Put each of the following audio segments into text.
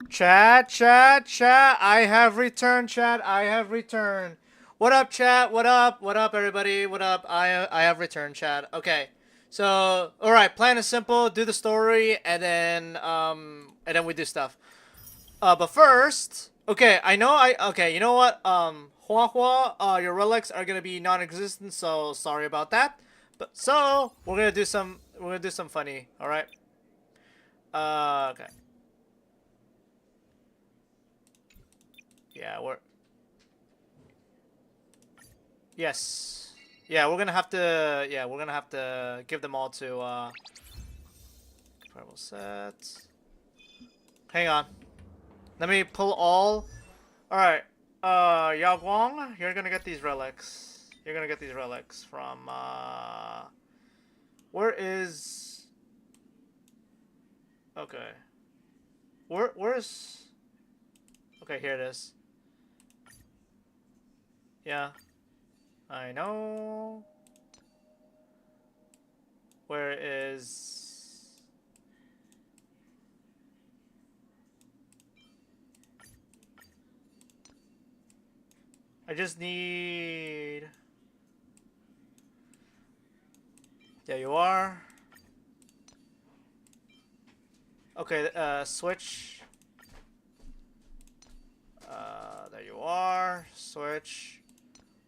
Chat. I have returned, chat. I have returned. What up, chat? What up? What up, everybody? What up? I have returned, chat. Okay. So, all right. Plan is simple. Do the story, and then we do stuff. But first, okay. I know. Okay. You know what? Hua Hua. Your relics are gonna be non-existent. So sorry about that. But so we're gonna do some. We're gonna do some funny. All right. Okay. Yeah. We're. Yes. Yeah, we're gonna have to. Yeah, we're gonna have to give them all to. Comparable sets. Hang on. Let me pull all. All right. Yao Guang, you're gonna get these relics. You're gonna get these relics from. Where is? Okay. Where's? Okay, here it is. Yeah, I know. Where is? I just need. There you are. Okay, switch. There you are. Switch.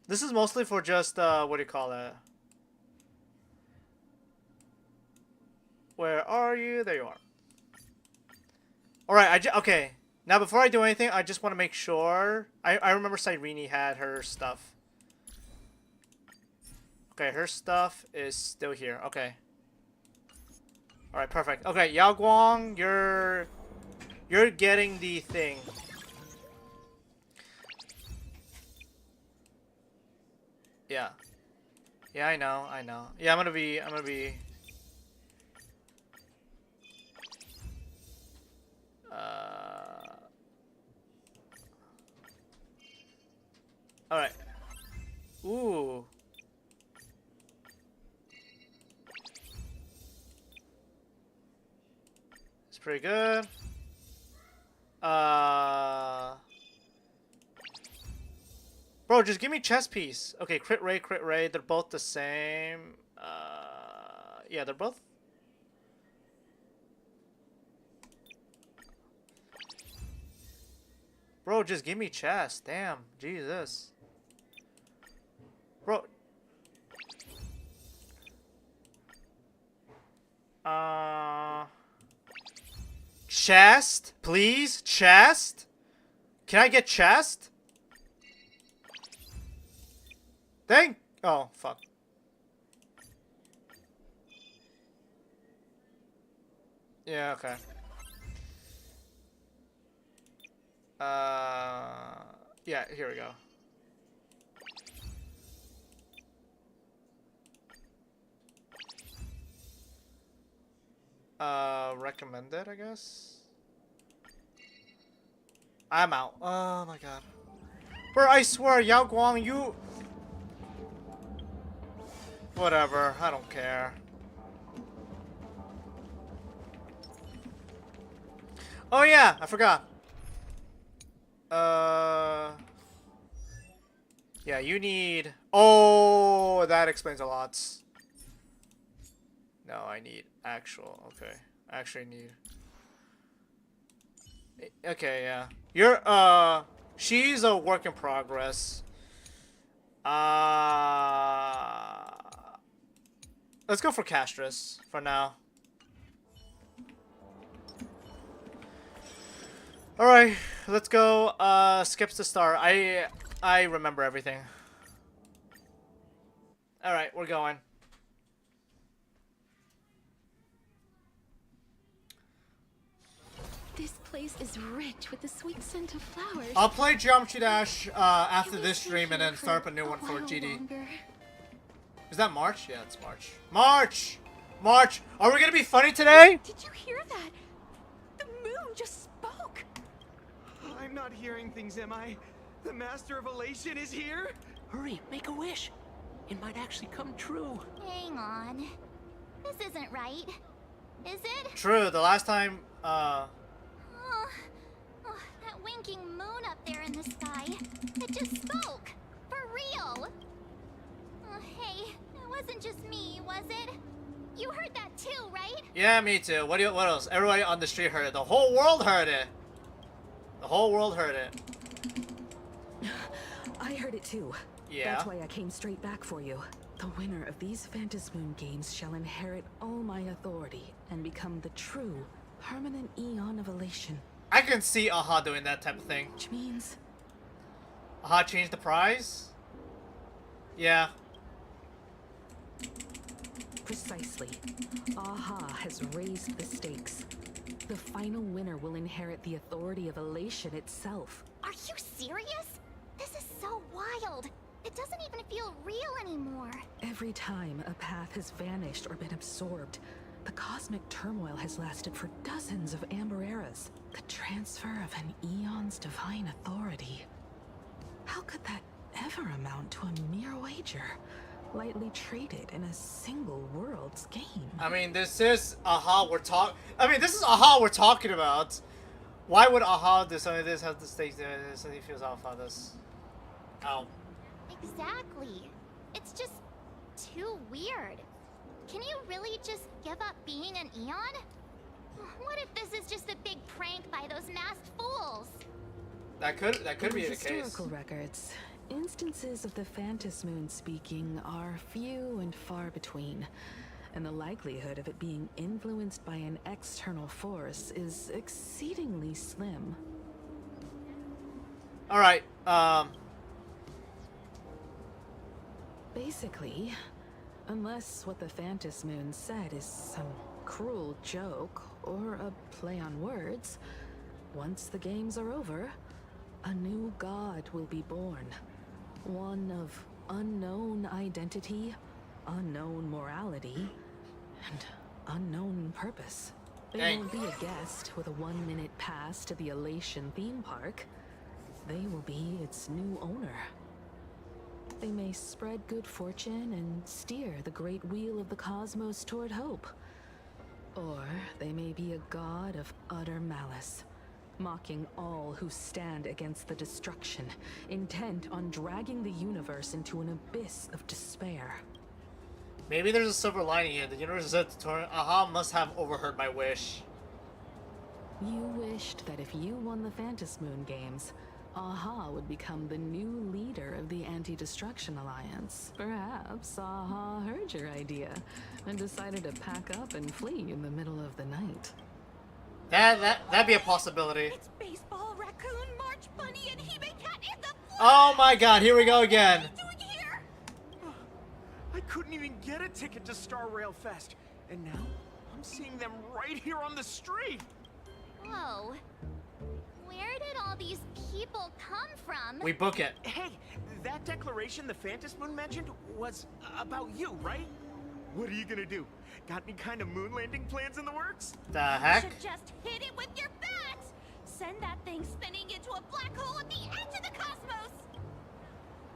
This is mostly for just, what do you call it? Where are you? There you are. Alright, okay. Now, before I do anything, I just want to make sure. I remember Cyrene had her stuff. Okay, her stuff is still here. Okay. Alright, perfect. Okay, Yao Guang, you're getting the thing. Yeah. Yeah, I know. Yeah, I'm gonna be. Uh. All right. Ooh. It's pretty good. Uh. Bro, just give me chess piece. Okay, crit ray. They're both the same. Yeah, they're both. Bro, just give me chess. Damn, Jesus. Bro. Uh. Chest, please. Chest. Can I get chest? Thank. Oh, fuck. Yeah, okay. Yeah, here we go. Recommended, I guess. I'm out. Oh my god. Bro, I swear, Yao Guang, you. Whatever, I don't care. Oh yeah, I forgot. Uh. Yeah, you need. Oh, that explains a lot. No, I need actual. Okay, I actually need. Okay, yeah. You're she's a work in progress. Uh let's go for Castress for now. Alright, let's go. Skips the star. I remember everything. Alright, we're going. This place is rich with the sweet scent of flowers. I'll play Geometry Dash after this stream and then start up a new one for GD. Longer? Is that March? Yeah, it's March. March! March! Are we gonna be funny today? Did you hear that? The moon just spoke. I'm not hearing things, am I? The Master of Elation is here? Hurry, make a wish. It might actually come true. Hang on. This isn't right. Is it? True, the last time, Oh, Yeah, me too. What else? Everybody on the street heard it. The whole world heard it. The whole world heard it. I heard it too. Yeah. That's why I came straight back for you. The winner of these Phantasmoon games shall inherit all my authority and become the true, permanent Eon of Elation. I can see Aha doing that type of thing. Which means... Aha changed the prize? Yeah. Precisely. Aha has raised the stakes. The final winner will inherit the authority of Elation itself. Are you serious? This is so wild. It doesn't even feel real anymore. Every time a path has vanished or been absorbed, the cosmic turmoil has lasted for dozens of Amber Eras. The transfer of an Eon's divine authority. How could that ever amount to a mere wager? Lightly traded in a single world's game. I mean, this is Aha this is Aha we're talking about. Why would Aha do something like this, have the stakes there, so he feels off on this? Ow. Exactly. It's just too weird. Can you really just give up being an Eon? What if this is just a big prank by those masked fools? That could be the case. Historical records, instances of the Phantasmoon speaking are few and far between, and the likelihood of it being influenced by an external force is exceedingly slim. All right. Basically, unless what the Phantasmoon said is some cruel joke or a play on words, once the games are over, a new god will be born. One of unknown identity, unknown morality, and unknown purpose. They Dang. won't be a guest with a 1-minute pass to the Elation theme park. They will be its new owner. They may spread good fortune and steer the great wheel of the cosmos toward hope. Or they may be a god of utter malice, mocking all who stand against the destruction, intent on dragging the universe into an abyss of despair. Maybe there's a silver lining here. The universe is set to turn. Aha must have overheard my wish. You wished that if you won the Phantasmoon games, Aha would become the new leader of the Anti-Destruction Alliance. Perhaps Aha heard your idea and decided to pack up and flee in the middle of the night. That'd be a possibility. It's Baseball, Raccoon, March Bunny, and Hime Cat in the flesh! Oh my god, here we go again. What are you doing here? I couldn't even get a ticket to Star Rail Fest, and now I'm seeing them right here on the street. Whoa. Where did all these people come from? We book it. Hey, that declaration the Phantasmoon mentioned was about you, right? What are you gonna do? Got any kind of moon landing plans in the works? The You heck? should just hit it with your bat! Send that thing spinning into a black hole at the edge of the cosmos!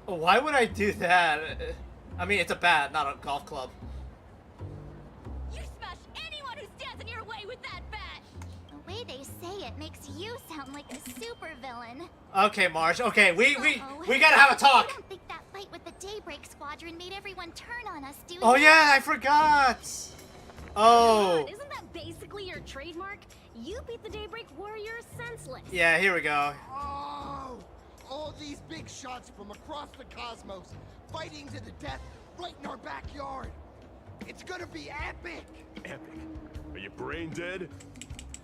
Why would I do that? I mean, it's a bat, not a golf club. You smash anyone who stands in your way with that bat! The way they say it makes you sound like a supervillain. Okay, Marge. Okay, we Uh-oh. gotta have a You talk. don't think that fight with the Daybreak Squadron made everyone turn on us, do you? Oh yeah, I forgot. Oh. Isn't that basically your trademark? You beat the Daybreak Warriors senseless. Yeah, here we go. Oh! All these big shots from across the cosmos, fighting to the death right in our backyard. It's gonna be epic! Epic. Are you brain dead?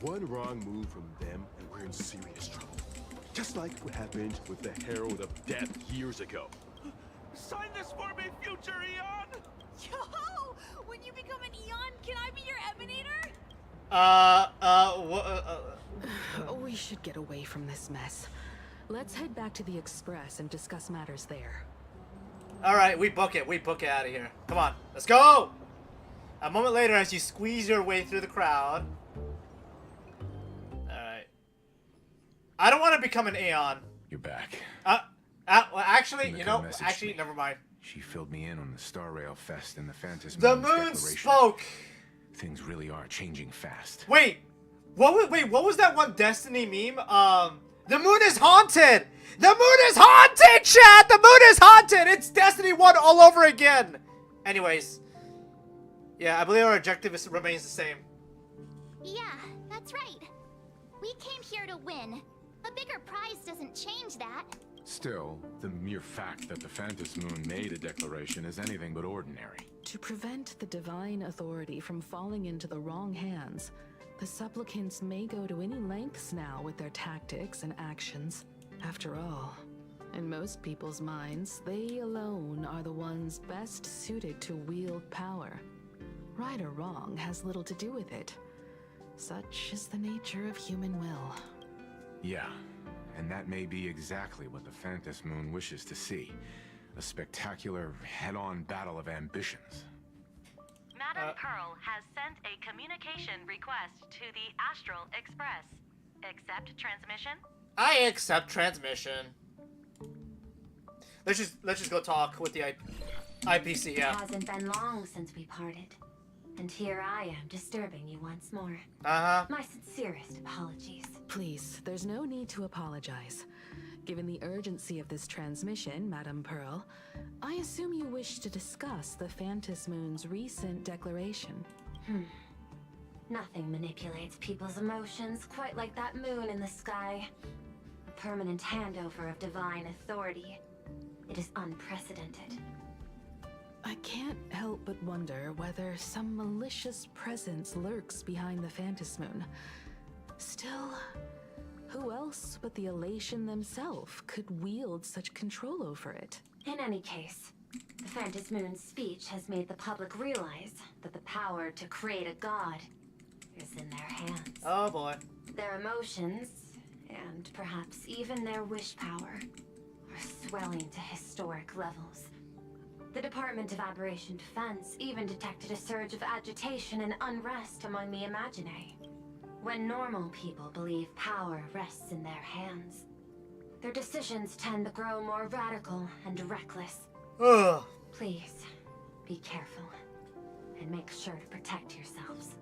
One wrong move from them and we're in serious trouble. Just like what happened with the Herald of Death years ago. Sign this for me, future Eon! Yo! When you become an Eon, can I be your Emanator? We should get away from this mess. Let's head back to the Express and discuss matters there. Alright, we book it. We book it out of here. Come on, let's go! A moment later, as you squeeze your way through the crowd. Alright. I don't want to become an Aeon. You're back. Well, actually, Himiko you know, messaged actually, me. never mind. She filled me in on the Star Rail Fest and the Phantasmoon's The moon declaration. spoke! Things really are changing fast. Wait! What was that one Destiny meme? The moon is haunted! The moon is haunted, chat! The moon is haunted! It's Destiny 1 all over again! Anyways. Yeah, I believe our objective remains the same. Yeah, that's right. We came here to win. A bigger prize doesn't change that. Still, the mere fact that the Phantom Moon made a declaration is anything but ordinary. To prevent the divine authority from falling into the wrong hands, the supplicants may go to any lengths now with their tactics and actions. After all, in most people's minds, they alone are the ones best suited to wield power. Right or wrong has little to do with it. Such is the nature of human will. Yeah, and that may be exactly what the Phantom Moon wishes to see. A spectacular, head-on battle of ambitions. Madam Pearl has sent a communication request to the Astral Express. Accept transmission? I accept transmission. Let's just go talk with the IPC. Yeah. It hasn't been long since we parted. And here I am disturbing you once more. Uh-huh. My sincerest apologies. Please, there's no need to apologize. Given the urgency of this transmission, Madam Pearl, I assume you wish to discuss the Phantom Moon's recent declaration. Nothing manipulates people's emotions quite like that moon in the sky. A permanent handover of divine authority. It is unprecedented. I can't help but wonder whether some malicious presence lurks behind the Phantom Moon. Still, who else but the Elation themselves could wield such control over it? In any case, the Phantom Moon's speech has made the public realize that the power to create a god is in their hands. Oh boy. Their emotions, and perhaps even their wish power, are swelling to historic levels. The Department of Aberration Defense even detected a surge of agitation and unrest among the Imaginae. When normal people believe power rests in their hands, their decisions tend to grow more radical and reckless. Ugh. Please, be careful, and make sure to protect yourselves.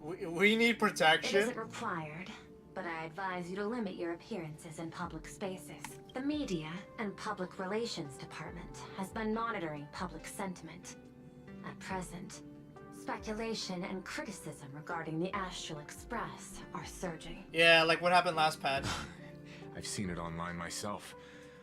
We need It protection. isn't required, but I advise you to limit your appearances in public spaces. The Media and Public Relations Department has been monitoring public sentiment. At present, speculation and criticism regarding the Astral Express are surging. Yeah, like what happened last patch. I've seen it online myself.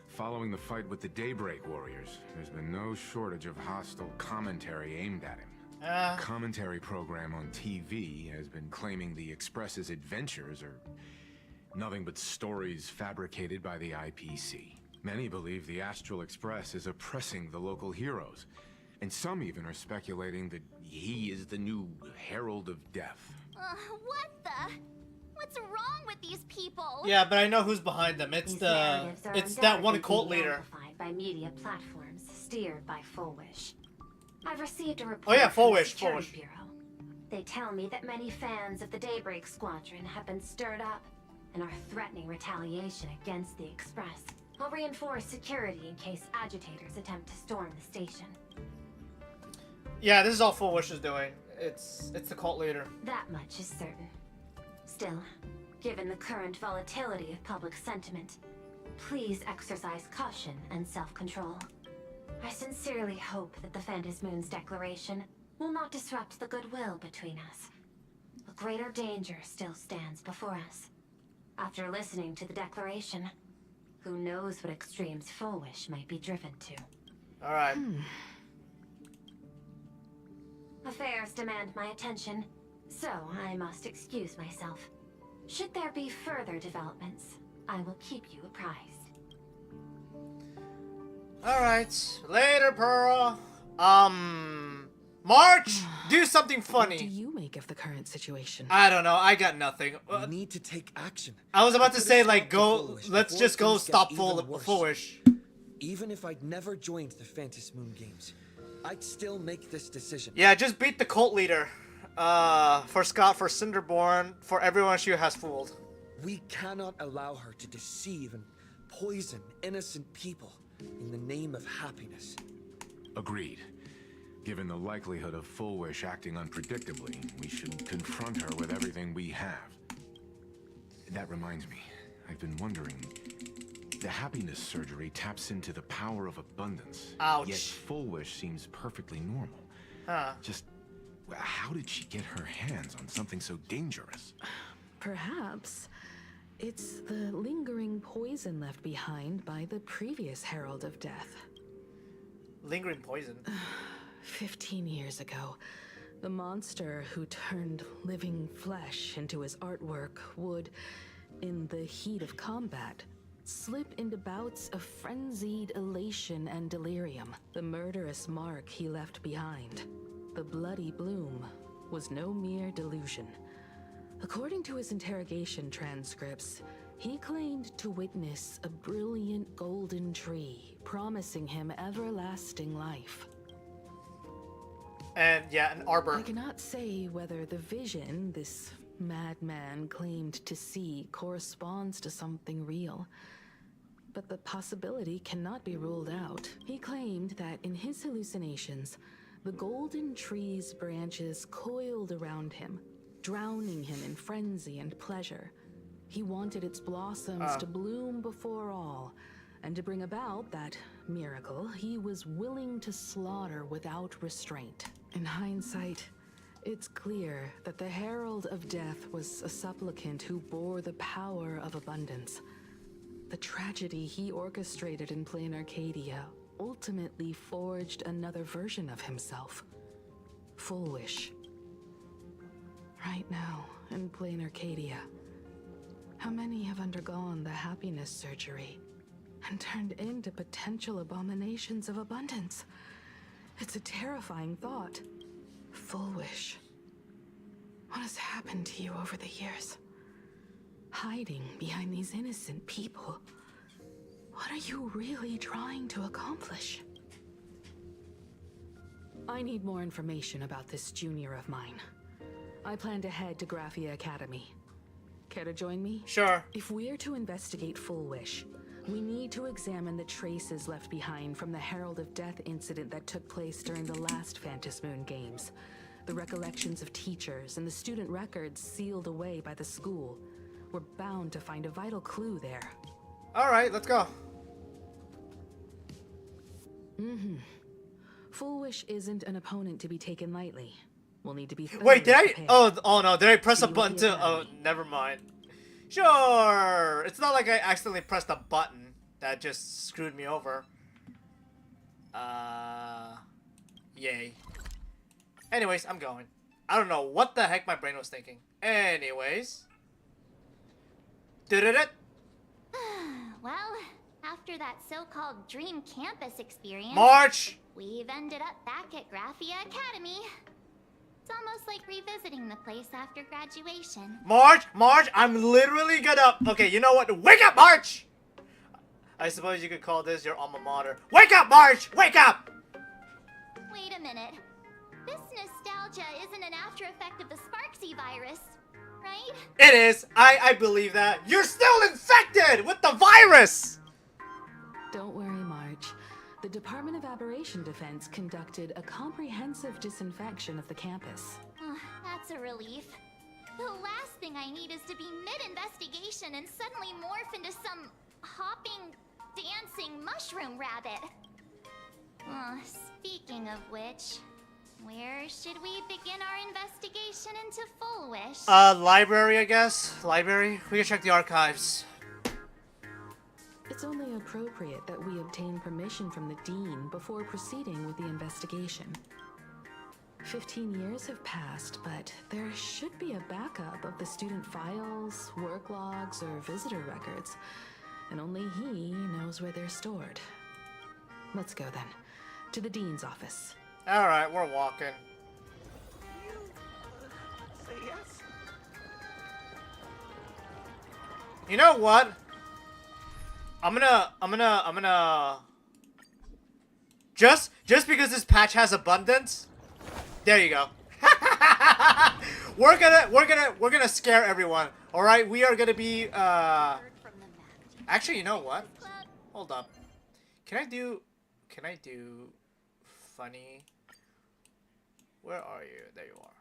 Following the fight with the Daybreak Warriors, there's been no shortage of hostile commentary aimed at him. A commentary program on TV has been claiming the Express's adventures are nothing but stories fabricated by the IPC. Many believe the Astral Express is oppressing the local heroes, and some even are speculating that he is the new Herald of Death. What the? What's wrong with these people? Yeah, but I know who's behind them. It's These the narratives are it's that one undoubtedly cult being leader. amplified by media platforms steered by Full Wish. I've received a report Oh yeah, from Full the Wish, Full Security Wish. Bureau. They tell me that many fans of the Daybreak Squadron have been stirred up and are threatening retaliation against the Express. I'll reinforce security in case agitators attempt to storm the station. Yeah, this is all Full Wish is doing. It's the cult leader. That much is certain. Still, given the current volatility of public sentiment, please exercise caution and self-control. I sincerely hope that the Phantom Moon's declaration will not disrupt the goodwill between us. A greater danger still stands before us. After listening to the declaration, who knows what extremes Full Wish might be driven to. Alright. Affairs demand my attention, so I must excuse myself. Should there be further developments, I will keep you apprised. Alright. Later, Pearl. March! Do something What do funny. you make of the current situation? I don't know. I got nothing. We need to take action. I was about to Let's say, stop like, the go. Foolish Let's before just go things get stop even worse. Full Wish. Even if I'd never joined the Phantom Moon games, I'd still make this decision. Yeah, just beat the cult leader. For Scott, for Cinderborn, for everyone she has fooled. We cannot allow her to deceive and poison innocent people in the name of happiness. Agreed. Given the likelihood of Full Wish acting unpredictably, we should confront her with everything we have. That reminds me, I've been wondering. The happiness surgery taps into the power of abundance. Ouch. Yet Full Wish seems perfectly normal. Huh. Just How did she get her hands on something so dangerous? Perhaps it's the lingering poison left behind by the previous Herald of Death. Lingering poison. 15 years ago, the monster who turned living flesh into his artwork would, in the heat of combat, slip into bouts of frenzied elation and delirium. The murderous mark he left behind, the bloody bloom, was no mere delusion. According to his interrogation transcripts, he claimed to witness a brilliant golden tree, promising him everlasting life. And yeah, an arbor. I cannot say whether the vision this madman claimed to see corresponds to something real, but the possibility cannot be ruled out. He claimed that in his hallucinations, the golden tree's branches coiled around him, drowning him in frenzy and pleasure. He wanted its blossoms to bloom before all, and to bring about that miracle, he was willing to slaughter without restraint. In hindsight, it's clear that the Herald of Death was a supplicant who bore the power of abundance. The tragedy he orchestrated in Plain Arcadia ultimately forged another version of himself. Full Wish. Right now, in Plain Arcadia, how many have undergone the happiness surgery and turned into potential abominations of abundance? It's a terrifying thought. Full Wish. What has happened to you over the years? Hiding behind these innocent people. What are you really trying to accomplish? I need more information about this junior of mine. I plan to head to Graphia Academy. Care to join me? Sure. If we're to investigate Full Wish, we need to examine the traces left behind from the Herald of Death incident that took place during the last Phantom Moon Games. The recollections of teachers and the student records sealed away by the school. We're bound to find a vital clue there. Alright, let's go. Full Wish isn't an opponent to be taken lightly. We'll need to be Wait, did I? prepared. Oh no, did I press a See button what you to? got. Oh, never mind. Sure. It's not like I accidentally pressed a button that just screwed me over. Yay. Anyways, I'm going. I don't know what the heck my brain was thinking. Anyways. Did it? Well, after that so-called dream campus experience, March! we've ended up back at Graphia Academy. It's almost like revisiting the place after graduation. March! I'm literally gonna... Okay, you know what? Wake up, March! I suppose you could call this your alma mater. Wake up, March! Wake up! Wait a minute. This nostalgia isn't an after effect of the Sparksy virus, right? It is. I believe that. You're still infected with the virus! Don't worry, March. The Department of Aberration Defense conducted a comprehensive disinfection of the campus. That's a relief. The last thing I need is to be mid-investigation and suddenly morph into some hopping, dancing mushroom rabbit. Speaking of which, where should we begin our investigation into Full Wish? Library, I guess. Library. We can check the archives. It's only appropriate that we obtain permission from the Dean before proceeding with the investigation. 15 years have passed, but there should be a backup of the student files, work logs, or visitor records, and only he knows where they're stored. Let's go then, to the Dean's office. Alright, we're walking. Say yes? You know what? I'm gonna just because this patch has abundance. There you go. we're gonna scare everyone. All right, we are gonna be Actually, you know what? Hold up. Can I do funny? Where are you? There you are.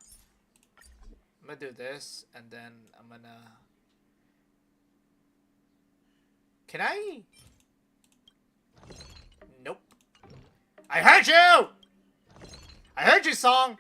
I'm gonna do this, and then I'm gonna. Can I? Nope. I heard you! I heard you, song!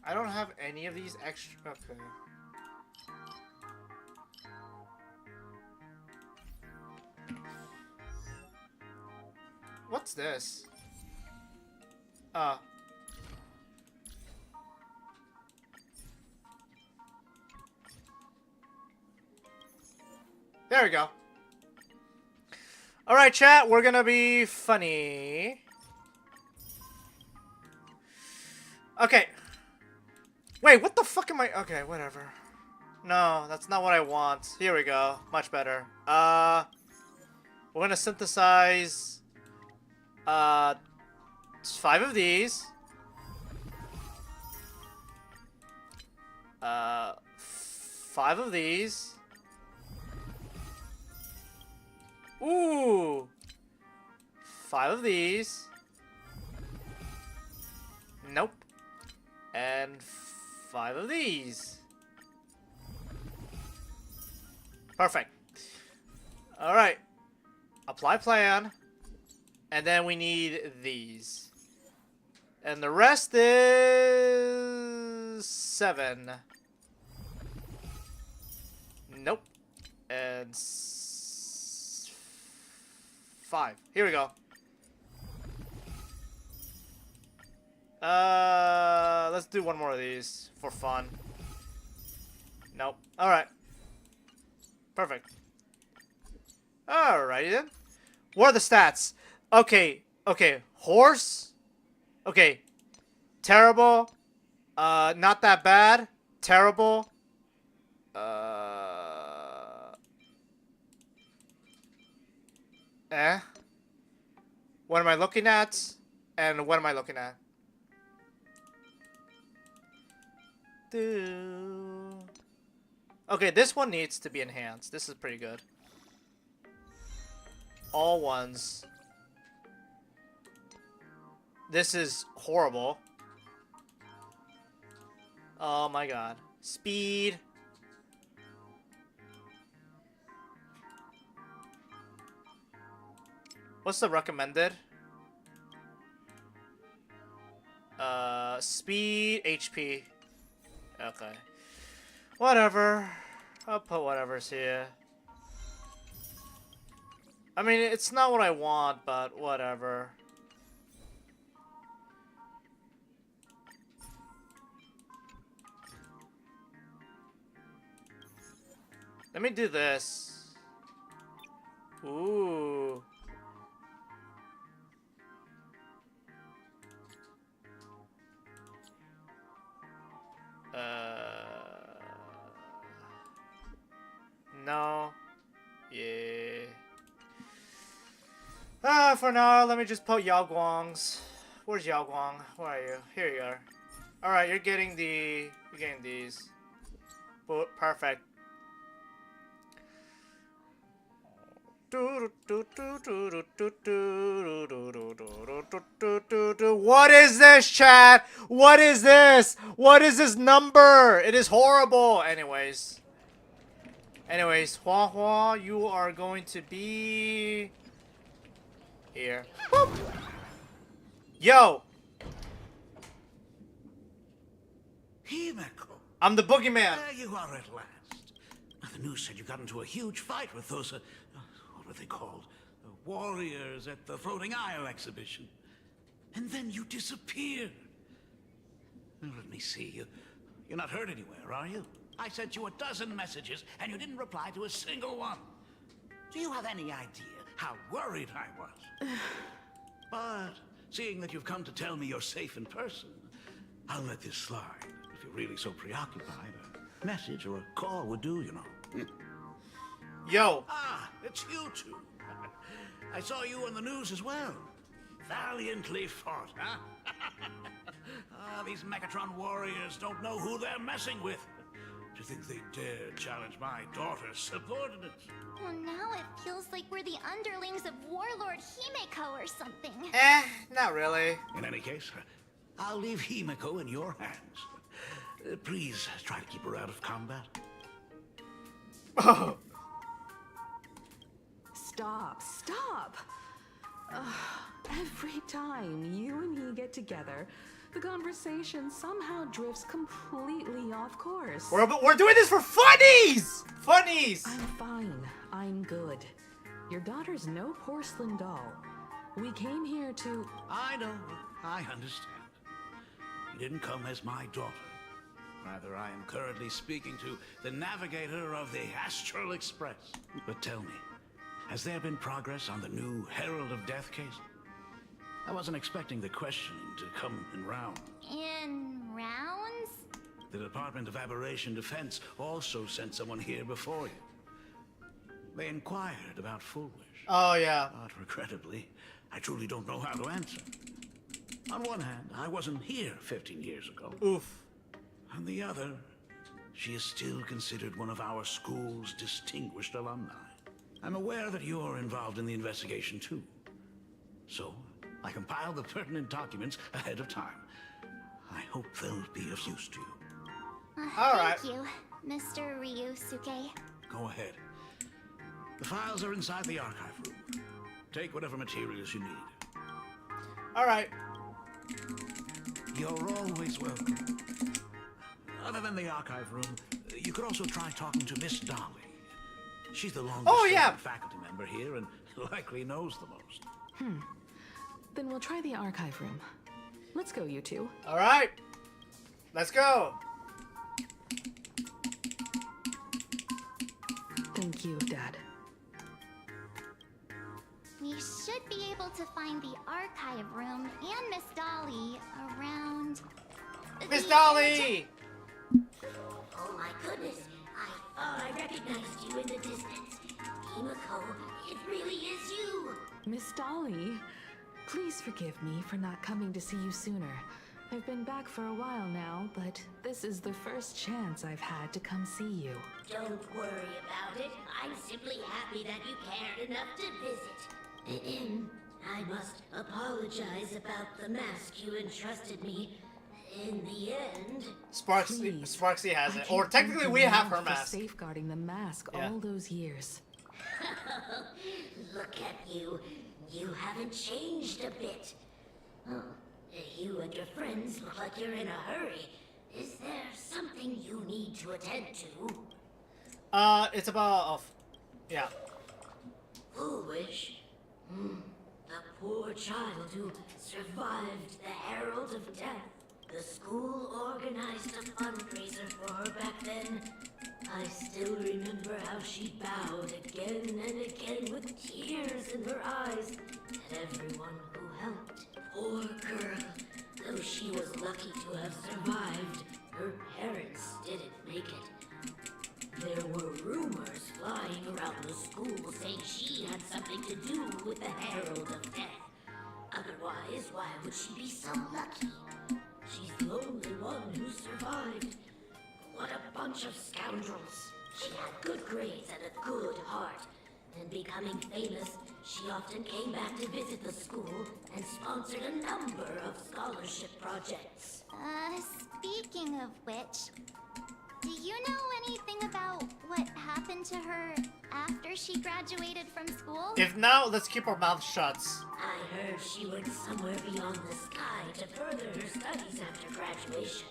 I don't have any of these extra. Okay. What's this? There we go. Alright, chat, we're gonna be funny. Okay. Wait, what the fuck am I? Okay, whatever. No, that's not what I want. Here we go. Much better. We're gonna synthesize 5 of these. 5 of these. Ooh. 5 of these. Nope. And 5 of these. Perfect. Alright. Apply plan. And then we need these. And the rest is 7. Nope. And 5. Here we go. Let's do one more of these for fun. Nope. Alright. Perfect. Alrighty then. What are the stats? Okay. Okay. Horse. Okay. Terrible. Not that bad. Terrible. What am I looking at? And what am I looking at? Okay, this one needs to be enhanced. This is pretty good. All ones. This is horrible. Oh my god. Speed. What's the recommended? Speed, HP. Okay. Whatever. I'll put whatever's here. I mean, it's not what I want, but whatever. Let me do this. Ooh. No. Yeah. For now, let me just put Yao Guang's. Where's Yao Guang? Where are you? Here you are. Alright, you're getting these. Perfect. What is this, chat? What is this? What is this number? It is horrible. Anyways, Hua Hua, you are going to be here. Boop. Yo, Himeko. I'm the boogeyman. There you are at last. The news said you got into a huge fight with those, what were they called? Warriors at the Floating Isle exhibition. And then you disappeared. Let me see. You're not hurt anywhere, are you? I sent you a dozen messages, and you didn't reply to a single one. Do you have any idea how worried I was? But seeing that you've come to tell me you're safe in person, I'll let this slide. If you're really so preoccupied, a message or a call would do, you know. Yo. Ah, it's you two. I saw you on the news as well. Valiantly fought, huh? These Megatron warriors don't know who they're messing with. To think they dare challenge my daughter's subordinates. Well, now it feels like we're the underlings of Warlord Himeko or something. Not really. In any case, I'll leave Himeko in your hands. Please try to keep her out of combat. Oh. Stop. Every time you and he get together, the conversation somehow drifts completely off course. We're doing this for funnies! Funnies! I'm fine. I'm good. Your daughter's no porcelain doll. We came here to... I know. I understand. You didn't come as my daughter. Rather, I am currently speaking to the navigator of the Astral Express. But tell me, has there been progress on the new Herald of Death case? I wasn't expecting the questioning to come in rounds. In rounds? The Department of Aberration Defense also sent someone here before you. They inquired about Foolish. Oh, yeah. But regrettably, I truly don't know how to answer. On one hand, I wasn't here 15 years ago. Oof. On the other, she is still considered one of our school's distinguished alumni. I'm aware that you're involved in the investigation too. So, I compiled the pertinent documents ahead of time. I hope they'll be of use to you. Thank you, Mr. Ryusuke. Go ahead. The files are inside the archive room. Take whatever materials you need. Alright. You're always welcome. Other than the archive room, you could also try talking to Miss Dolly. She's the longest faculty member here and likely knows the most. Then we'll try the archive room. Let's go, you two. Alright. Let's go. Thank you, Dad. We should be able to find the archive room and Miss Dolly around... Miss Dolly! Oh my goodness, I thought I recognized you in the distance. Himeko, it really is you! Miss Dolly, please forgive me for not coming to see you sooner. I've been back for a while now, but this is the first chance I've had to come see you. Don't worry about it. I'm simply happy that you cared enough to visit. I must apologize about the mask you entrusted me. In the end... Sparksy has I it. can't Or technically thank we you have enough her for mask. safeguarding the mask all those years. Look at you. You haven't changed a bit. Oh, you and your friends look like you're in a hurry. Is there something you need to attend to? It's about... yeah. Foolish. The poor child who survived the Herald of Death. The school organized a fundraiser for her back then. I still remember how she bowed again and again with tears in her eyes at everyone who helped. Poor girl. Though she was lucky to have survived, her parents didn't make it. There were rumors flying around the school saying she had something to do with the Herald of Death. Otherwise, why would she be so lucky? She's the only one who survived. What a bunch of scoundrels. She had good grades and a good heart. And becoming famous, she often came back to visit the school and sponsored a number of scholarship projects. Speaking of which, do you know anything about what happened to her after she graduated from school? If not, let's keep our mouths shut. I heard she went somewhere beyond the sky to further her studies after graduation.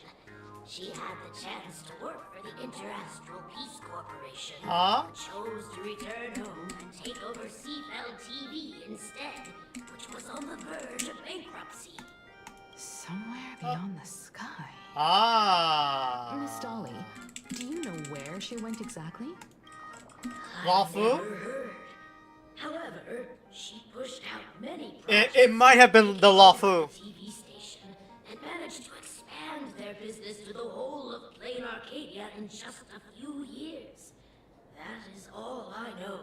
She had the chance to work for the Interastral Peace Corporation, but chose to return home and take over Seafeld TV instead, which was on the verge of bankruptcy. Somewhere beyond the sky. Miss Dolly, do you know where she went exactly? Wafu? Never heard. However, she pushed out many It might have been the Lafu. TV station and managed to expand their business to the whole of Plain Arcadia in just a few years. That is all I know.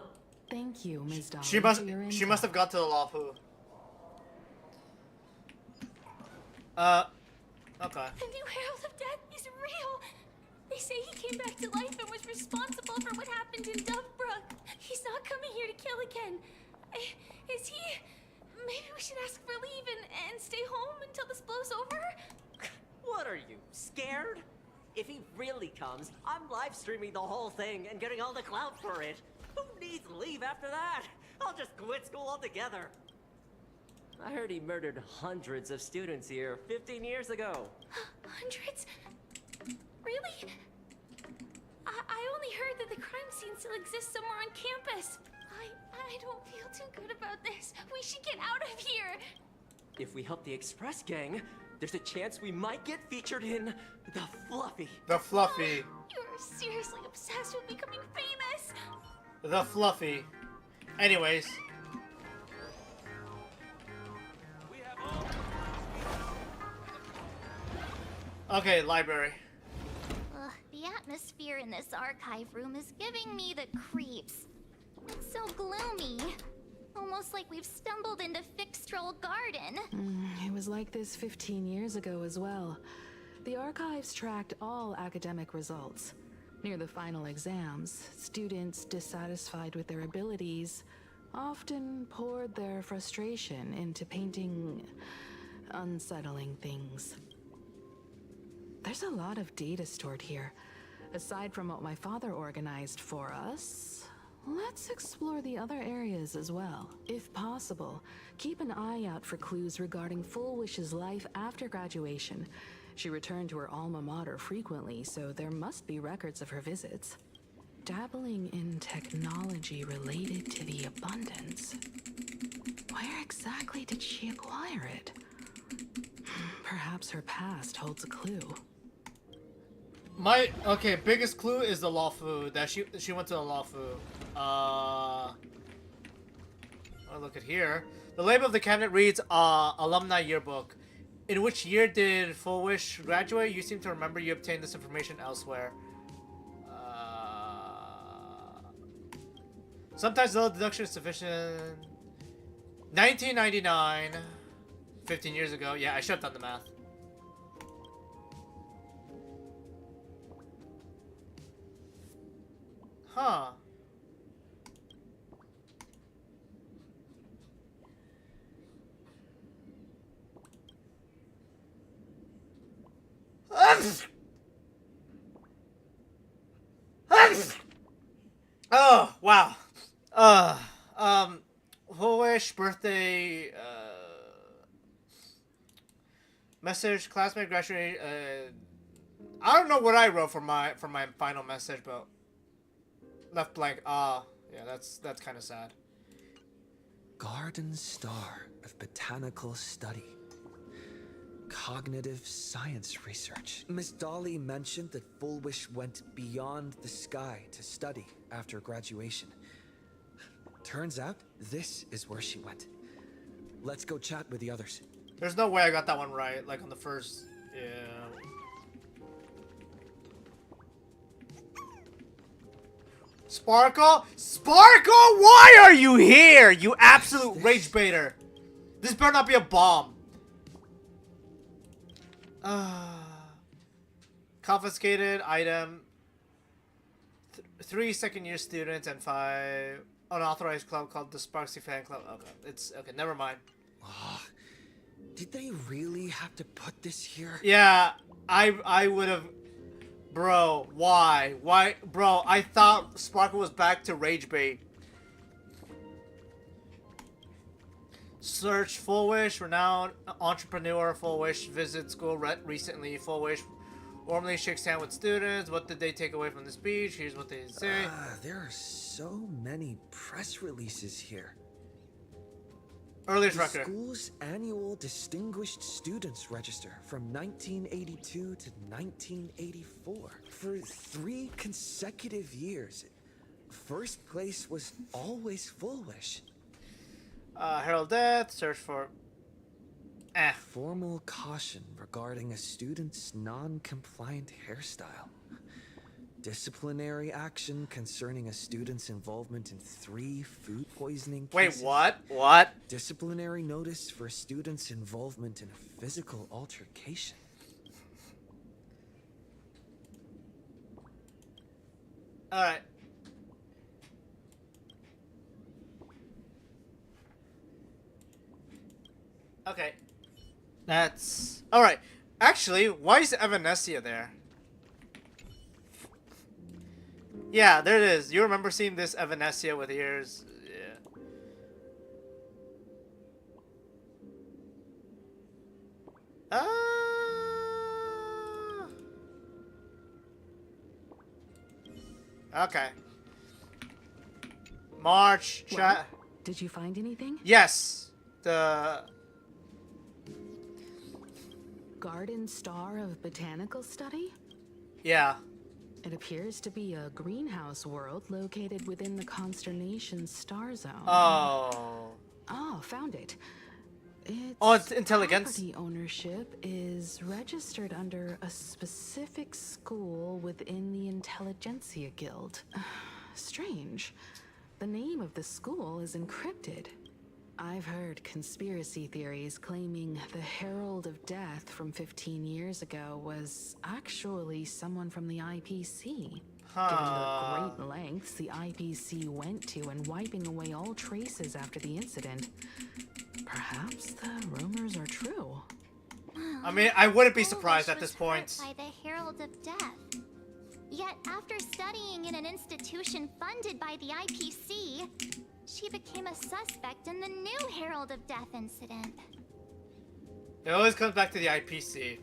Thank you, Ms. Dolly. She must have got to the Lafu. The Okay. new Herald of Death is real. They say he came back to life responsible for what happened in Dovebrook. He's not coming here to kill again. Is he? Maybe we should ask for leave and stay home until this blows over? What are you, scared? If he really comes, I'm live streaming the whole thing and getting all the clout for it. Who needs leave after that? I'll just quit school altogether. I heard he murdered hundreds of students here 15 years ago. Hundreds? Really? I only heard that the crime scene still exists somewhere on campus. I don't feel too good about this. We should get out of here. If we help the Express Gang, there's a chance we might get featured in The Fluffy. The Fluffy. You're seriously obsessed with becoming famous. The Fluffy. Anyways. Okay, library. The atmosphere in this archive room is giving me the creeps. It's so gloomy. Almost like we've stumbled into Fixtroll Garden. It was like this 15 years ago as well. The archives tracked all academic results. Near the final exams, students dissatisfied with their abilities often poured their frustration into painting unsettling things. There's a lot of data stored here. Aside from what my father organized for us, let's explore the other areas as well. If possible, keep an eye out for clues regarding Full Wish's life after graduation. She returned to her alma mater frequently, so there must be records of her visits. Dabbling in technology related to the abundance. Where exactly did she acquire it? Perhaps her past holds a clue. Okay, biggest clue is the law fu, that she went to the law fu. Oh, look at here. The label of the cabinet reads alumni yearbook. In which year did Full Wish graduate? You seem to remember you obtained this information elsewhere. Sometimes the deduction is sufficient. 1999. 15 years ago. Yeah, I should have done the math. Huh. Oh, wow. Full Wish birthday message, classmate graduate. I don't know what I wrote for my final message, but left blank. Yeah, that's kind of sad. Garden Star of Botanical Study. Cognitive science research. Miss Dolly mentioned that Full Wish went beyond the sky to study after graduation. Turns out, this is where she went. Let's go chat with the others. There's no way I got that one right, like on the first... Yeah. Sparkle? Sparkle? Why are you here? You absolute rage baiter. This better not be a bomb. Confiscated item. 3 second-year students and 5 unauthorized club called the Sparksy Fan Club. Okay, it's okay. Never mind. Did they really have to put this here? Yeah, I would have. Bro, why? Why, bro? I thought Sparkle was back to rage bait. Search Full Wish, renowned entrepreneur. Full Wish visit school recently. Full Wish warmly shakes hand with students. What did they take away from the speech? Here's what they say. There are so many press releases here. Earliest the record. School's annual Distinguished Students Register from 1982 to 1984. For 3 consecutive years, first place was always Full Wish. Herald Death, search for... Formal caution regarding a student's non-compliant hairstyle. Disciplinary action concerning a student's involvement in 3 food poisoning cases. Wait, what? What? Disciplinary notice for a student's involvement in a physical altercation. Alright. Okay. That's... Alright. Actually, why is Evanescia there? Yeah, there it is. You remember seeing this Evanescia with ears? Yeah. Okay. March, chat. Well, did you find anything? Yes. The... Garden Star of Botanical Study? Yeah. It appears to be a greenhouse world located within the Consternation star zone. Oh. Oh, found it. It's intelligence. Property ownership is registered under a specific school within the Intelligentsia Guild. Strange. The name of the school is encrypted. I've heard conspiracy theories claiming the Herald of Death from 15 years ago was actually someone from the IPC. Given the great lengths the IPC went to in wiping away all traces after the incident, perhaps the rumors are true. I mean, I wouldn't be surprised at this point. By the Herald of Death. Yet, after studying in an institution funded by the IPC, she became a suspect in the new Herald of Death incident. It always comes back to the IPC.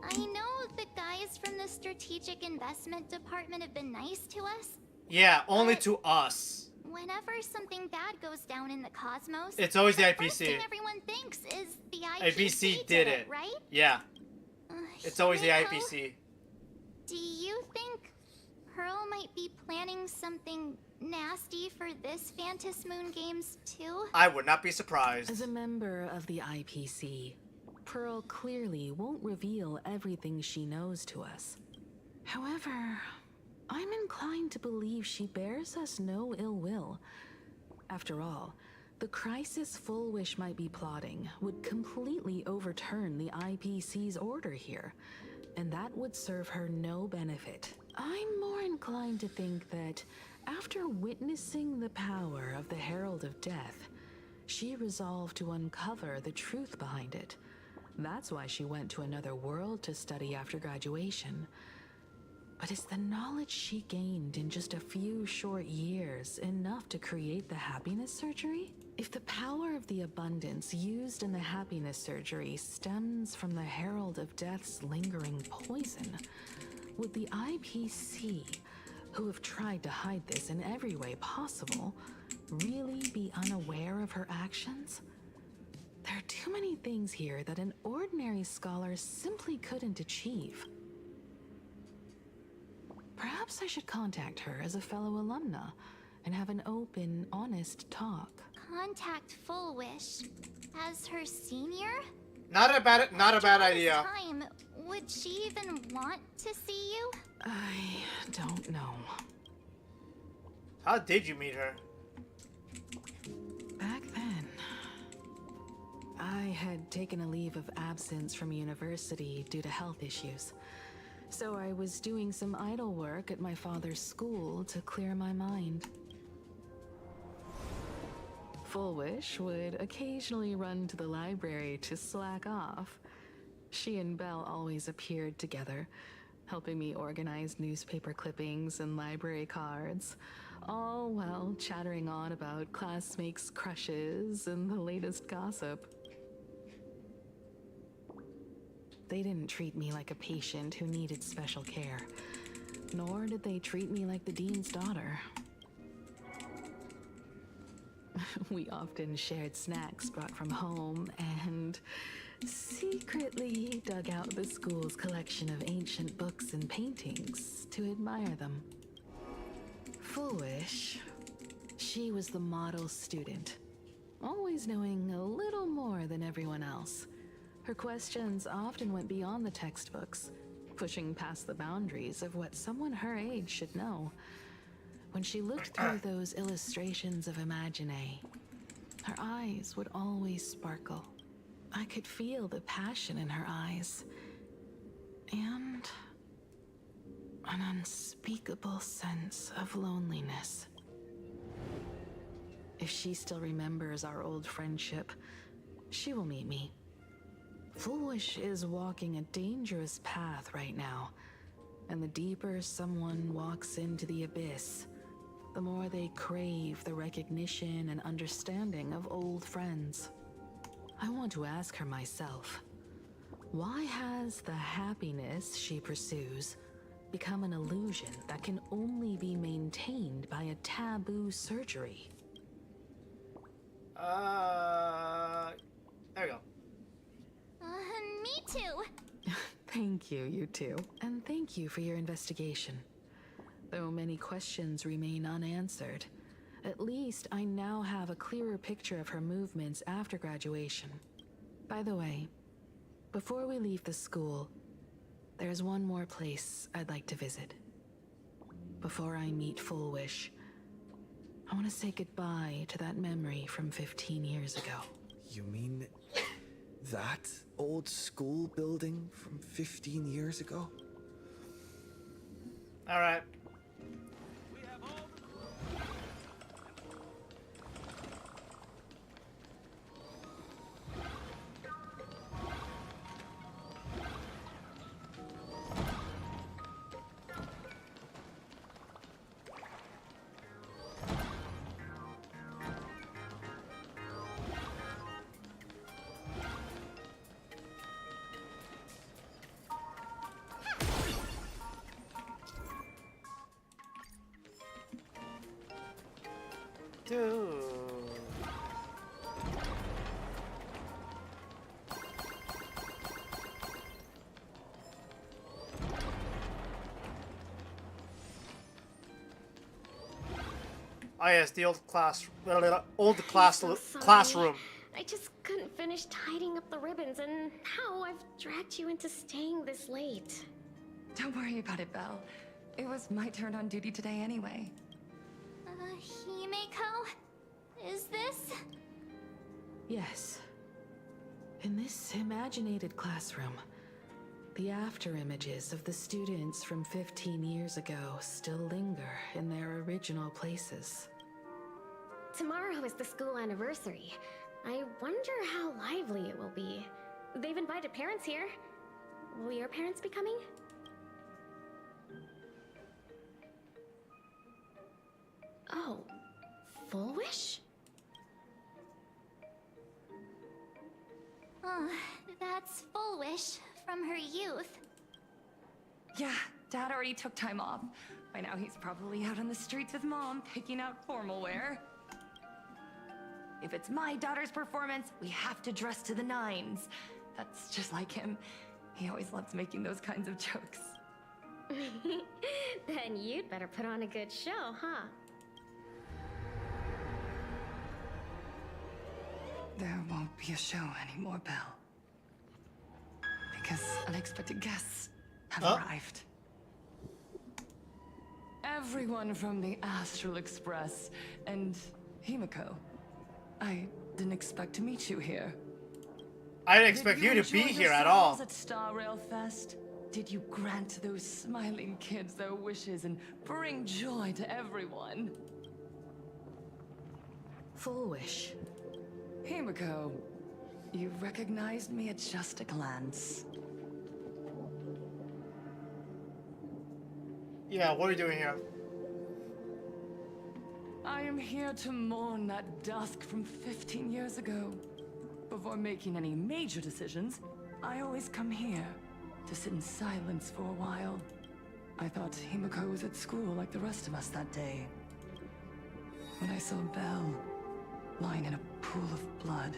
I know the guys from the Strategic Investment Department have been nice to us. Yeah, only to us. Whenever something bad goes down in the cosmos, It's always the first IPC. thing everyone thinks is the IPC did it, right? Yeah. It's always the Himiko, IPC. Do you think Pearl might be planning something nasty for this Phantom Moon Games too? I would not be surprised. As a member of the IPC, Pearl clearly won't reveal everything she knows to us. However, I'm inclined to believe she bears us no ill will. After all, the crisis Full Wish might be plotting would completely overturn the IPC's order here, and that would serve her no benefit. I'm more inclined to think that after witnessing the power of the Herald of Death, she resolved to uncover the truth behind it. That's why she went to another world to study after graduation. But is the knowledge she gained in just a few short years enough to create the happiness surgery? If the power of the abundance used in the happiness surgery stems from the Herald of Death's lingering poison, would the IPC, who have tried to hide this in every way possible, really be unaware of her actions? There are too many things here that an ordinary scholar simply couldn't achieve. Perhaps I should contact her as a fellow alumna and have an open, honest talk. Contact Full Wish as her senior? Not a bad idea. Time, would she even want to see you? I don't know. How did you meet her? Back then, I had taken a leave of absence from university due to health issues. So I was doing some idle work at my father's school to clear my mind. Full Wish would occasionally run to the library to slack off. She and Belle always appeared together, helping me organize newspaper clippings and library cards, all while chattering on about classmates' crushes and the latest gossip. They didn't treat me like a patient who needed special care, nor did they treat me like the dean's daughter. We often shared snacks brought from home and secretly dug out the school's collection of ancient books and paintings to admire them. Full Wish, she was the model student, always knowing a little more than everyone else. Her questions often went beyond the textbooks, pushing past the boundaries of what someone her age should know. When she looked through those illustrations of Imagine, her eyes would always sparkle. I could feel the passion in her eyes. And I An unspeakable sense of loneliness. If she still remembers our old friendship, she will meet me. Foolish is walking a dangerous path right now, and the deeper someone walks into the abyss, the more they crave the recognition and understanding of old friends. I want to ask her myself, why has the happiness she pursues become an illusion that can only be maintained by a taboo surgery? There we go. Me too. Thank you, you two. And thank you for your investigation. Though many questions remain unanswered, at least I now have a clearer picture of her movements after graduation. By the way, before we leave the school, there's one more place I'd like to visit. Before I meet Full Wish, I want to say goodbye to that memory from 15 years ago. You mean that old school building from 15 years ago? All right. Dude. Oh yes, the old classroom. I just couldn't finish tidying up the ribbons, and now I've dragged you into staying this late. Don't worry about it, Belle. It was my turn on duty today anyway. Himeko? Is this? Yes. In this imaginated classroom, the after images of the students from 15 years ago still linger in their original places. Tomorrow is the school anniversary. I wonder how lively it will be. They've invited parents here. Will your parents be coming? Oh, Full Wish? That's Full Wish from her youth. Yeah, Dad already took time off. By now he's probably out on the streets with Mom, picking out formal wear. If it's my daughter's performance, we have to dress to the nines. That's just like him. He always loves making those kinds of jokes. Then you'd better put on a good show, huh? There won't be a show anymore, Belle. Because unexpected guests have arrived. Everyone from the Astral Express and Himeko. I didn't expect to meet you here. I didn't expect you to be here at all. At Star Rail Fest? Did you grant those smiling kids their wishes and bring joy to everyone? Full Wish. Himeko, you recognized me at just a glance. Yeah, what are you doing here? I am here to mourn that dusk from 15 years ago. Before making any major decisions, I always come here to sit in silence for a while. I thought Himeko was at school like the rest of us that day. When I saw Belle lying in a pool of blood,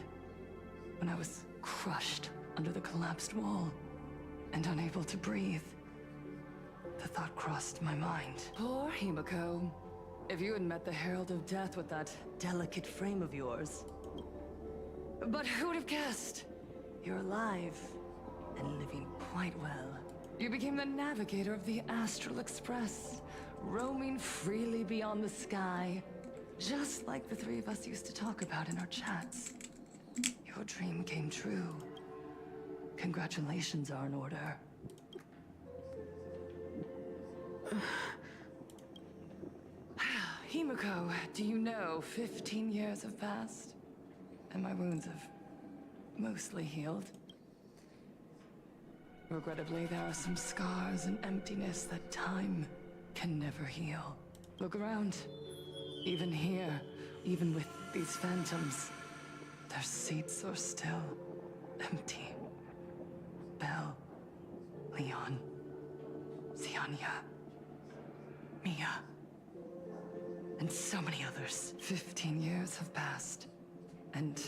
when I was crushed under the collapsed wall and unable to breathe, the thought crossed my mind. Poor Himeko. If you had met the Herald of Death with that delicate frame of yours. But who would have guessed? You're alive and living quite well. You became the navigator of the Astral Express, roaming freely beyond the sky, just like the three of us used to talk about in our chats. Your dream came true. Congratulations are in order. Himiko, do you know 15 years have passed? And my wounds have mostly healed. Regrettably, there are some scars and emptiness that time can never heal. Look around. Even here, even with these phantoms, their seats are still empty. Belle, Leon, Ziania, Mia, and so many others. 15 years have passed, and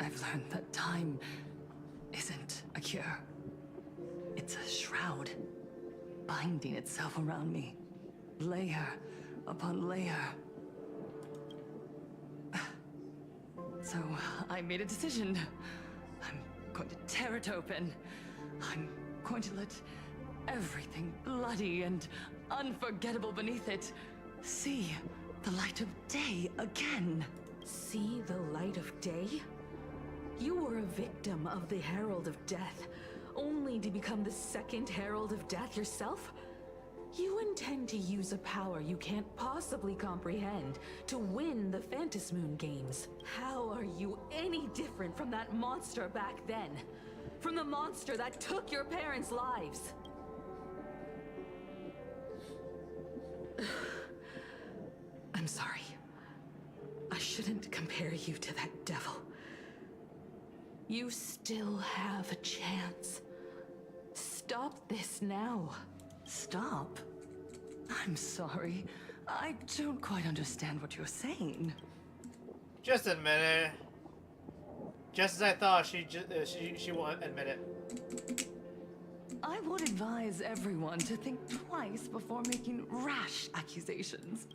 I've learned that time isn't a cure. It's a shroud, binding itself around me, layer upon layer. So I made a decision. I'm going to tear it open. I'm going to let everything bloody and unforgettable beneath it see the light of day again. See the light of day? You were a victim of the Herald of Death, only to become the second Herald of Death yourself? You intend to use a power you can't possibly comprehend to win the Phantasmoon games. How are you any different from that monster back then? From the monster that took your parents' lives? I'm sorry. I shouldn't compare you to that devil. You still have a chance. Stop this now. Stop? I'm sorry. I don't quite understand what you're saying. Just admit it. Just as I thought, she won't admit it. I would advise everyone to think twice before making rash accusations.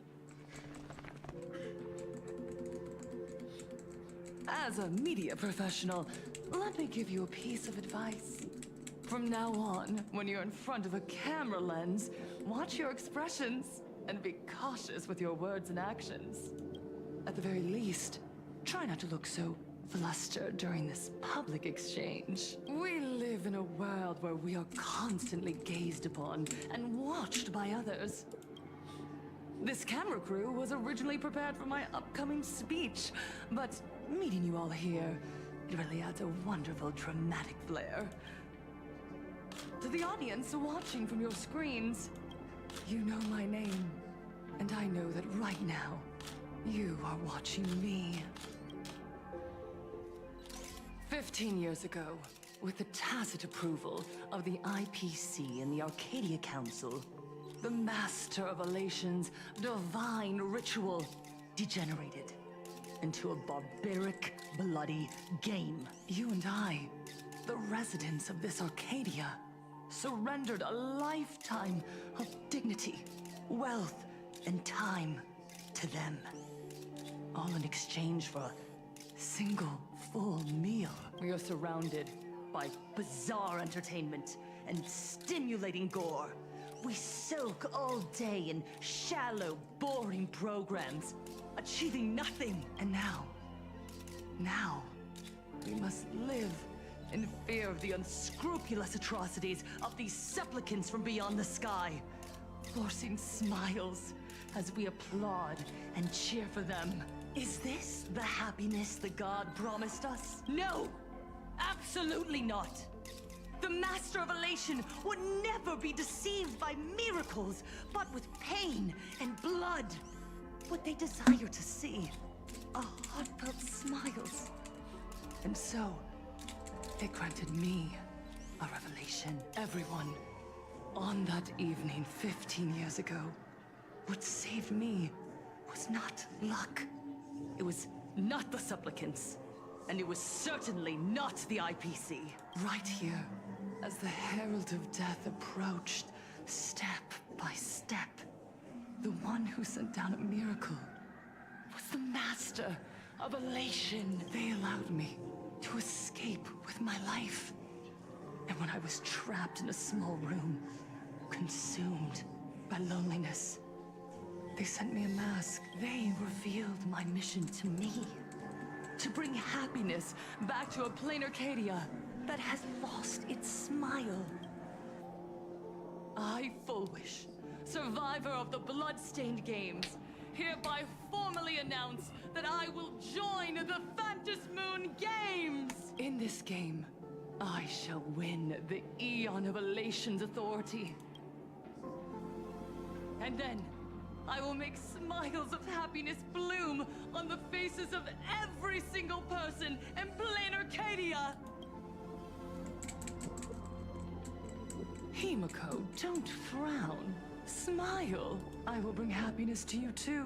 As a media professional, let me give you a piece of advice. From now on, when you're in front of a camera lens, watch your expressions and be cautious with your words and actions. At the very least, try not to look so flustered during this public exchange. We live in a world where we are constantly gazed upon and watched by others. This camera crew was originally prepared for my upcoming speech, but meeting you all here, it really adds a wonderful dramatic flair. To the audience watching from your screens, you know my name, and I know that right now, you are watching me. 15 years ago, with the tacit approval of the IPC and the Arcadia Council, the Master of Elation's divine ritual degenerated into a barbaric, bloody game. You and I, the residents of this Arcadia, surrendered a lifetime of dignity, wealth, and time to them. All in exchange for a single full meal. We are surrounded by bizarre entertainment and stimulating gore. We soak all day in shallow, boring programs, achieving nothing. And now, we must live in fear of the unscrupulous atrocities of these supplicants from beyond the sky, forcing smiles as we applaud and cheer for them. Is this the happiness the god promised us? No! Absolutely not! The Master of Elation would never be deceived by miracles, but with pain and blood. What they desire to see are heartfelt smiles. And so, it granted me a revelation. Everyone, on that evening 15 years ago, what saved me was not luck. It was not the supplicants, and it was certainly not the IPC. Right here, as the Herald of Death approached, step by step, the one who sent down a miracle was the Master of Elation. They allowed me to escape with my life. And when I was trapped in a small room, consumed by loneliness, they sent me a mask. They revealed my mission to me. To bring happiness back to a plain Arcadia that has lost its smile. I, Full Wish, survivor of the Bloodstained Games, hereby formally announce that I will join the Moon Games! In this game, I shall win the Eon of Elation's authority. And then, I will make smiles of happiness bloom on the faces of every single person in plain Arcadia! Himiko, don't frown. Smile. I will bring happiness to you too.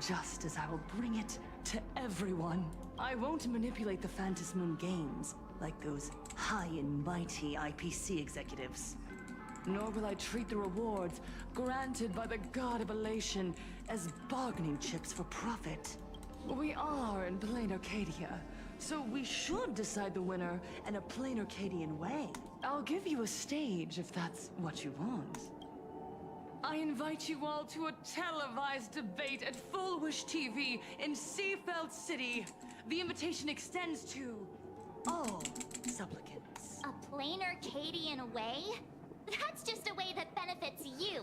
Just as I will bring it to everyone. I won't manipulate the Moon Games like those high and mighty IPC executives. Nor will I treat the rewards granted by the God of Elation as bargaining chips for profit. We are in plain Arcadia, so we should decide the winner in a plain Arcadian way. I'll give you a stage if that's what you want. I invite you all to a televised debate at Full Wish TV in Seafeld City. The invitation extends to all supplicants. A plain Arcadian way? That's just a way that benefits you.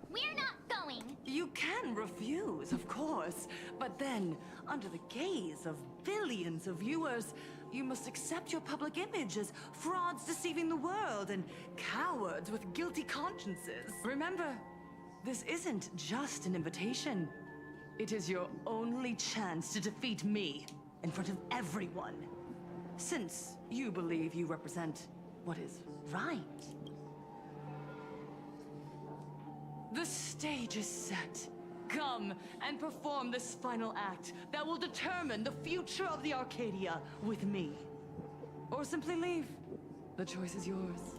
We're not going. You can refuse, of course, but then, under the gaze of billions of viewers, you must accept your public image as frauds deceiving the world and cowards with guilty consciences. Remember, this isn't just an invitation. It is your only chance to defeat me in front of everyone. Since you believe you represent what is right. The stage is set. Come and perform this final act that will determine the future of the Arcadia with me. Or simply leave. The choice is yours.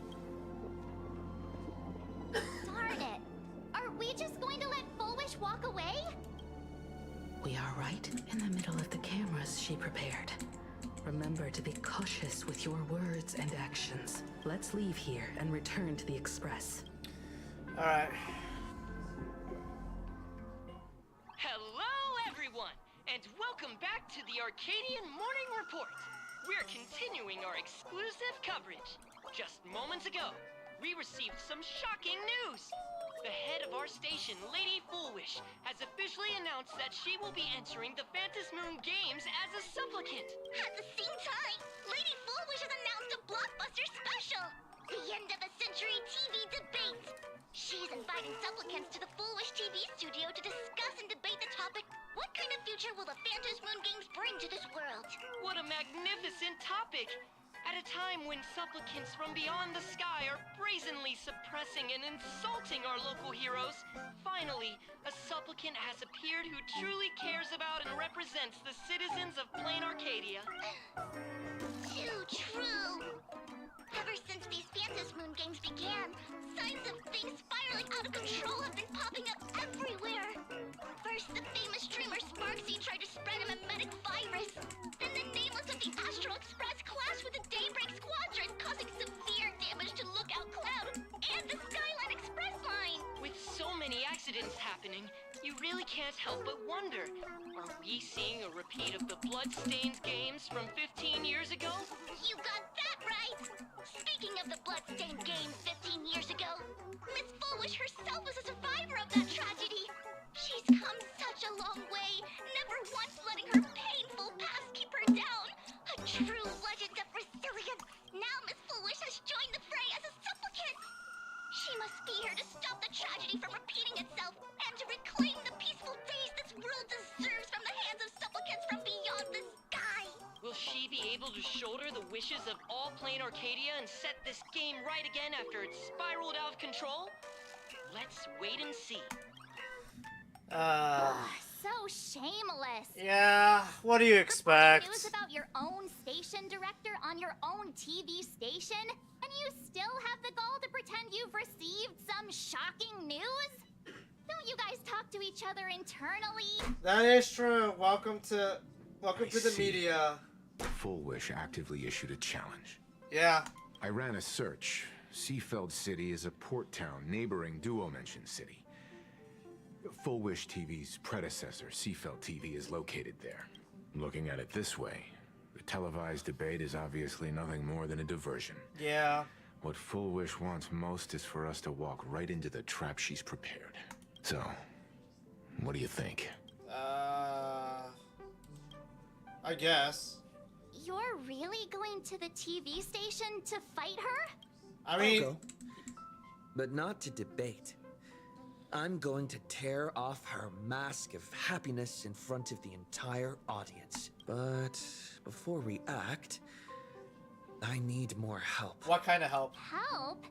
Darn it. Are we just going to let Full Wish walk away? We are right in the middle of the cameras she prepared. Remember to be cautious with your words and actions. Let's leave here and return to the Express. All right. Hello, everyone, and welcome back to the Arcadian Morning Report. We're continuing our exclusive coverage. Just moments ago, we received some shocking news. The head of our station, Lady Foolwish, has officially announced that she will be entering the Moon Games as a supplicant. At the same time, Lady Foolwish has announced a blockbuster special! The end of a century TV debate! She's inviting supplicants to the Foolwish TV studio to discuss and debate the topic, what kind of future will the Moon Games bring to this world? What a magnificent topic! At a time when supplicants from beyond the sky are brazenly suppressing and insulting our local heroes, finally, a supplicant has appeared who truly cares about and represents the citizens of plain Arcadia. Too true! Ever since these Moon Games began, signs of things spiraling out of control have been popping up everywhere. First, the famous streamer Sparksy tried to spread a mimetic virus. Then the nameless of the Astral Express clashed with the Daybreak Squadron, causing severe damage to Lookout Cloud and the Skyline Express line. With so many accidents happening, you really can't help but wonder, are we seeing a repeat of the Bloodstained Games from 15 years ago? You got that right! Speaking of the Bloodstained Games 15 years ago, Miss Foolish herself was a survivor of that tragedy. She's come such a long way, never once letting her painful past keep her down. A true legend of resilience. Now Miss Foolish has joined the fray as a supplicant. She must be here to stop the tragedy from repeating itself and to reclaim the peaceful days this world deserves from the hands of supplicants from beyond the sky. Will she be able to shoulder the wishes of all plain Arcadia and set this game right again after it spiraled out of control? Let's wait and see. So shameless. Yeah, what do you expect? News about your own station director on your own TV station, and you still have the gall to pretend you've received some shocking news? Don't you guys talk to each other internally? That is true. Welcome to the media. Full Wish actively issued a challenge. Yeah. I ran a search. Seafeld City is a port town neighboring Duo-Mention City. Full Wish TV's predecessor, Seafeld TV, is located there. Looking at it this way, the televised debate is obviously nothing more than a diversion. Yeah. What Full Wish wants most is for us to walk right into the trap she's prepared. So, what do you think? I guess. You're really going to the TV station to fight her? I mean... I'll go. But not to debate. I'm going to tear off her mask of happiness in front of the entire audience. But before we act, I need more help. What kind of help? Help?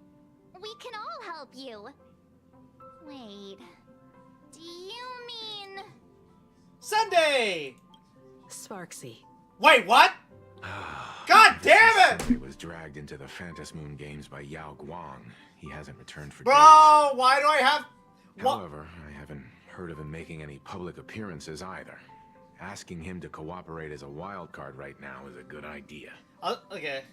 We can all help you. Wait. Do you mean... Sunday! Sparksy. Wait, what? God damn it! He was dragged into the Phantas Moon Games by Yao Guang. He hasn't returned for Bro, days. why do I have... However, I haven't heard of him making any public appearances either. Asking him to cooperate as a wild card right now is a good idea. Okay.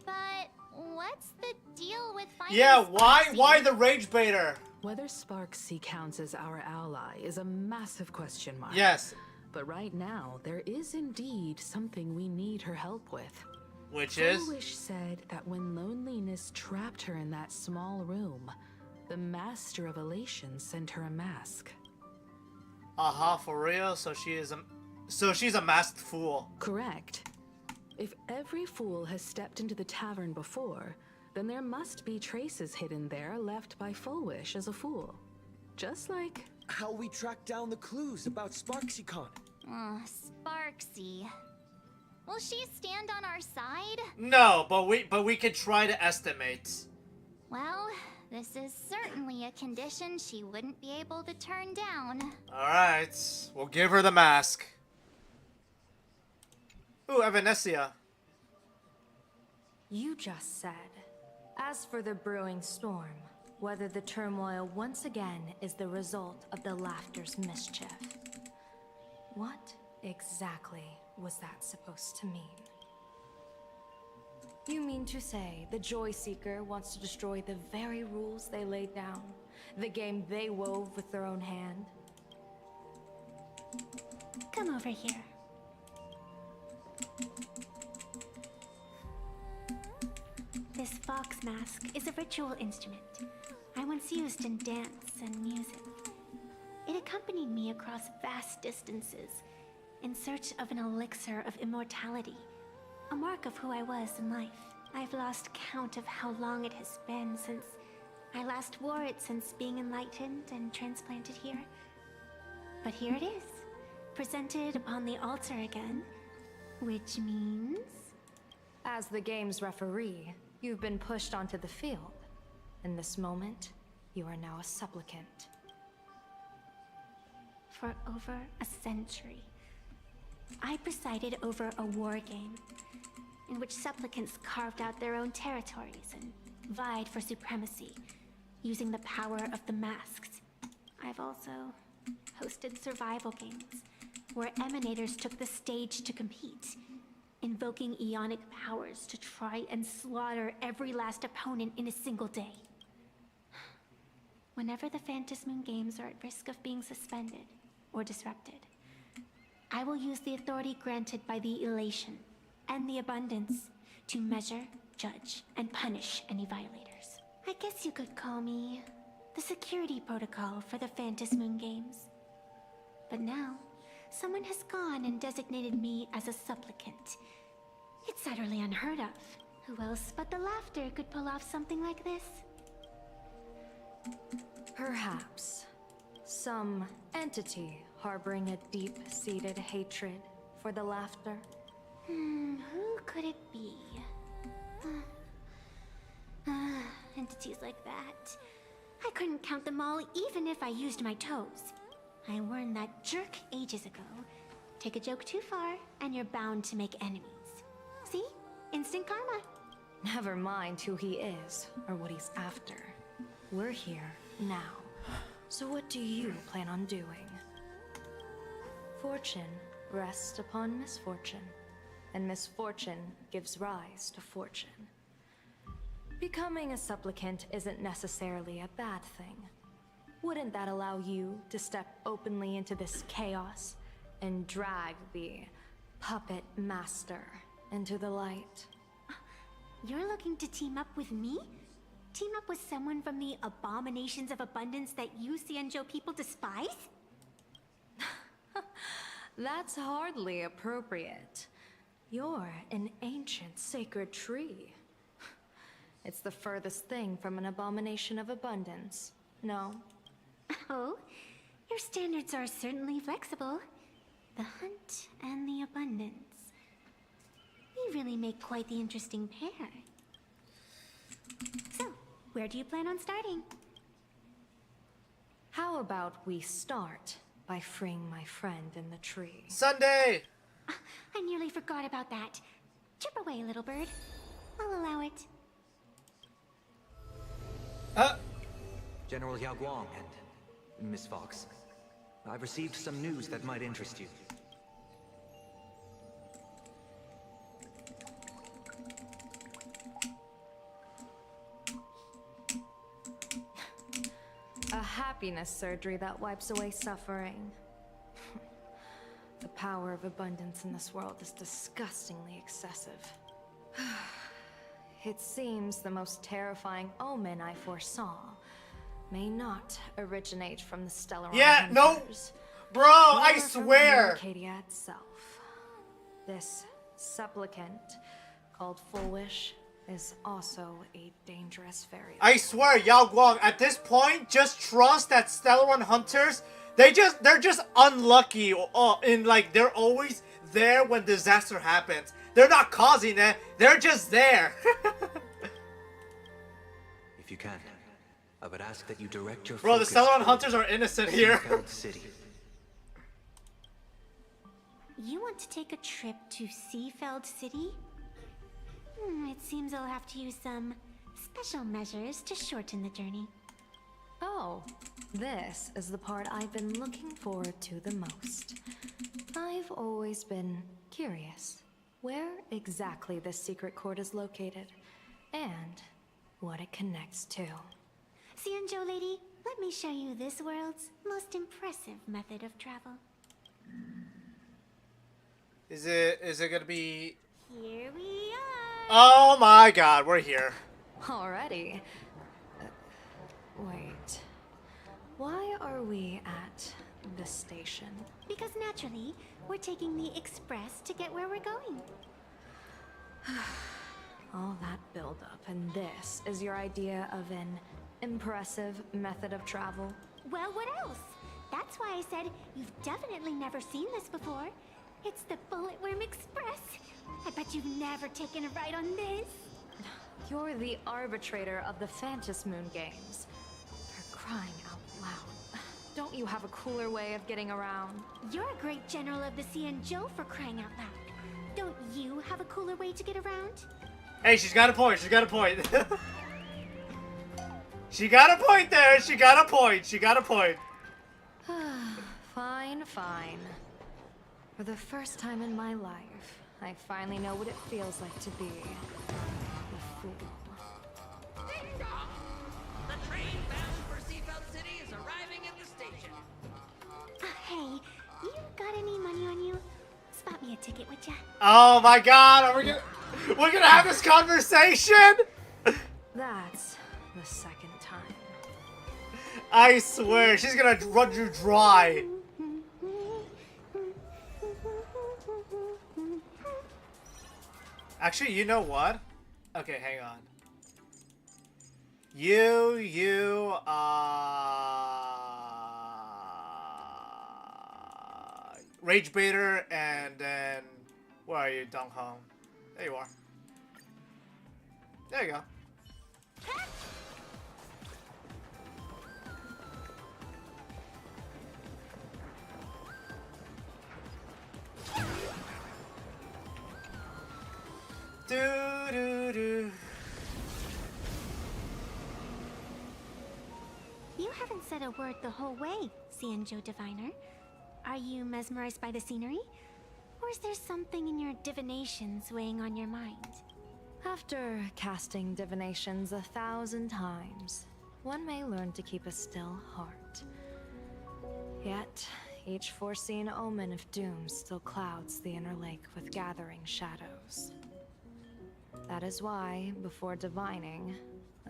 But what's the deal with finding Yeah, Sparksy? why the rage baiter? Whether Sparksy counts as our ally is a massive question mark. Yes. But right now, there is indeed something we need her help with. Which is? Foolish said that when loneliness trapped her in that small room, the Master of Elation sent her a mask. Aha, for real? So she's a masked fool. Correct. If every fool has stepped into the tavern before, then there must be traces hidden there left by Fullwish as a fool. Just like... how we track down the clues about SparksyCon. Sparksy. Will she stand on our side? No, but we could try to estimate. Well, this is certainly a condition she wouldn't be able to turn down. Alright, we'll give her the mask. Ooh, Evanesia. You just said, as for the brewing storm, whether the turmoil once again is the result of the laughter's mischief. What exactly was that supposed to mean? You mean to say the Joy Seeker wants to destroy the very rules they laid down? The game they wove with their own hand? Come over here. This fox mask is a ritual instrument I once used in dance and music. It accompanied me across vast distances in search of an elixir of immortality, a mark of who I was in life. I've lost count of how long it has been since I last wore it since being enlightened and transplanted here. But here it is, presented upon the altar again, which means... As the game's referee, you've been pushed onto the field. In this moment, you are now a supplicant. For over a century, I presided over a war game in which supplicants carved out their own territories and vied for supremacy, using the power of the masks. I've also hosted survival games where emanators took the stage to compete, invoking eonic powers to try and slaughter every last opponent in a single day. Whenever the Phantas Moon Games are at risk of being suspended or disrupted, I will use the authority granted by the Elation and the Abundance to measure, judge, and punish any violators. I guess you could call me the security protocol for the Phantas Moon Games. But now, someone has gone and designated me as a supplicant. It's utterly unheard of. Who else but the laughter could pull off something like this? Perhaps some entity harboring a deep-seated hatred for the laughter. Who could it be? Entities like that. I couldn't count them all even if I used my toes. I warned that jerk ages ago. Take a joke too far, and you're bound to make enemies. See? Instant karma. Never mind who he is or what he's after. We're here now. So what do you plan on doing? Fortune rests upon misfortune, and misfortune gives rise to fortune. Becoming a supplicant isn't necessarily a bad thing. Wouldn't that allow you to step openly into this chaos and drag the puppet master into the light? You're looking to team up with me? Team up with someone from the abominations of abundance that you Xianzhou people despise? That's hardly appropriate. You're an ancient sacred tree. It's the furthest thing from an abomination of abundance, no? Oh, your standards are certainly flexible. The hunt and the abundance. We really make quite the interesting pair. So, where do you plan on starting? How about we start by freeing my friend in the tree? Sunday! I nearly forgot about that. Chip away, little bird. I'll allow it. General Yao Guang and Miss Fox, I've received some news that might interest you. A happiness surgery that wipes away suffering. The power of abundance in this world is disgustingly excessive. It seems the most terrifying omen I foresaw may not originate from the stellar hunters, bro, I nor from swear. Arcadia itself. This supplicant, called Full Wish, is also a dangerous variable. I swear, Yao Guang, at this point, just trust that Stellaron Hunters, they're just unlucky, in like, they're always there when disaster happens. They're not causing it, they're just there. If you can, I would ask that you direct your Bro, the focus Stellaron toward Hunters are innocent here. Seafeld City. You want to take a trip to Seafeld City? It seems I'll have to use some special measures to shorten the journey. Oh, this is the part I've been looking forward to the most. I've always been curious where exactly this secret court is located, and what it connects to. Xianzhou lady, let me show you this world's most impressive method of travel. Is it gonna be... Here we are! Oh my god, we're here. Already? Wait. Why are we at the station? Because naturally, we're taking the express to get where we're going. All that buildup, and this is your idea of an impressive method of travel? Well, what else? That's why I said you've definitely never seen this before. It's the Bulletworm Express. I bet you've never taken a ride on this. You're the arbitrator of the Phantom Moon games. For crying out loud. Don't you have a cooler way of getting around? You're a great general of the Xianzhou for crying out loud. Don't you have a cooler way to get around? Hey, she's got a point, she's got a point. She got a point there, she got a point, she got a point. Fine, fine. For the first time in my life, I finally know what it feels like to be a fool. Ding dong! The train bound for Seafeld City is arriving at the station. Hey, you got any money on you? Spot me a ticket, would ya? Oh my god, we're gonna have this conversation? That's the second time. I swear, she's gonna run you dry. Actually, you know what? Okay, hang on. Rage Baiter, and then where are you, Dong Hong? There you are. There you go. Do. You haven't said a word the whole way, Xianzhou Diviner. Are you mesmerized by the scenery? Or is there something in your divinations weighing on your mind? After casting divinations 1,000 times, one may learn to keep a still heart. Yet, each foreseen omen of doom still clouds the inner lake with gathering shadows. That is why, before divining,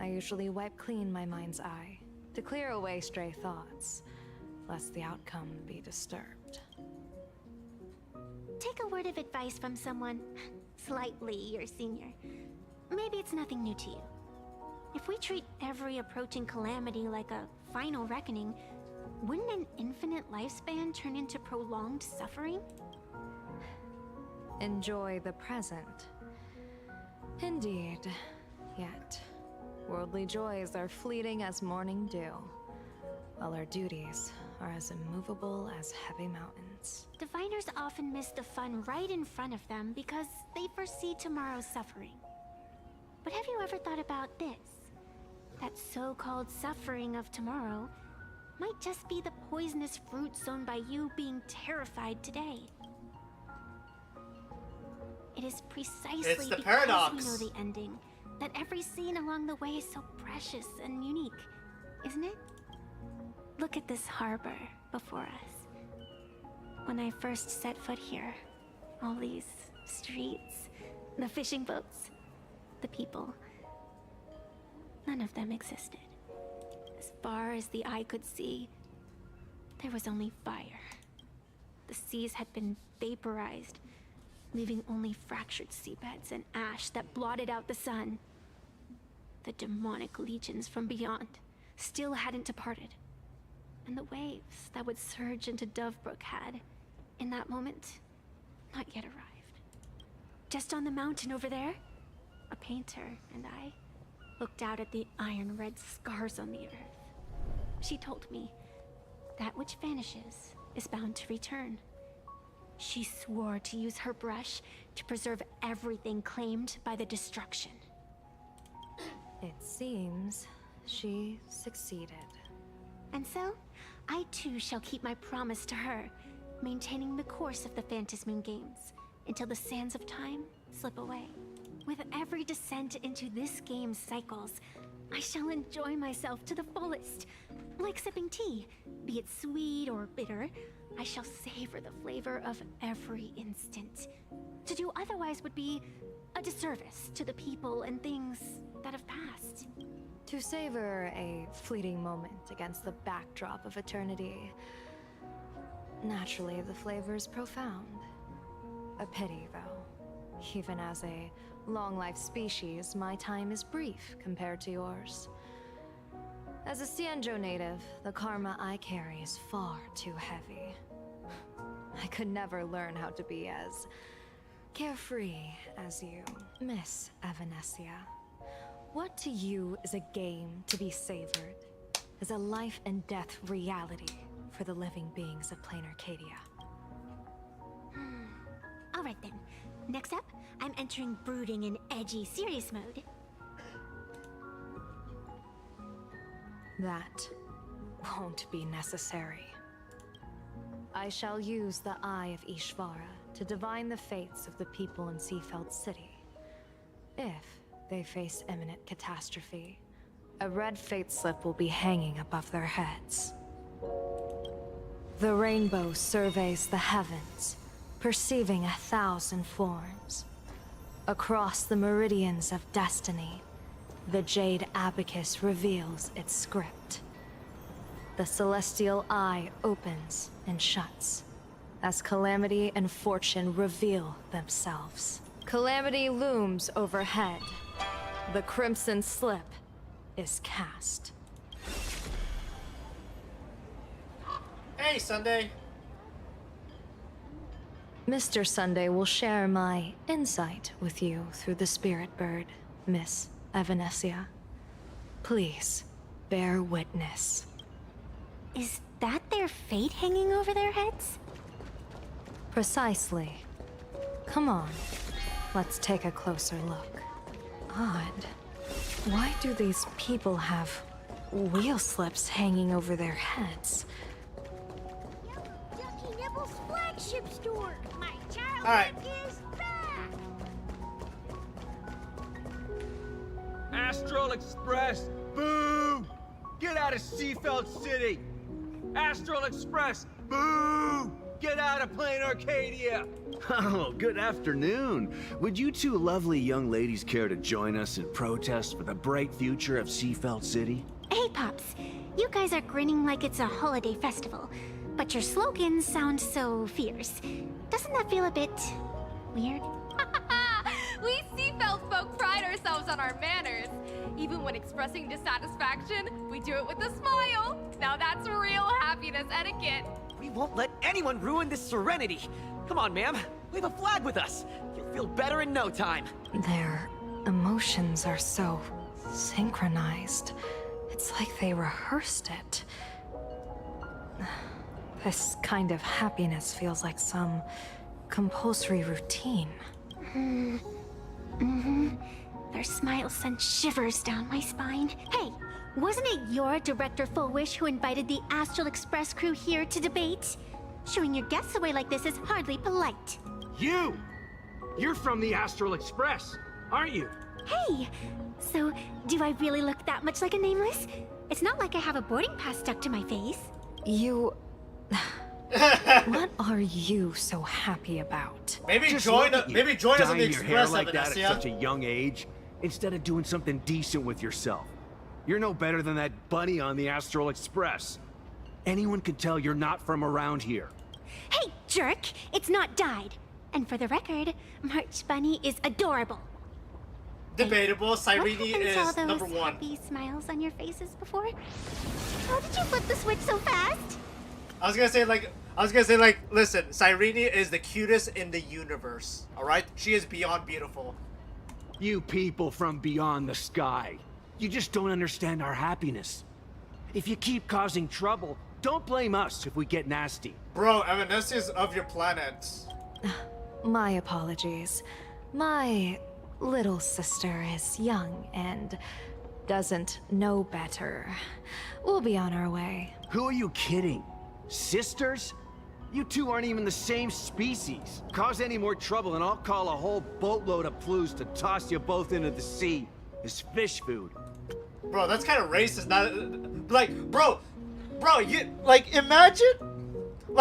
I usually wipe clean my mind's eye to clear away stray thoughts, lest the outcome be disturbed. Take a word of advice from someone slightly your senior. Maybe it's nothing new to you. If we treat every approaching calamity like a final reckoning, wouldn't an infinite lifespan turn into prolonged suffering? Enjoy the present. Indeed. Yet, worldly joys are fleeting as morning dew, while our duties are as immovable as heavy mountains. Diviners often miss the fun right in front of them because they foresee tomorrow's suffering. But have you ever thought about this? That so-called suffering of tomorrow might just be the poisonous fruit sown by you being terrified today. It is precisely It's the because paradox. we know the ending that every scene along the way is so precious and unique, isn't it? Look at this harbor before us. When I first set foot here, all these streets, the fishing boats, the people, none of them existed. As far as the eye could see, there was only fire. The seas had been vaporized, leaving only fractured seabeds and ash that blotted out the sun. The demonic legions from beyond still hadn't departed, and the waves that would surge into Dovebrook had, in that moment, not yet arrived. Just on the mountain over there, a painter and I looked out at the iron-red scars on the earth. She told me, that which vanishes is bound to return. She swore to use her brush to preserve everything claimed by the destruction. It seems she succeeded. And so, I too shall keep my promise to her, maintaining the course of the Phantasmoon Games until the sands of time slip away. With every descent into this game's cycles, I shall enjoy myself to the fullest. Like sipping tea, be it sweet or bitter, I shall savor the flavor of every instant. To do otherwise would be a disservice to the people and things that have passed. To savor a fleeting moment against the backdrop of eternity. Naturally, the flavor is profound. A pity, though. Even as a long-life species, my time is brief compared to yours. As a Xianzhou native, the karma I carry is far too heavy. I could never learn how to be as carefree as you. Miss Evanescia, what to you is a game to be savored, is a life and death reality for the living beings of plain Arcadia? Alright then. Next up, I'm entering brooding and edgy serious mode. That won't be necessary. I shall use the Eye of Ishvara to divine the fates of the people in Seafeld City. If they face imminent catastrophe, a red fate slip will be hanging above their heads. The rainbow surveys the heavens, perceiving 1,000 forms. Across the meridians of destiny, the Jade Abacus reveals its script. The celestial eye opens and shuts as calamity and fortune reveal themselves. Calamity looms overhead. The crimson slip is cast. Hey, Sunday. Mr. Sunday will share my insight with you through the spirit bird, Miss Evanescia. Please, bear witness. Is that their fate hanging over their heads? Precisely. Come on, let's take a closer look. Odd. Why do these people have wheel slips hanging over their heads? Ducky Nibble's flagship store. My childhood Alright. is back. Astral Express, boo! Get out of Seafeld City! Astral Express, boo! Get out of plain Arcadia! Oh, good afternoon. Would you two lovely young ladies care to join us in protest for the bright future of Seafeld City? Hey, Pops. You guys are grinning like it's a holiday festival, but your slogans sound so fierce. Doesn't that feel a bit weird? We Seafeld folk pride ourselves on our manners. Even when expressing dissatisfaction, we do it with a smile. Now that's real happiness etiquette. We won't let anyone ruin this serenity. Come on, ma'am. We have a flag with us. You'll feel better in no time. Their emotions are so synchronized. It's like they rehearsed it. This kind of happiness feels like some compulsory routine. Their smiles sent shivers down my spine. Hey, wasn't it your Director Full Wish who invited the Astral Express crew here to debate? Showing your guests away like this is hardly polite. You! You're from the Astral Express, aren't you? Hey, so do I really look that much like a nameless? It's not like I have a boarding pass stuck to my face. You... What are you so happy about? Maybe Just join look at you, us in dyeing the your hair Express, like that at Evanesia. such a young age, instead of doing something decent with yourself. You're no better than that bunny on the Astral Express. Anyone can tell you're not from around here. Hey, jerk! It's not dyed. And for the record, March Bunny is adorable. Debatable. What Cyrene happened to is all those number one. happy smiles on your faces before? How did you flip the switch so fast? I was gonna say like, listen, Cyrene is the cutest in the universe. All right, she is beyond beautiful. You people from beyond the sky. You just don't understand our happiness. If you keep causing trouble, don't blame us if we get nasty. Bro, Evanesia's of your planet. My apologies. My little sister is young and doesn't know better. We'll be on our way. Who are you kidding? Sisters? You two aren't even the same species. Cause any more trouble and I'll call a whole boatload of Plues to toss you both into the sea as fish food. Bro, that's kind of racist. Not like, bro, you like imagine you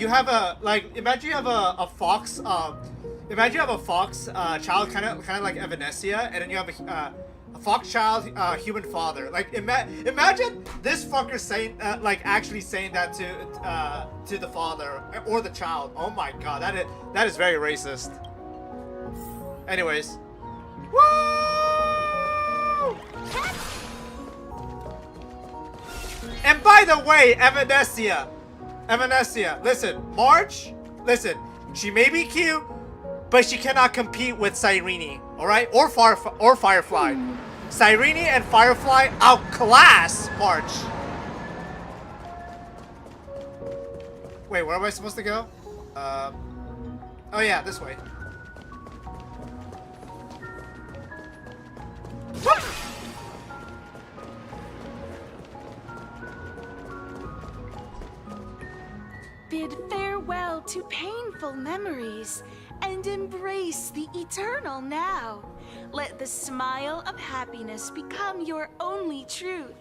have a fox. Imagine you have a fox child, kind of like Evanesia, and then you have a fox child, human father. Like imagine this fucker saying actually saying that to the father or the child. Oh my god, that is very racist. Anyways, woo! And by the way, Evanesia, listen, March, listen, she may be cute, but she cannot compete with Cyrene, all right, or Firefly. Cyrene and Firefly outclass March. Wait, where am I supposed to go? Oh yeah, this way. Bid farewell to painful memories and embrace the eternal now. Let the smile of happiness become your only truth.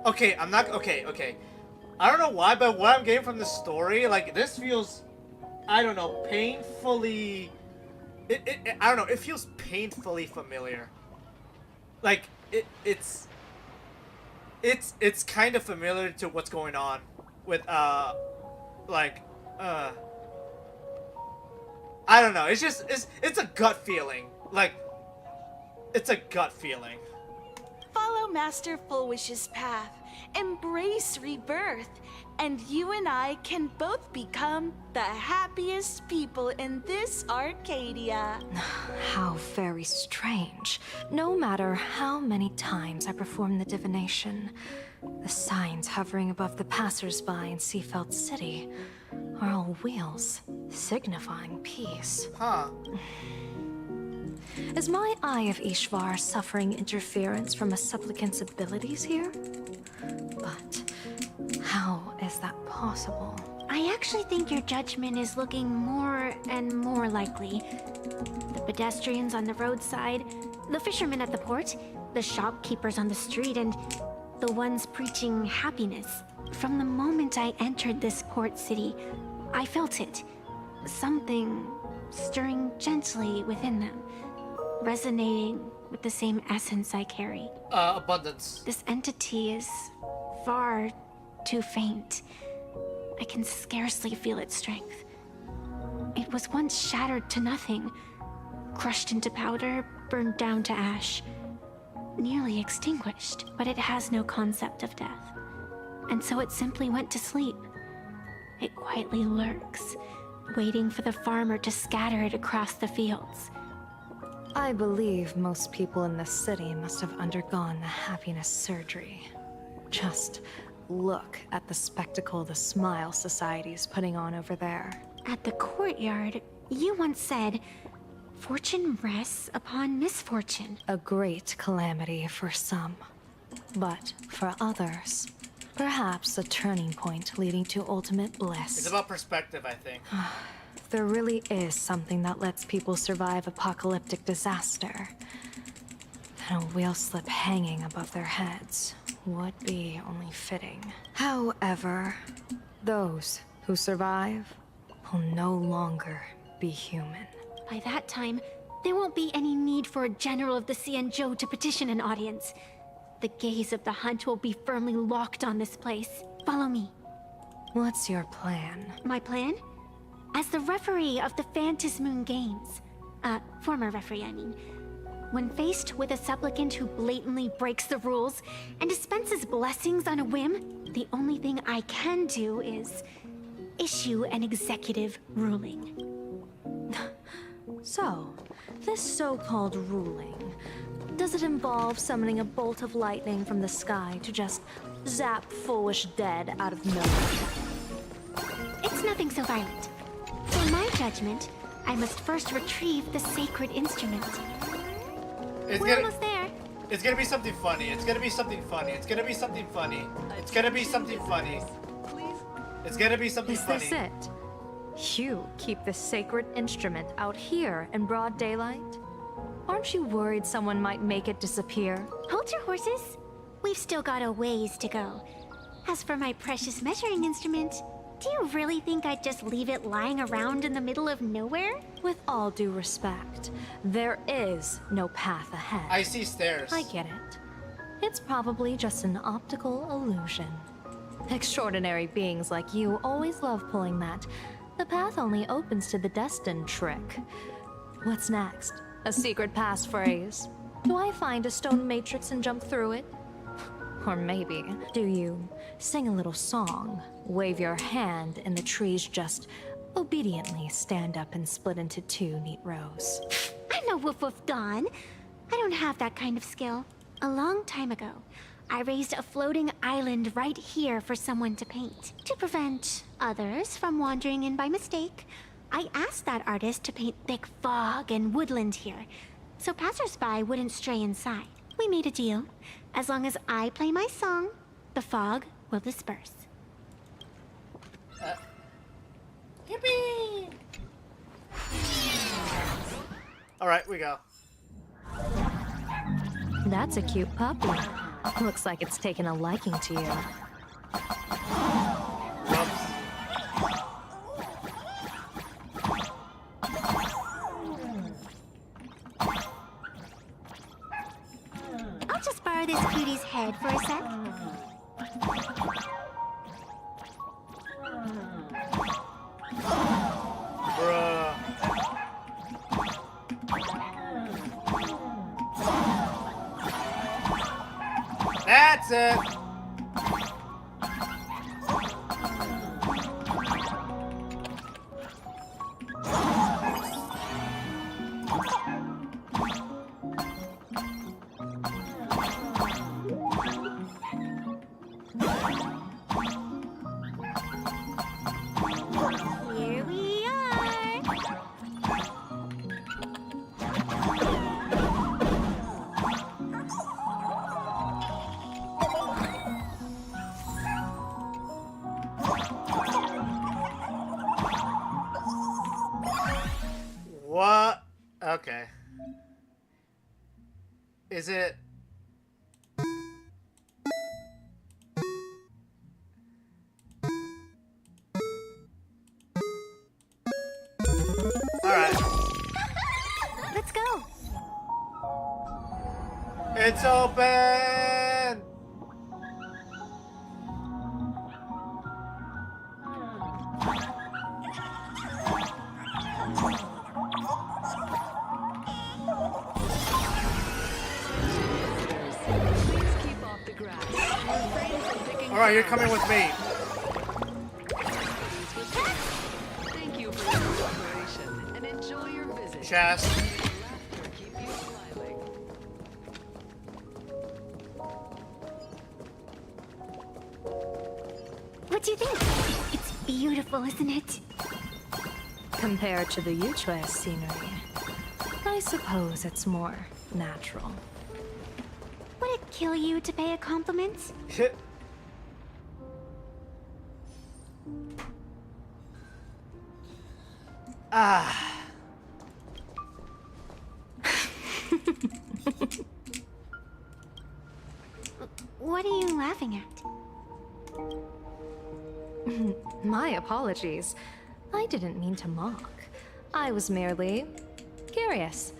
Okay, okay. I don't know why, but what I'm getting from the story, like, this feels, I don't know, painfully... I don't know, it feels painfully familiar. Like, it's kind of familiar to what's going on with, I don't know, it's just, it's a gut feeling. Like, it's a gut feeling. Follow Master Fullwish's path, embrace rebirth, and you and I can both become the happiest people in this Arcadia. How very strange. No matter how many times I perform the divination, the signs hovering above the passers-by in Seafeld City are all wheels, signifying peace. Huh. Is my Eye of Ishvar suffering interference from a supplicant's abilities here? But how is that possible? I actually think your judgment is looking more and more likely. The pedestrians on the roadside, the fishermen at the port, the shopkeepers on the street, and the ones preaching happiness. From the moment I entered this port city, I felt it. Something stirring gently within them, resonating with the same essence I carry. Abundance. This entity is far too faint. I can scarcely feel its strength. It was once shattered to nothing, crushed into powder, burned down to ash, nearly extinguished, but it has no concept of death. And so it simply went to sleep. It quietly lurks, waiting for the farmer to scatter it across the fields. I believe most people in this city must have undergone the happiness surgery. Just look at the spectacle the Smile Society's putting on over there. At the courtyard, you once said, "Fortune rests upon misfortune." A great calamity for some, but for others, perhaps a turning point leading to ultimate bliss. It's about perspective, I think. There really is something that lets people survive apocalyptic disaster. And a wheel slip hanging above their heads would be only fitting. However, those who survive will no longer be human. By that time, there won't be any need for a general of the Xianzhou to petition an audience. The gaze of the hunt will be firmly locked on this place. Follow me. What's your plan? My plan? As the referee of the Phantasmoon Games, former referee, I mean, when faced with a supplicant who blatantly breaks the rules and dispenses blessings on a whim, the only thing I can do is issue an executive ruling. So, this so-called ruling, does it involve summoning a bolt of lightning from the sky to just zap foolish dead out of nowhere? It's nothing so violent. For my judgment, I must first retrieve the sacred instrument. We're almost there. It's gonna be something funny. It's gonna be something funny. It's gonna be something funny. It's gonna be something funny. It's gonna be something funny. Is this it? You keep the sacred instrument out here in broad daylight? Aren't you worried someone might make it disappear? Hold your horses. We've still got a ways to go. As for my precious measuring instrument, do you really think I'd just leave it lying around in the middle of nowhere? With all due respect, there is no path ahead. I see stairs. I get it. It's probably just an optical illusion. Extraordinary beings like you always love pulling that "the path only opens to the destined" trick. What's next? A secret passphrase? Do I find a stone matrix and jump through it? Or maybe, do you sing a little song, wave your hand, and the trees just obediently stand up and split into two neat rows? I'm no Woof Woof Dawn. I don't have that kind of skill. A long time ago, I raised a floating island right here for someone to paint. To prevent others from wandering in by mistake, I asked that artist to paint thick fog and woodland here, so passersby wouldn't stray inside. We made a deal. As long as I play my song, the fog will disperse. Yippee! Alright, we go. That's a cute puppy. Looks like it's taken a liking to you. I'll just borrow this cutie's head for a sec. Bruh. That's it. Here we are. What? Okay. Is it? It's open! Alright, you're coming with me. Thank you for your cooperation and enjoy your visit. Chas. What do you think? It's beautiful, isn't it? Compared to the Yuchue scenery, I suppose it's more natural. Would it kill you to pay a compliment? Ah. What are you laughing at? My apologies. I didn't mean to mock. I was merely curious.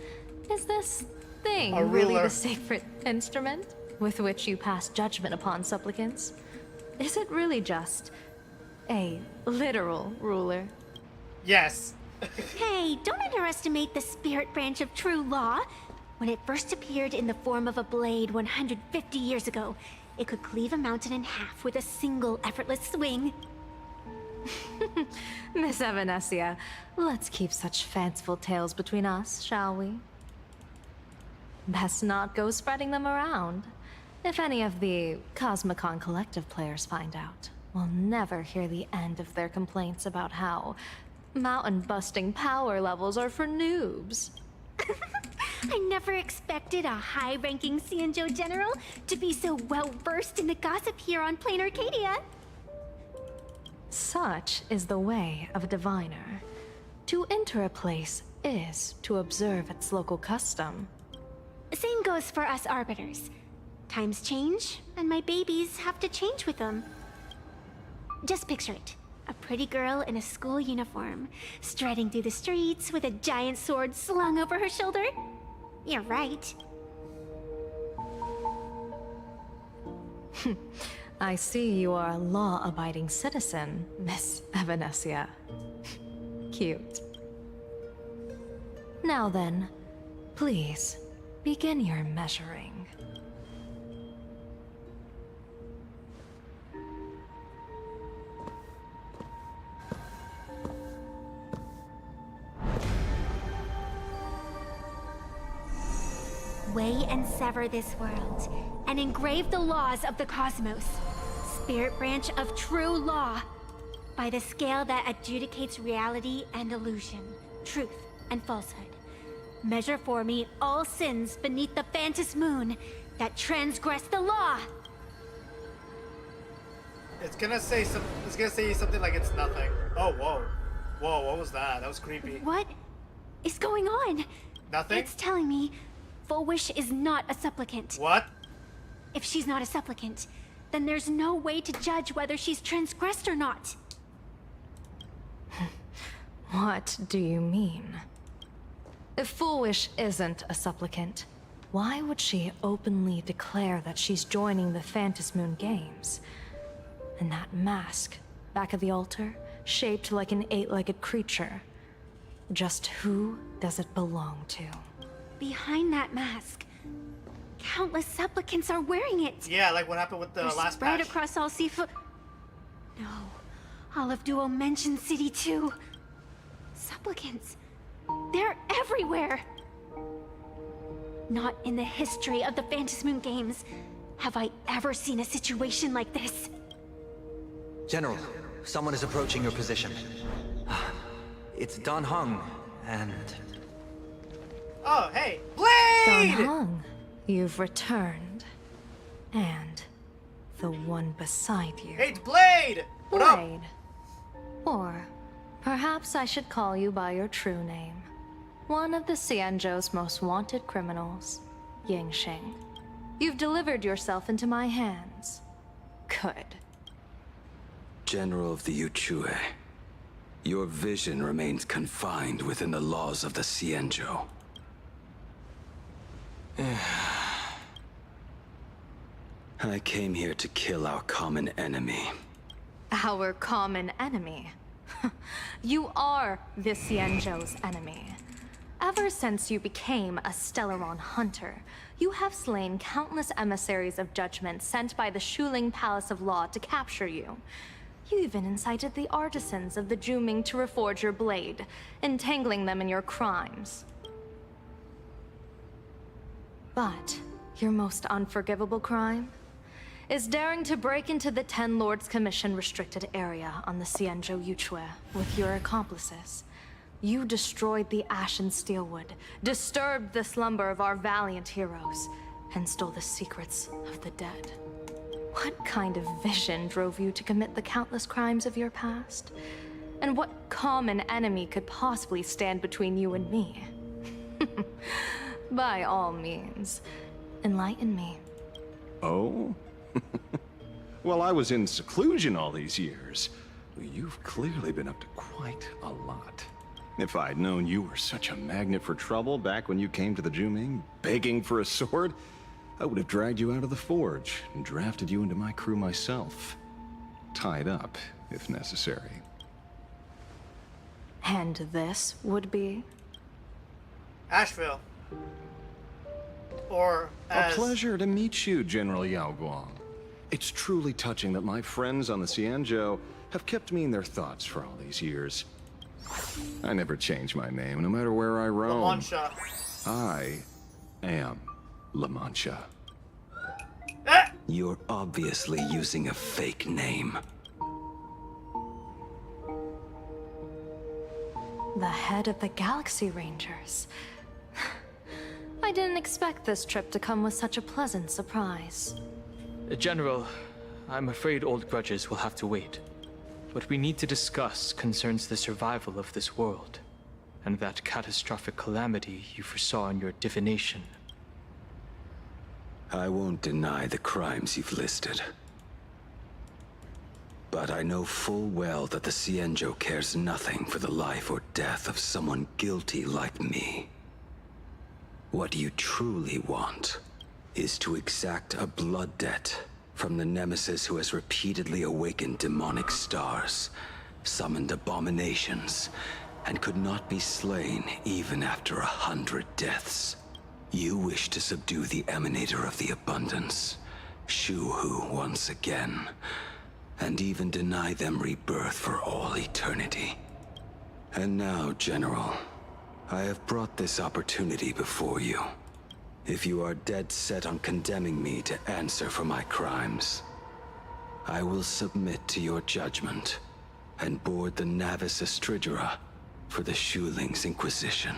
Is this thing A really ruler. the sacred instrument with which you pass judgment upon supplicants? Is it really just a literal ruler? Yes. Hey, don't underestimate the spirit branch of true law. When it first appeared in the form of a blade 150 years ago, it could cleave a mountain in half with a single effortless swing. Miss Evanesia, let's keep such fanciful tales between us, shall we? Best not go spreading them around. If any of the Cosmicon Collective players find out, we'll never hear the end of their complaints about how mountain-busting power levels are for noobs. I never expected a high-ranking Xianzhou general to be so well-versed in the gossip here on Plain Arcadia. Such is the way of a diviner. To enter a place is to observe its local custom. Same goes for us arbiters. Times change, and my babies have to change with them. Just picture it. A pretty girl in a school uniform, striding through the streets with a giant sword slung over her shoulder. You're right. I see you are a law-abiding citizen, Miss Evanesia. Cute. Now then, please, begin your measuring. Weigh and sever this world, and engrave the laws of the cosmos. Spirit branch of true law. By the scale that adjudicates reality and illusion, truth and falsehood. Measure for me all sins beneath the phantom moon that transgress the law. It's gonna say something like it's nothing. Oh, whoa. Whoa, what was that? That was creepy. What is going on? Nothing? It's telling me Full Wish is not a supplicant. What? If she's not a supplicant, then there's no way to judge whether she's transgressed or not. What do you mean? If Foolish isn't a supplicant, why would she openly declare that she's joining the Phantasmoon Games? And that mask, back of the altar, shaped like an 8-legged creature. Just who does it belong to? Behind that mask, countless supplicants are wearing it. Yeah, like what happened with the They're last spread patch. across all Seafood. No, all of Duo mentioned City too. Supplicants, they're everywhere. Not in the history of the Phantasmoon Games have I ever seen a situation like this. General, someone is approaching your position. It's Don Hung, and... Oh, hey! Blade! Don Hung, you've returned. And the one beside you. Hey, it's Blade! What up? Blade. Or perhaps I should call you by your true name. One of the Xianzhou's most wanted criminals, Yingxing. You've delivered yourself into my hands. Good. General of the Yuchue, your vision remains confined within the laws of the Xianzhou. I came here to kill our common enemy. Our common enemy? You are the Xianzhou's enemy. Ever since you became a Stellaron hunter, you have slain countless emissaries of judgment sent by the Shuling Palace of Law to capture you. You even incited the artisans of the Juming to reforge your blade, entangling them in your crimes. But your most unforgivable crime is daring to break into the Ten Lords Commission restricted area on the Xianzhou Yuchue with your accomplices. You destroyed the Ashen Steelwood, disturbed the slumber of our valiant heroes, and stole the secrets of the dead. What kind of vision drove you to commit the countless crimes of your past? And what common enemy could possibly stand between you and me? By all means, enlighten me. Oh? Well, I was in seclusion all these years. You've clearly been up to quite a lot. If I'd known you were such a magnet for trouble back when you came to the Juming, begging for a sword, I would have dragged you out of the forge and drafted you into my crew myself. Tied up, if necessary. And this would be? Asheville. Or A pleasure to meet you, General Yao Guang. It's truly touching that my friends on the Xianzhou have kept me in their thoughts for all these years. I never change my name, no matter where I roam. La Mancha. I am La Mancha. You're obviously using a fake name. The head of the Galaxy Rangers. I didn't expect this trip to come with such a pleasant surprise. General, I'm afraid old grudges will have to wait. What we need to discuss concerns the survival of this world, and that catastrophic calamity you foresaw in your divination. I won't deny the crimes you've listed. But I know full well that the Xianzhou cares nothing for the life or death of someone guilty like me. What you truly want is to exact a blood debt from the nemesis who has repeatedly awakened demonic stars, summoned abominations, and could not be slain even after 100 deaths. You wish to subdue the Emanator of the Abundance, Shu-Hu once again, and even deny them rebirth for all eternity. And now, General, I have brought this opportunity before you. If you are dead set on condemning me to answer for my crimes, I will submit to your judgment and board the Navis Astridura for the Shuling's Inquisition.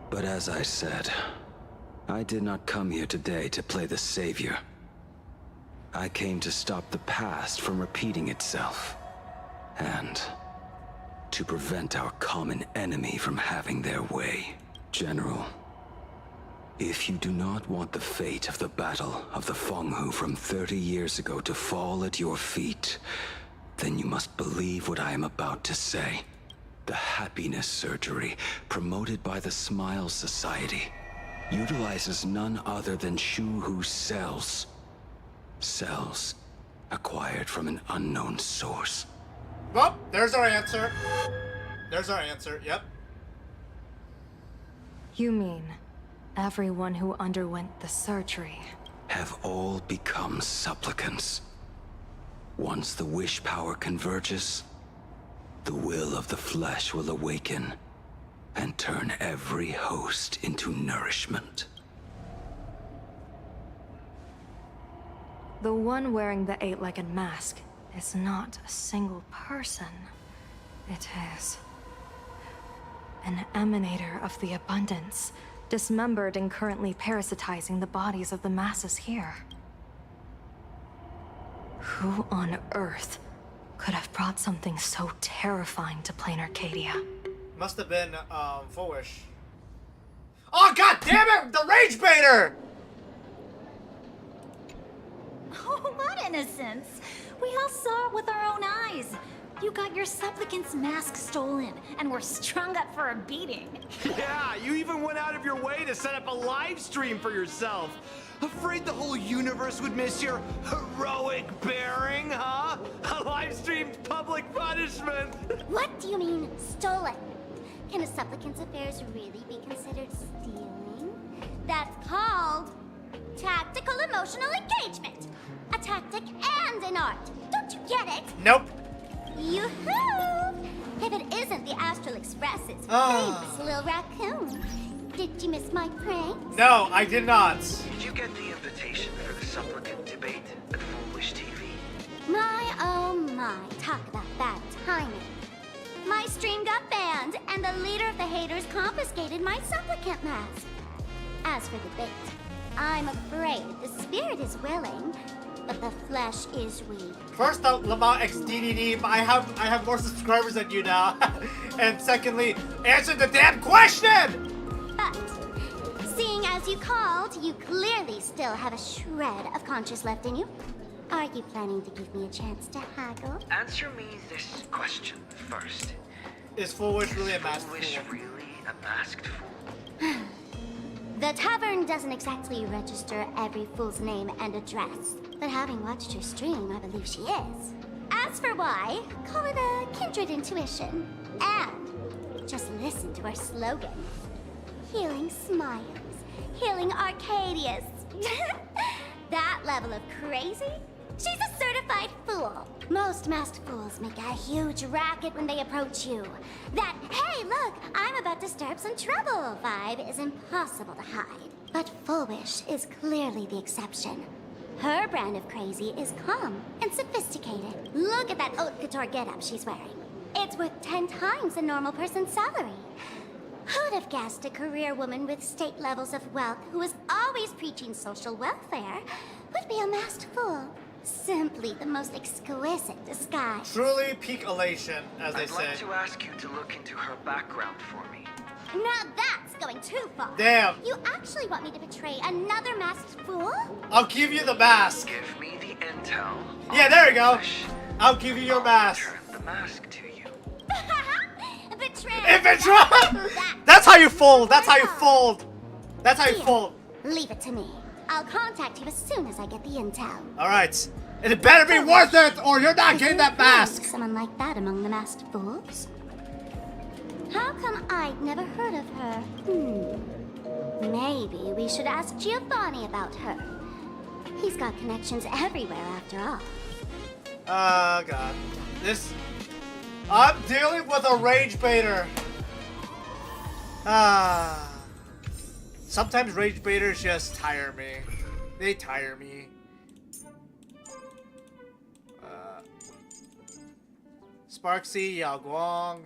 But as I said, I did not come here today to play the savior. I came to stop the past from repeating itself, and to prevent our common enemy from having their way. General, if you do not want the fate of the Battle of the Fenghu from 30 years ago to fall at your feet, then you must believe what I am about to say. The happiness surgery, promoted by the Smile Society, utilizes none other than Shu-Hu's cells. Cells acquired from an unknown source. Well, there's our answer. There's our answer, yep. You mean everyone who underwent the surgery Have all become supplicants. Once the wish power converges, the will of the flesh will awaken and turn every host into nourishment. The one wearing the 8-legged mask is not a single person. It is an emanator of the abundance, dismembered and currently parasitizing the bodies of the masses here. Who on earth could have brought something so terrifying to plain Arcadia? Must have been, foolish. Oh, god damn it! The Rage Baiter! Oh, what innocence! We all saw it with our own eyes. You got your supplicant's mask stolen, and were strung up for a beating. Yeah, you even went out of your way to set up a live stream for yourself. Afraid the whole universe would miss your heroic bearing, huh? A live-streamed public punishment! What do you mean, stolen? Can a supplicant's affairs really be considered stealing? That's called tactical emotional engagement. A tactic and an art. Don't you get it? Nope. Yoo-hoo! If it isn't the Astral Express's famous little raccoon. Did you miss my prank? No, I did not. Did you get the invitation for the supplicant debate at Full Wish TV? My, oh my, talk about bad timing. My stream got banned, and the leader of the haters confiscated my supplicant mask. As for the debate, I'm afraid the spirit is willing, but the flesh is weak. First up, Lamont XDDD, I have more subscribers than you now. And secondly, answer the damn question! But, seeing as you called, you clearly still have a shred of conscience left in you. Are you planning to give me a chance to haggle? Answer me this question first. Is Full Wish really a masked fool? Is Full Wish really a masked fool? The tavern doesn't exactly register every fool's name and address, but having watched her stream, I believe she is. As for why, call it a kindred intuition. And just listen to our slogan. Healing smiles, healing Arcadius. That level of crazy? She's a certified fool. Most masked fools make a huge racket when they approach you. That, hey, look, I'm about to stir up some trouble vibe is impossible to hide. But Full Wish is clearly the exception. Her brand of crazy is calm and sophisticated. Look at that haute couture getup she's wearing. It's worth 10 times a normal person's salary. Who'd have guessed a career woman with state levels of wealth who was always preaching social welfare would be a masked fool? Simply the most exquisite disguise. Truly peak elation, as they I'd say. like to ask you to look into her background for me. Now that's going too far. Damn. You actually want me to betray another masked fool? I'll give you the mask. Give me the intel. Yeah, there you go. I'll give you your mask. Turn the mask to you. Betray. Betray. That's how you fold. That's how you fold. That's how you fold. Leave it to me. I'll contact you as soon as I get the intel. All right. And it better be worth it, or you're not getting that mask. Someone like that among the masked fools? How come I'd never heard of her? Maybe we should ask Giovanni about her. He's got connections everywhere after all. Oh, God. I'm dealing with a rage baiter. Sometimes rage baiters just tire me. They tire me. Sparksy, Yao Guang,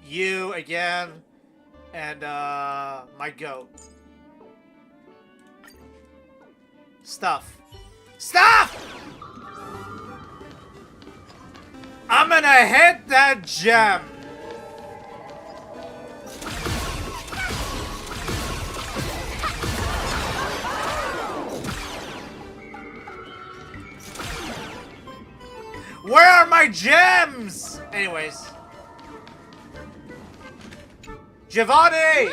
you again, and my goat. Stuff. I'm gonna hit that gem. Where are my gems? Anyways. Giovanni!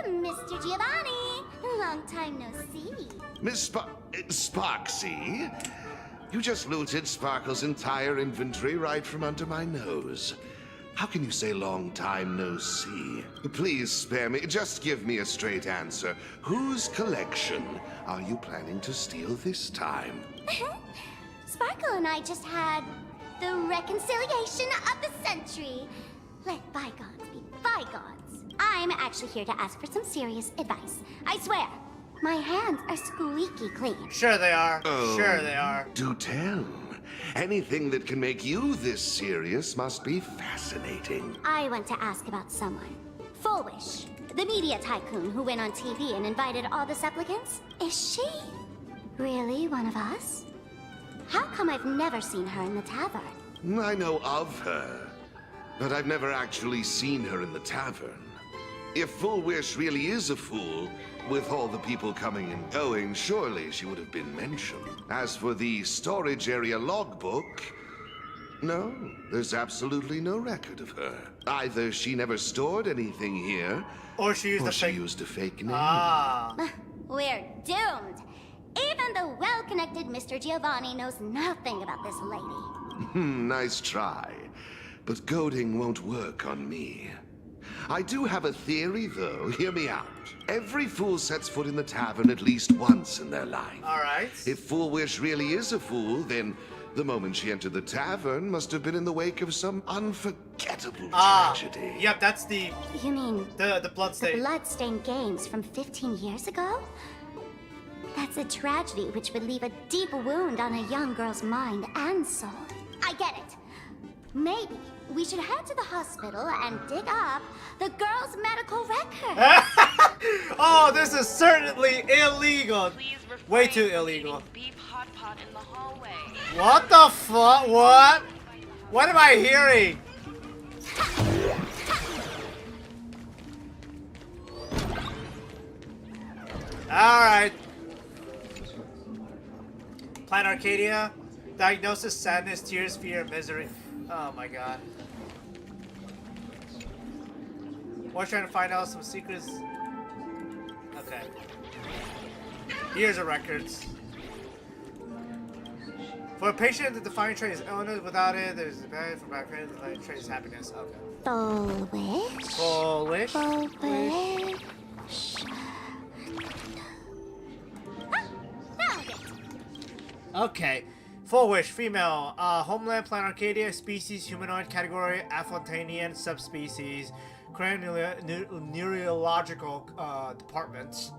Mr. Giovanni! Long time no see. Miss Sparksy? You just looted Sparkle's entire inventory right from under my nose. How can you say long time no see? Please spare me. Just give me a straight answer. Whose collection are you planning to steal this time? Sparkle and I just had the reconciliation of the century. Let bygones be bygones. I'm actually here to ask for some serious advice. I swear, my hands are squeaky clean. Sure they are. Oh, sure they are. Do tell. Anything that can make you this serious must be fascinating. I want to ask about someone. Full Wish, the media tycoon who went on TV and invited all the supplicants. Is she really one of us? How come I've never seen her in the tavern? I know of her, but I've never actually seen her in the tavern. If Full Wish really is a fool, with all the people coming and going, surely she would have been mentioned. As for the storage area logbook, No, there's absolutely no record of her. Either she never stored anything here, or she used a fake name. Ah. We're doomed. Even the well-connected Mr. Giovanni knows nothing about this lady. Nice try. But goading won't work on me. I do have a theory, though. Hear me out. Every fool sets foot in the tavern at least once in their life. All right. If Fool Wish really is a fool, then the moment she entered the tavern must have been in the wake of some unforgettable tragedy. Yep, that's the... You mean... The Bloodstained. The Bloodstained games from 15 years ago? That's a tragedy which would leave a deep wound on a young girl's mind and soul. I get it. Maybe we should head to the hospital and dig up the girl's medical record. Oh, this is certainly illegal. Way too illegal. Beef hot pot in the hallway. What the fuck? What? What am I hearing? Alright. Plan Arcadia. Diagnosis, sadness, tears, fear, misery. Oh my god. We're trying to find out some secrets. Okay. Here's the records. For a patient, the defining trait is illness. Without it, there's a bad. For background, the defining trait is happiness. Okay. Full wish? Full wish? Full wish. Okay. Full wish, female. Homeland, Planet Arcadia, species, humanoid, category, Afontainian, subspecies, neurological departments.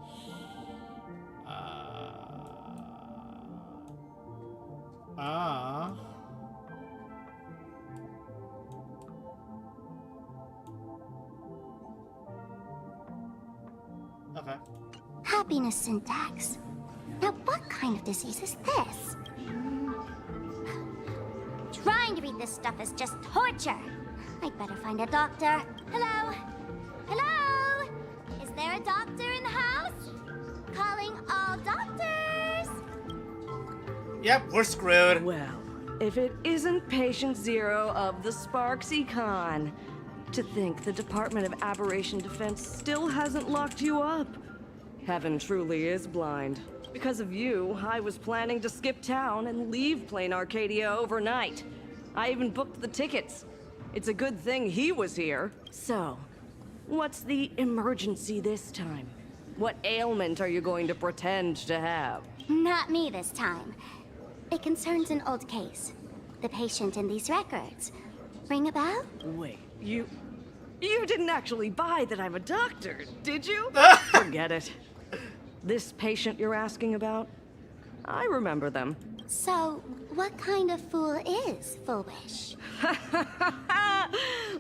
Okay. Happiness syntax. Now, what kind of disease is this? Trying to read this stuff is just torture. I'd better find a doctor. Hello? Hello? Is there a doctor in the house? Calling all doctors. Yep, we're screwed. Well, if it isn't Patient Zero of the Sparksy Con. To think the Department of Aberration Defense still hasn't locked you up. Heaven truly is blind. Because of you, I was planning to skip town and leave Plain Arcadia overnight. I even booked the tickets. It's a good thing he was here. So, what's the emergency this time? What ailment are you going to pretend to have? Not me this time. It concerns an old case. The patient in these records. Ring a bell? Wait, you didn't actually buy that I'm a doctor, did you? Forget it. This patient you're asking about? I remember them. So, what kind of fool is Full Wish?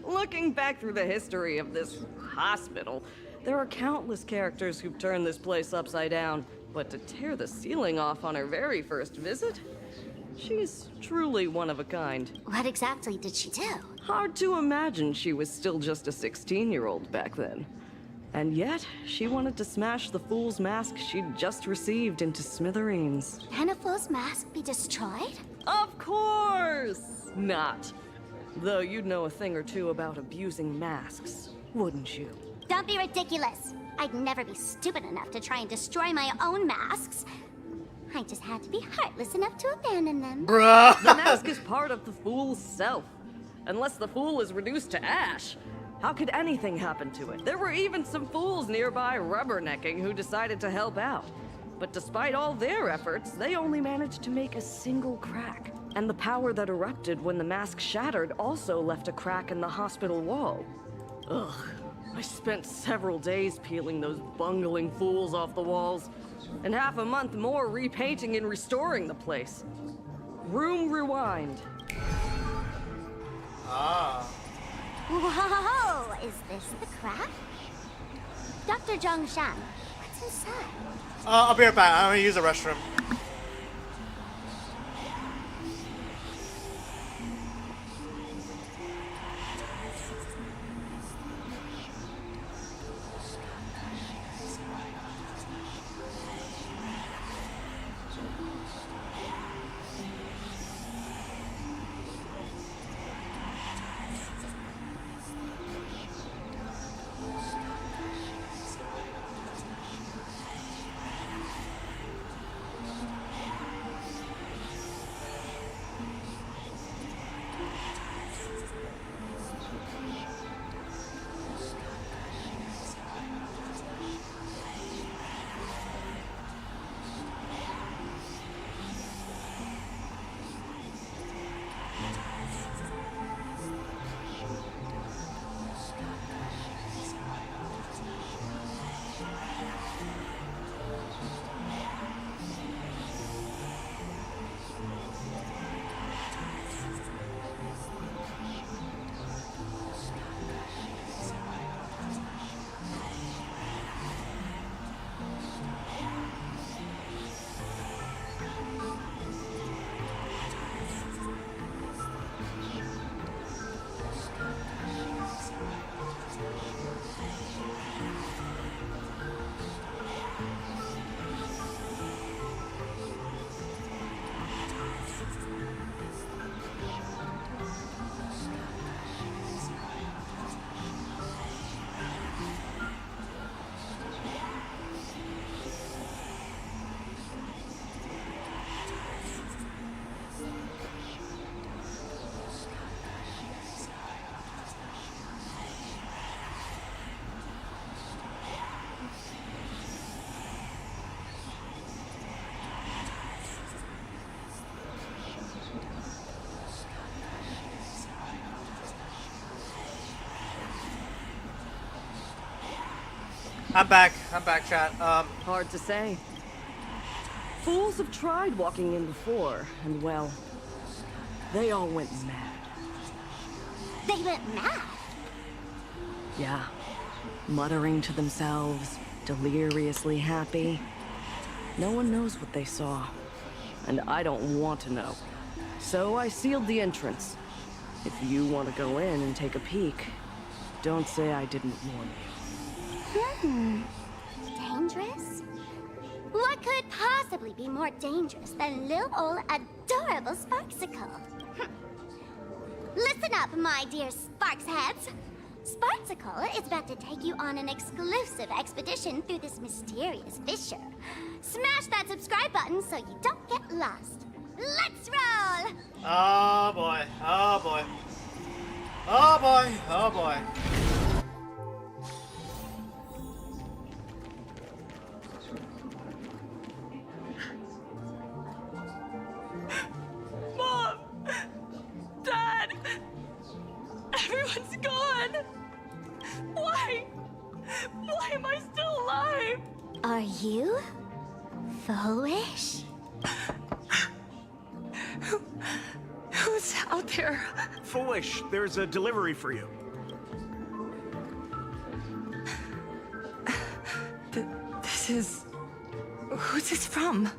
Looking back through the history of this hospital, there are countless characters who've turned this place upside down. But to tear the ceiling off on her very first visit? She's truly one of a kind. What exactly did she do? Hard to imagine she was still just a 16-year-old back then. And yet, she wanted to smash the fool's mask she'd just received into smithereens. Can a fool's mask be destroyed? Of course not. Though you'd know a thing or two about abusing masks, wouldn't you? Don't be ridiculous. I'd never be stupid enough to try and destroy my own masks. I just had to be heartless enough to abandon them. Bruh! The mask is part of the fool's self. Unless the fool is reduced to ash, how could anything happen to it? There were even some fools nearby rubbernecking who decided to help out. But despite all their efforts, they only managed to make a single crack. And the power that erupted when the mask shattered also left a crack in the hospital wall. Ugh. I spent several days peeling those bungling fools off the walls, and half a month more repainting and restoring the place. Room rewind. Ah. Whoa! Is this the crack? Dr. Zhongshan, what's inside? I'll be right back. I'm gonna use the restroom. I'm back, chat. Hard to say. Fools have tried walking in before, and well, they all went mad. They went mad? Yeah. Muttering to themselves, deliriously happy. No one knows what they saw, and I don't want to know. So I sealed the entrance. If you want to go in and take a peek, don't say I didn't warn you. Dangerous? What could possibly be more dangerous than little old adorable Sparksicle? Listen up, my dear Sparks heads. Sparksicle is about to take you on an exclusive expedition through this mysterious fissure. Smash that subscribe button so you don't get lost. Let's roll! Oh boy, oh boy. Oh boy, oh boy. Mom! Dad! Everyone's gone! Why? Why am I still alive? Are you foolish? Who's out there? Foolish, there's a delivery for you. This is... Who's this from?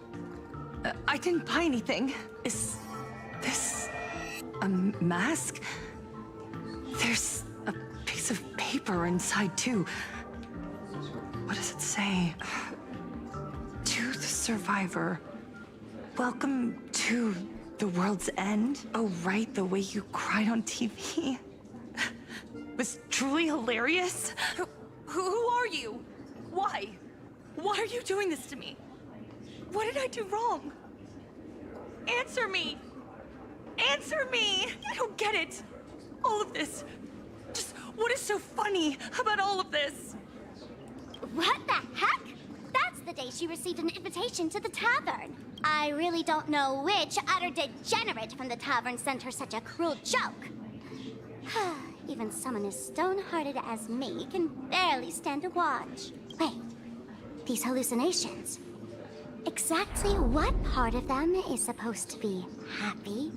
I didn't buy anything. Is this a mask? There's a piece of paper inside too. What does it say? To the survivor. Welcome to the world's end. Oh, right, the way you cried on TV. Was truly hilarious. Who are you? Why? Why are you doing this to me? What did I do wrong? Answer me! Answer me! I don't get it. All of this. Just what is so funny about all of this? What the heck? That's the day she received an invitation to the tavern. I really don't know which utter degenerate from the tavern sent her such a cruel joke. Even someone as stone-hearted as me can barely stand to watch. Wait, these hallucinations. Exactly what part of them is supposed to be happy?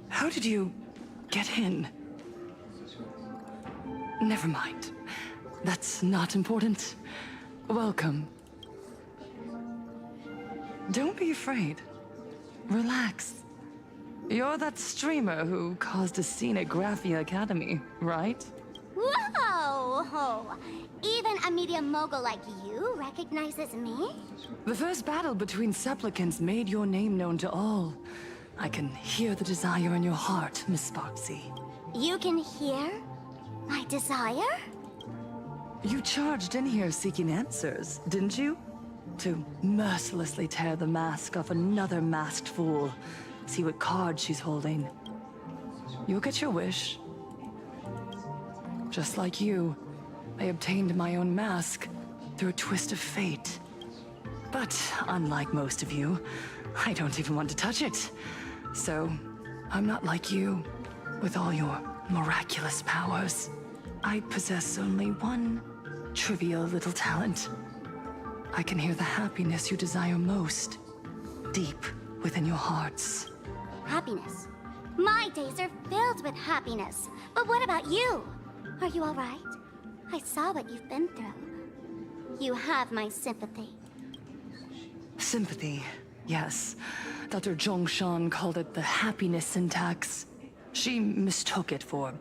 How did you get in? Never mind. That's not important. Welcome. Don't be afraid. Relax. You're that streamer who caused a scene at Graphia Academy, right? Whoa! Even a media mogul like you recognizes me? The first battle between supplicants made your name known to all. I can hear the desire in your heart, Miss Sparksy. You can hear my desire? You charged in here seeking answers, didn't you? To mercilessly tear the mask off another masked fool. See what card she's holding. You'll get your wish. Just like you, I obtained my own mask through a twist of fate. But unlike most of you, I don't even want to touch it. So, I'm not like you, with all your miraculous powers. I possess only one trivial little talent. I can hear the happiness you desire most, deep within your hearts. Happiness. My days are filled with happiness. But what about you? Are you all right? I saw what you've been through. You have my sympathy. Sympathy, yes. Dr. Zhongshan called it the happiness syntax. She mistook it for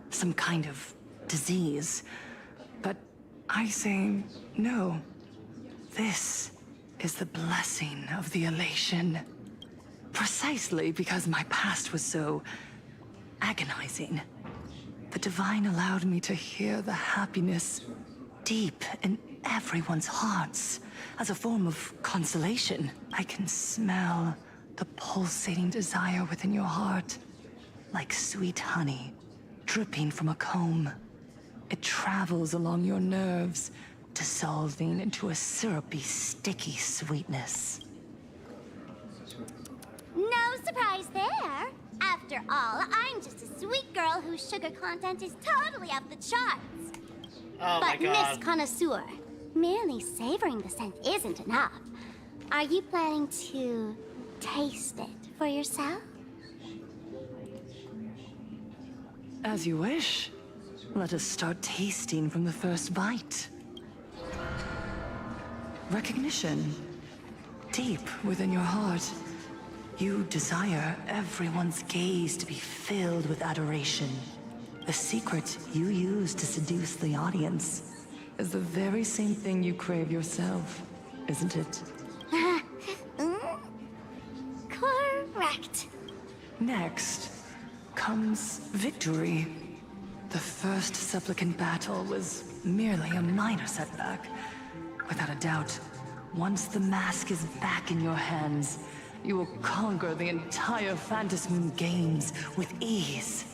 some kind of disease. But I say no. This is the blessing of the elation. Precisely because my past was so agonizing. The Divine allowed me to hear the happiness deep in everyone's hearts as a form of consolation. I can smell the pulsating desire within your heart, like sweet honey dripping from a comb. It travels along your nerves, dissolving into a syrupy, sticky sweetness. No surprise there. After all, I'm just a sweet girl whose sugar content is totally off the charts. Oh my But god. Miss Connoisseur, merely savoring the scent isn't enough. Are you planning to taste it for yourself? As you wish. Let us start tasting from the first bite. Recognition. Deep within your heart, you desire everyone's gaze to be filled with adoration. The secret you use to seduce the audience is the very same thing you crave yourself, isn't it? Correct. Next comes victory. The first supplicant battle was merely a minor setback. Without a doubt, once the mask is back in your hands, you will conquer the entire Phantasmoon games with ease.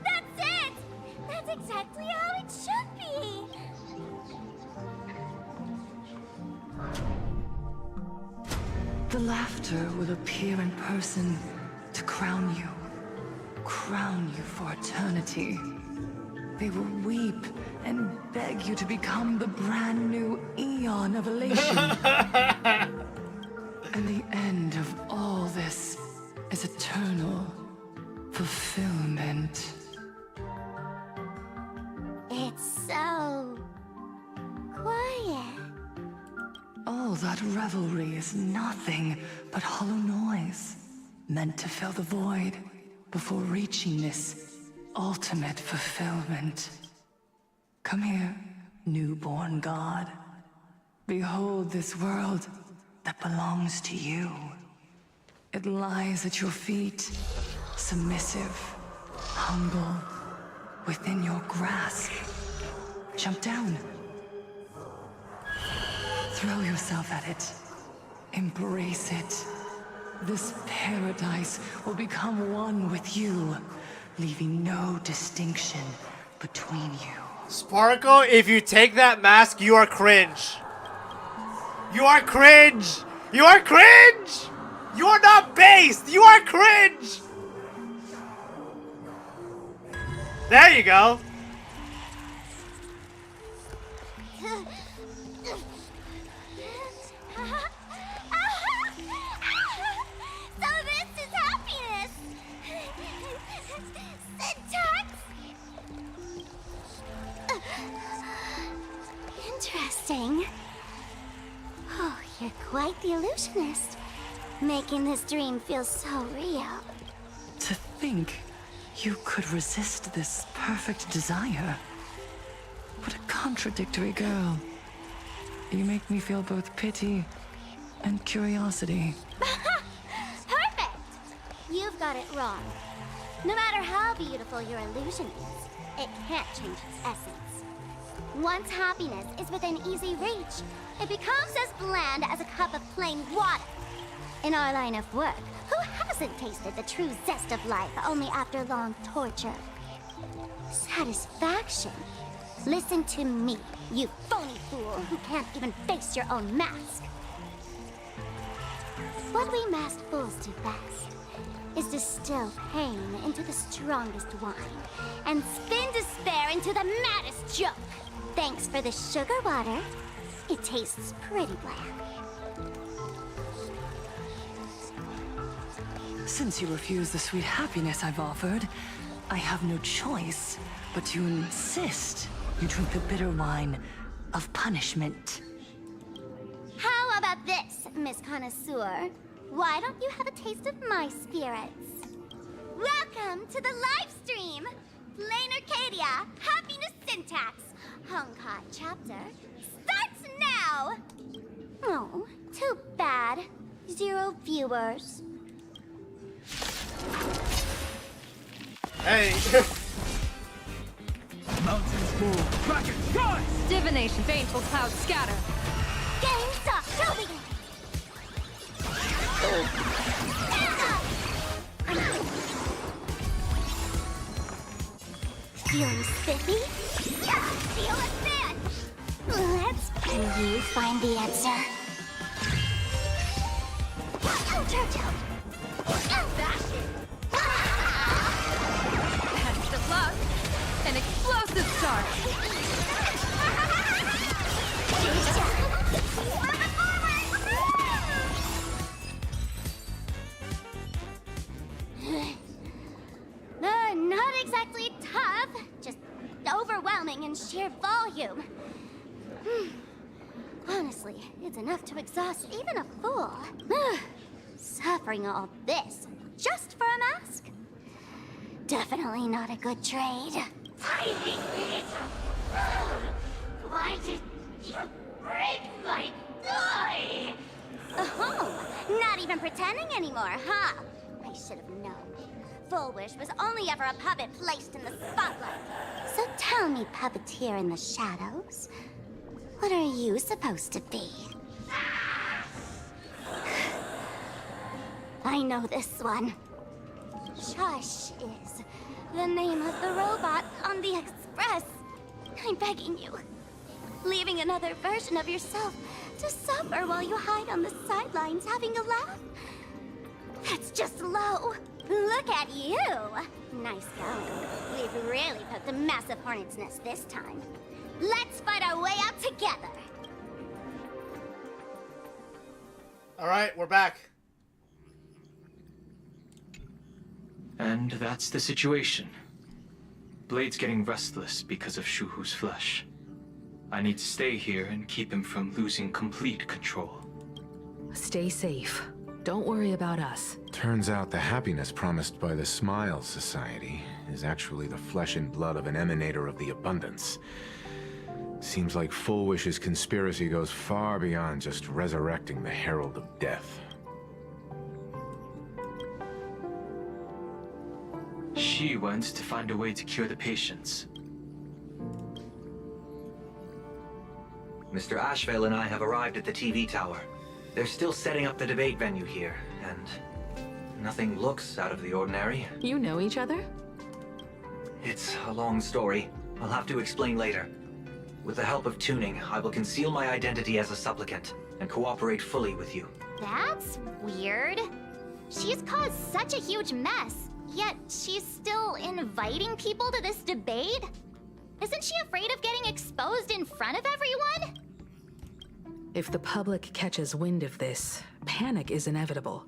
That's it! That's exactly how it should be! The laughter will appear in person to crown you for eternity. They will weep and beg you to become the brand new Eon of Elation. And the end of all this is eternal fulfillment. It's so quiet. All that revelry is nothing but hollow noise, meant to fill the void before reaching this ultimate fulfillment. Come here, newborn god. Behold this world that belongs to you. It lies at your feet, submissive, humble, within your grasp. Jump down. Throw yourself at it. Embrace it. This paradise will become one with you, leaving no distinction between you. Sparkle, if you take that mask, you are cringe. You are cringe! You are cringe! You are not based! You are cringe! There you go. So this is happiness! Syntax? Interesting. Oh, you're quite the illusionist. Making this dream feel so real. To think you could resist this perfect desire. What a contradictory girl. You make me feel both pity and curiosity. Perfect! You've got it wrong. No matter how beautiful your illusion is, it can't change its essence. Once happiness is within easy reach, it becomes as bland as a cup of plain water. In our line of work, who hasn't tasted the true zest of life only after long torture? Satisfaction. Listen to me, you phony fool who can't even face your own mask. What we masked fools do best is distill pain into the strongest wine and spin despair into the maddest joke. Thanks for the sugar water. It tastes pretty bland. Since you refuse the sweet happiness I've offered, I have no choice but to insist you drink the bitter wine of punishment. How about this, Miss Connoisseur? Why don't you have a taste of my spirits? Welcome to the live stream! Plain Arcadia, Happiness Syntax, Honkai chapter, starts now! Oh, too bad. 0 viewers. Hey. Mountains move. Rocket, rise! Divination, baneful clouds scatter. Getting stuck, moving! Feeling spiffy? Yeah, feel it then! Let's can you find the answer? Churchill! Best of luck. An explosive start. Not exactly tough, just overwhelming in sheer volume. Honestly, it's enough to exhaust even a fool. Suffering all this just for a mask? Definitely not a good trade. Tiny bit. Why did you break my toy? Oh, not even pretending anymore, huh? I should have known. Full Wish was only ever a puppet placed in the spotlight. So tell me, puppeteer in the shadows, what are you supposed to be? I know this one. Shush is the name of the robot on the Express. I'm begging you. Leaving another version of yourself to suffer while you hide on the sidelines having a laugh? That's just low. Look at you. Nice going. We've really poked a massive hornet's nest this time. Let's fight our way out together. All right, we're back. And that's the situation. Blade's getting restless because of Shuhu's flesh. I need to stay here and keep him from losing complete control. Stay safe. Don't worry about us. Turns out the happiness promised by the Smile Society is actually the flesh and blood of an emanator of the abundance. Seems like Full Wish's conspiracy goes far beyond just resurrecting the Herald of Death. She went to find a way to cure the patients. Mr. Ashvale and I have arrived at the TV tower. They're still setting up the debate venue here, and nothing looks out of the ordinary. You know each other? It's a long story. I'll have to explain later. With the help of tuning, I will conceal my identity as a supplicant and cooperate fully with you. That's weird. She's caused such a huge mess, yet she's still inviting people to this debate? Isn't she afraid of getting exposed in front of everyone? If the public catches wind of this, panic is inevitable.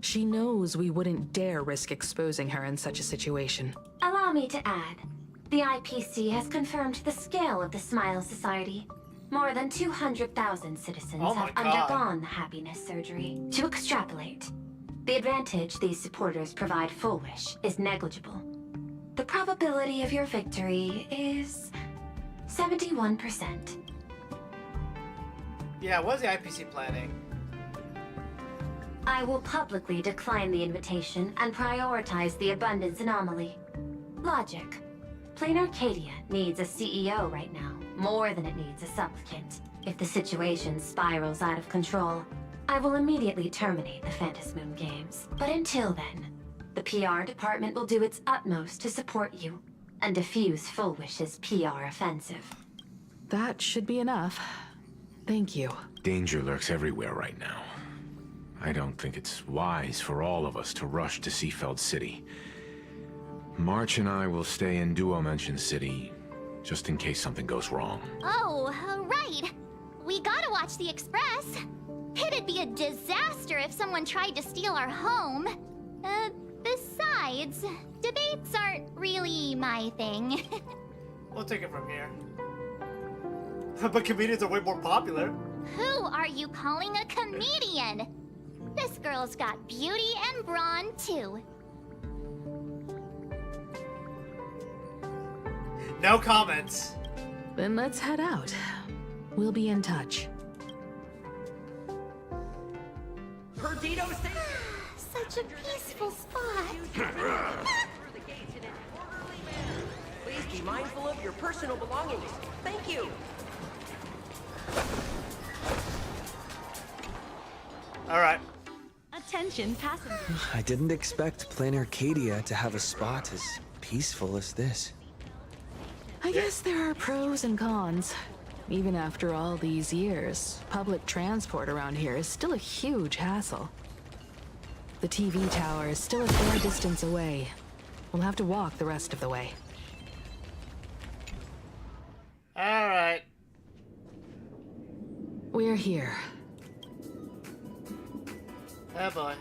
She knows we wouldn't dare risk exposing her in such a situation. Allow me to add, the IPC has confirmed the scale of the Smile Society. More than 200,000 citizens have undergone the happiness surgery. To extrapolate, the advantage these supporters provide Full Wish is negligible. The probability of your victory is 71%. Yeah, what's the IPC planning? I will publicly decline the invitation and prioritize the abundance anomaly. Logic. Plain Arcadia needs a CEO right now, more than it needs a supplicant. If the situation spirals out of control, I will immediately terminate the Phantasmoon Games. But until then, the PR department will do its utmost to support you and defuse Full Wish's PR offensive. That should be enough. Thank you. Danger lurks everywhere right now. I don't think it's wise for all of us to rush to Seafeld City. March and I will stay in Duomension City, just in case something goes wrong. Oh, right. We gotta watch the Express. It'd be a disaster if someone tried to steal our home. Besides, debates aren't really my thing. We'll take it from here. But comedians are way more popular. Who are you calling a comedian? This girl's got beauty and brawn, too. No comments. Then let's head out. We'll be in touch. Perdido Station! Such a peaceful spot. Please be mindful of your personal belongings. Thank you. All right. Attention passengers. I didn't expect Plain Arcadia to have a spot as peaceful as this. I guess there are pros and cons. Even after all these years, public transport around here is still a huge hassle. The TV tower is still a fair distance away. We'll have to walk the rest of the way. Alright. We're here. Oh boy.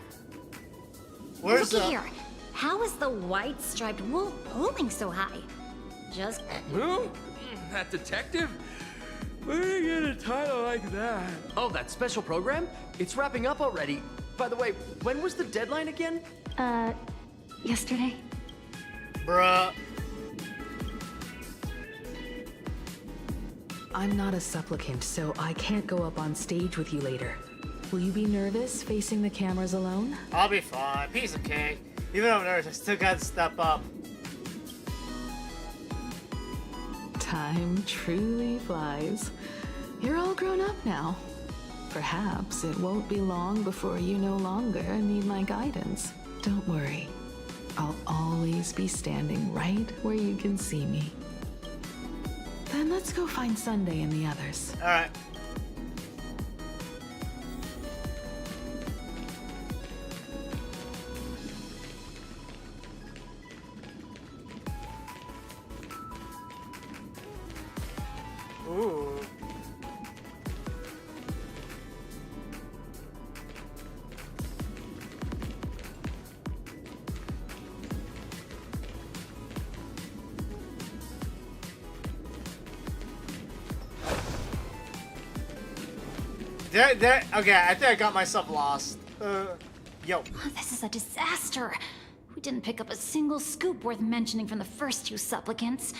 Where's Look here. How is the white striped wolf pulling so high? Just. Who? That detective? Where did you get a title like that? Oh, that special program? It's wrapping up already. By the way, when was the deadline again? Yesterday? Bruh. I'm not a supplicant, so I can't go up on stage with you later. Will you be nervous facing the cameras alone? I'll be fine. Piece of cake. Even though I'm nervous, I still gotta step up. Time truly flies. You're all grown up now. Perhaps it won't be long before you no longer need my guidance. Don't worry. I'll always be standing right where you can see me. Then let's go find Sunday and the others. Alright. Ooh. Okay, I think I got myself lost. Yo. Oh, this is a disaster. We didn't pick up a single scoop worth mentioning from the first two supplicants.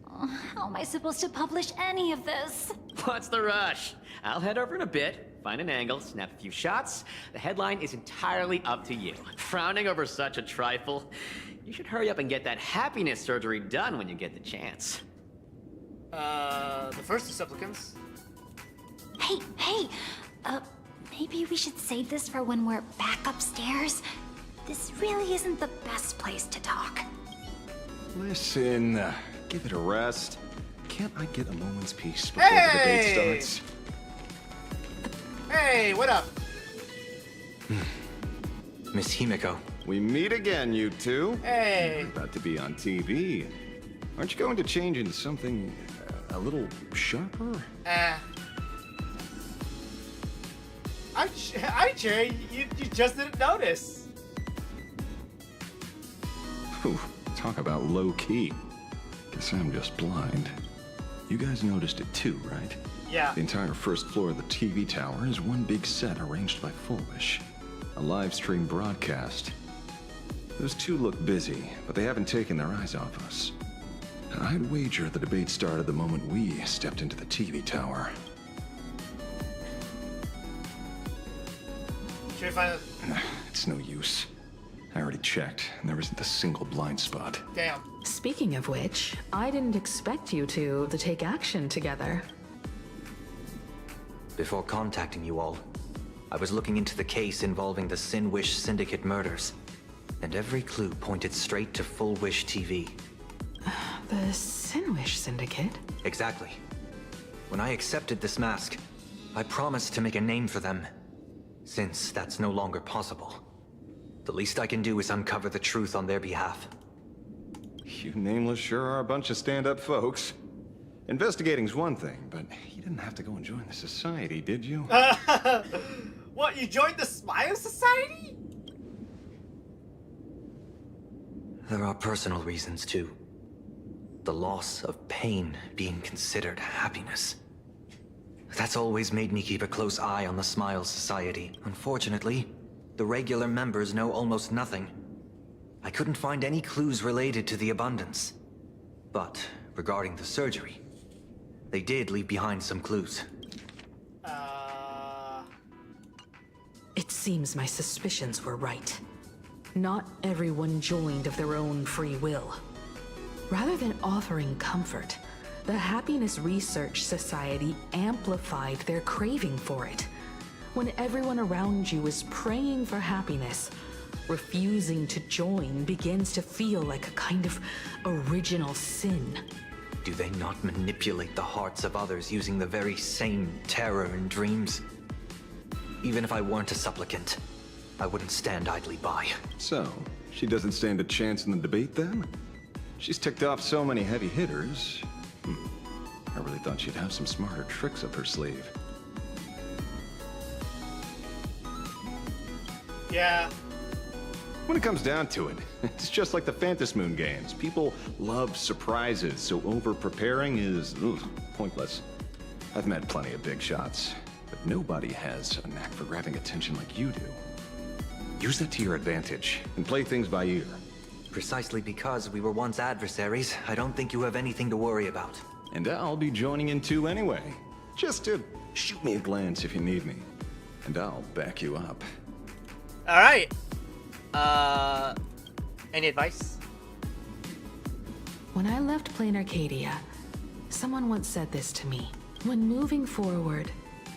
Oh, how am I supposed to publish any of this? What's the rush? I'll head over in a bit, find an angle, snap a few shots. The headline is entirely up to you. Frowning over such a trifle? You should hurry up and get that happiness surgery done when you get the chance. The first two supplicants. Hey, maybe we should save this for when we're back upstairs? This really isn't the best place to talk. Listen, give it a rest. Can't I get a moment's peace before the debate starts? Hey, what up? Miss Himiko. We meet again, you two. Hey. You're about to be on TV. Aren't you going to change into something a little sharper? I cheer. You just didn't notice. Whew, talk about low key. Guess I'm just blind. You guys noticed it too, right? Yeah. The entire first floor of the TV tower is one big set arranged by Fulvish. A live stream broadcast. Those two look busy, but they haven't taken their eyes off us. I'd wager the debate started the moment we stepped into the TV tower. Should we find it? It's no use. I already checked, and there isn't a single blind spot. Damn. Speaking of which, I didn't expect you two to take action together. Before contacting you all, I was looking into the case involving the Sin Wish Syndicate murders, and every clue pointed straight to Full Wish TV. The Sin Wish Syndicate? Exactly. When I accepted this mask, I promised to make a name for them. Since that's no longer possible, the least I can do is uncover the truth on their behalf. You nameless sure are a bunch of stand-up folks. Investigating's one thing, but you didn't have to go and join the society, did you? What, you joined the Smile Society? There are personal reasons, too. The loss of pain being considered happiness. That's always made me keep a close eye on the Smile Society. Unfortunately, the regular members know almost nothing. I couldn't find any clues related to the abundance. But regarding the surgery, they did leave behind some clues. It seems my suspicions were right. Not everyone joined of their own free will. Rather than offering comfort, the Happiness Research Society amplified their craving for it. When everyone around you is praying for happiness, refusing to join begins to feel like a kind of original sin. Do they not manipulate the hearts of others using the very same terror and dreams? Even if I weren't a supplicant, I wouldn't stand idly by. So, she doesn't stand a chance in the debate then? She's ticked off so many heavy hitters. I really thought she'd have some smarter tricks up her sleeve. Yeah. When it comes down to it, it's just like the Phantasmoon games. People love surprises, so over-preparing is pointless. I've met plenty of big shots, but nobody has a knack for grabbing attention like you do. Use that to your advantage, and play things by ear. Precisely because we were once adversaries, I don't think you have anything to worry about. And I'll be joining in too anyway. Just to shoot me a glance if you need me. And I'll back you up. Alright. Any advice? When I left Plain Arcadia, someone once said this to me. When moving forward,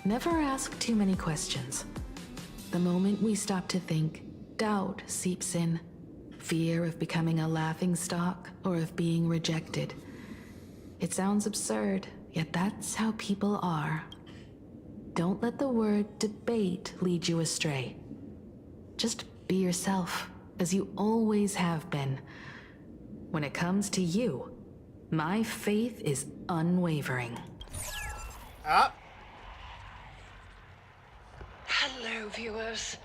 never ask too many questions. The moment we stop to think, doubt seeps in. Fear of becoming a laughingstock or of being rejected. It sounds absurd, yet that's how people are. Don't let the word debate lead you astray. Just be yourself, as you always have been. When it comes to you, my faith is unwavering. Hello, viewers.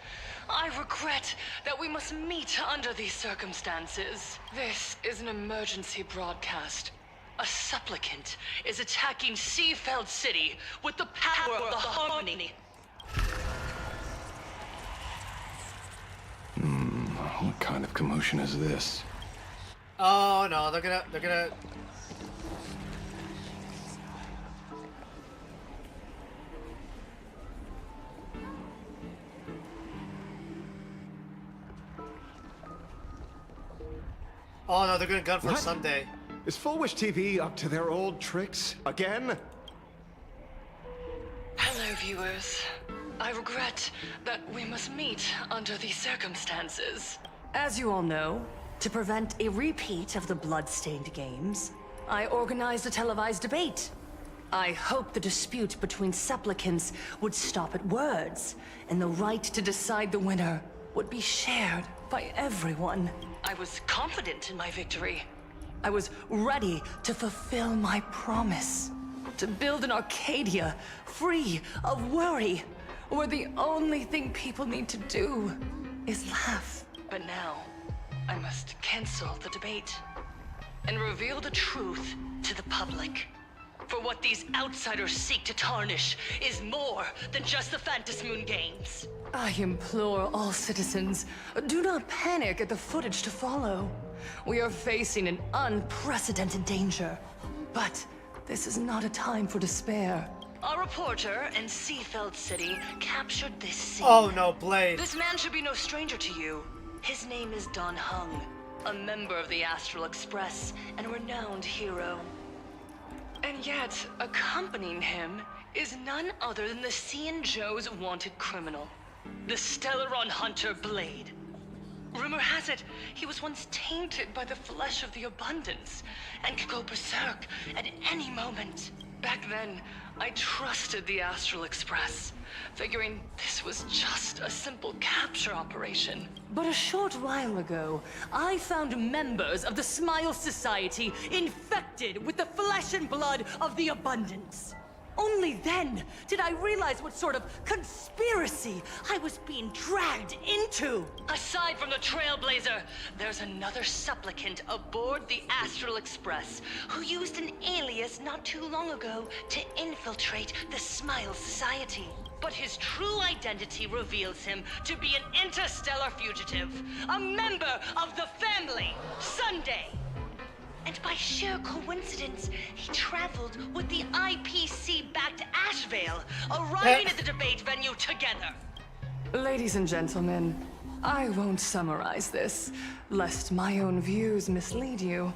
I regret that we must meet under these circumstances. This is an emergency broadcast. A supplicant is attacking Seafeld City with the power of the Harmony. What kind of commotion is this? Oh no, they're gonna... Oh no, they're gonna gun for Sunday. Is Full Wish TV up to their old tricks again? Hello, viewers. I regret that we must meet under these circumstances. As you all know, to prevent a repeat of the blood-stained games, I organized a televised debate. I hoped the dispute between supplicants would stop at words, and the right to decide the winner would be shared by everyone. I was confident in my victory. I was ready to fulfill my promise. To build an Arcadia free of worry, where the only thing people need to do is laugh. But now, I must cancel the debate and reveal the truth to the public. For what these outsiders seek to tarnish is more than just the Phantasmoon games. I implore all citizens, do not panic at the footage to follow. We are facing an unprecedented danger. But this is not a time for despair. A reporter in Seafeld City captured this scene. Oh no, Blade. This man should be no stranger to you. His name is Don Hung, a member of the Astral Express and a renowned hero. And yet, accompanying him is none other than the Cian-Joe's wanted criminal, the Stellaron hunter Blade. Rumor has it, he was once tainted by the flesh of the Abundance, and could go berserk at any moment. Back then, I trusted the Astral Express, figuring this was just a simple capture operation. But a short while ago, I found members of the Smile Society infected with the flesh and blood of the Abundance. Only then did I realize what sort of conspiracy I was being dragged into. Aside from the Trailblazer, there's another supplicant aboard the Astral Express who used an alias not too long ago to infiltrate the Smile Society. But his true identity reveals him to be an interstellar fugitive, a member of the family, Sunday. And by sheer coincidence, he traveled with the IPC back to Ashvale, arriving at the debate venue together. Ladies and gentlemen, I won't summarize this, lest my own views mislead you.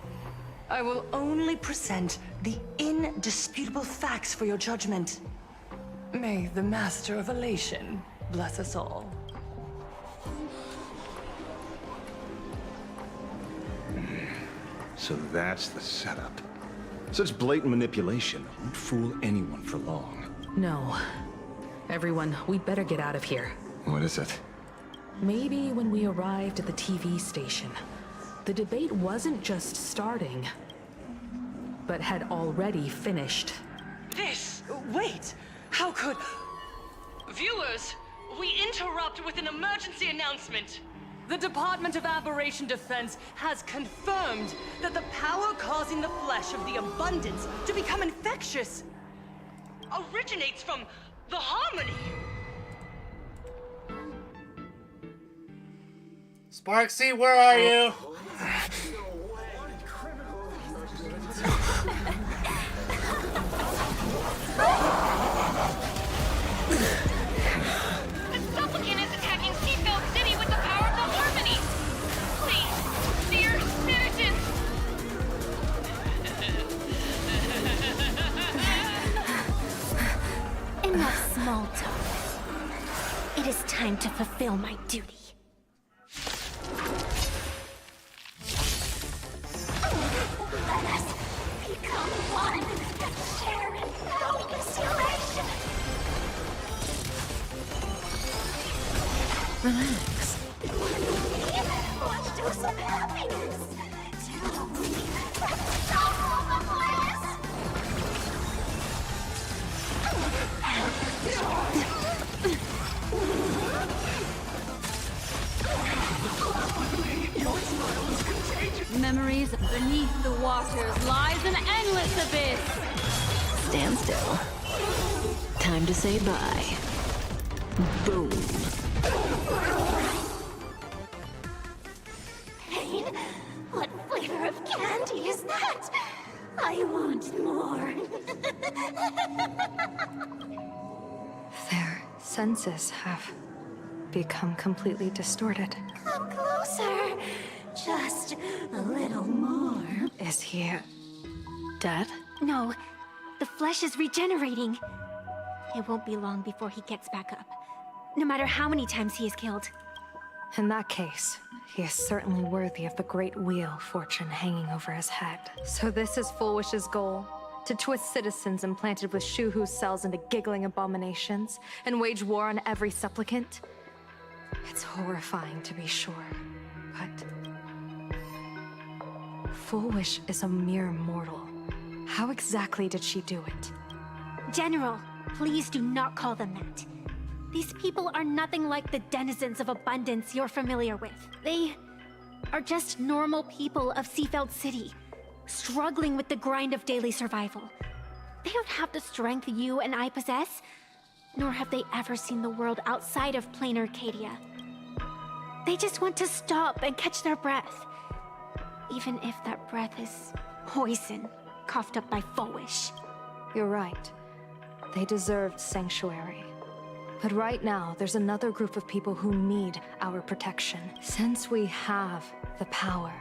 I will only present the indisputable facts for your judgment. May the Master of Elation bless us all. So that's the setup. Such blatant manipulation won't fool anyone for long. No. Everyone, we'd better get out of here. What is it? Maybe when we arrived at the TV station, the debate wasn't just starting, but had already finished. Wait! How could... Viewers, we interrupt with an emergency announcement. The Department of Aberration Defense has confirmed that the power causing the flesh of the abundance to become infectious originates from the Harmony. Sparksy, where are you? The supplicant is attacking Seafeld City with the power of the Harmony! Please, dear citizens! Enough small talk. It is time to fulfill my duty. Let us become one and share in boundless elation. Relax. Let's do some happiness. Tell me, stop the bliss. Memories beneath the waters lies an endless abyss. Stand still. Time to say bye. Boom. Pain? What flavor of candy is that? I want more. Their senses have become completely distorted. Come closer. Just a little more. Is he dead? No, the flesh is regenerating. It won't be long before he gets back up. No matter how many times he is killed. In that case, he is certainly worthy of the great wheel fortune hanging over his head. So this is Fullwish's goal? To twist citizens implanted with Shuhu cells into giggling abominations, and wage war on every supplicant? It's horrifying to be sure, but... Fullwish is a mere mortal. How exactly did she do it? General, please do not call them that. These people are nothing like the denizens of abundance you're familiar with. They are just normal people of Seafeld City, struggling with the grind of daily survival. They don't have the strength you and I possess, nor have they ever seen the world outside of plain Arcadia. They just want to stop and catch their breath, even if that breath is poison coughed up by Fullwish. You're right. They deserved sanctuary. But right now, there's another group of people who need our protection. Since we have the power,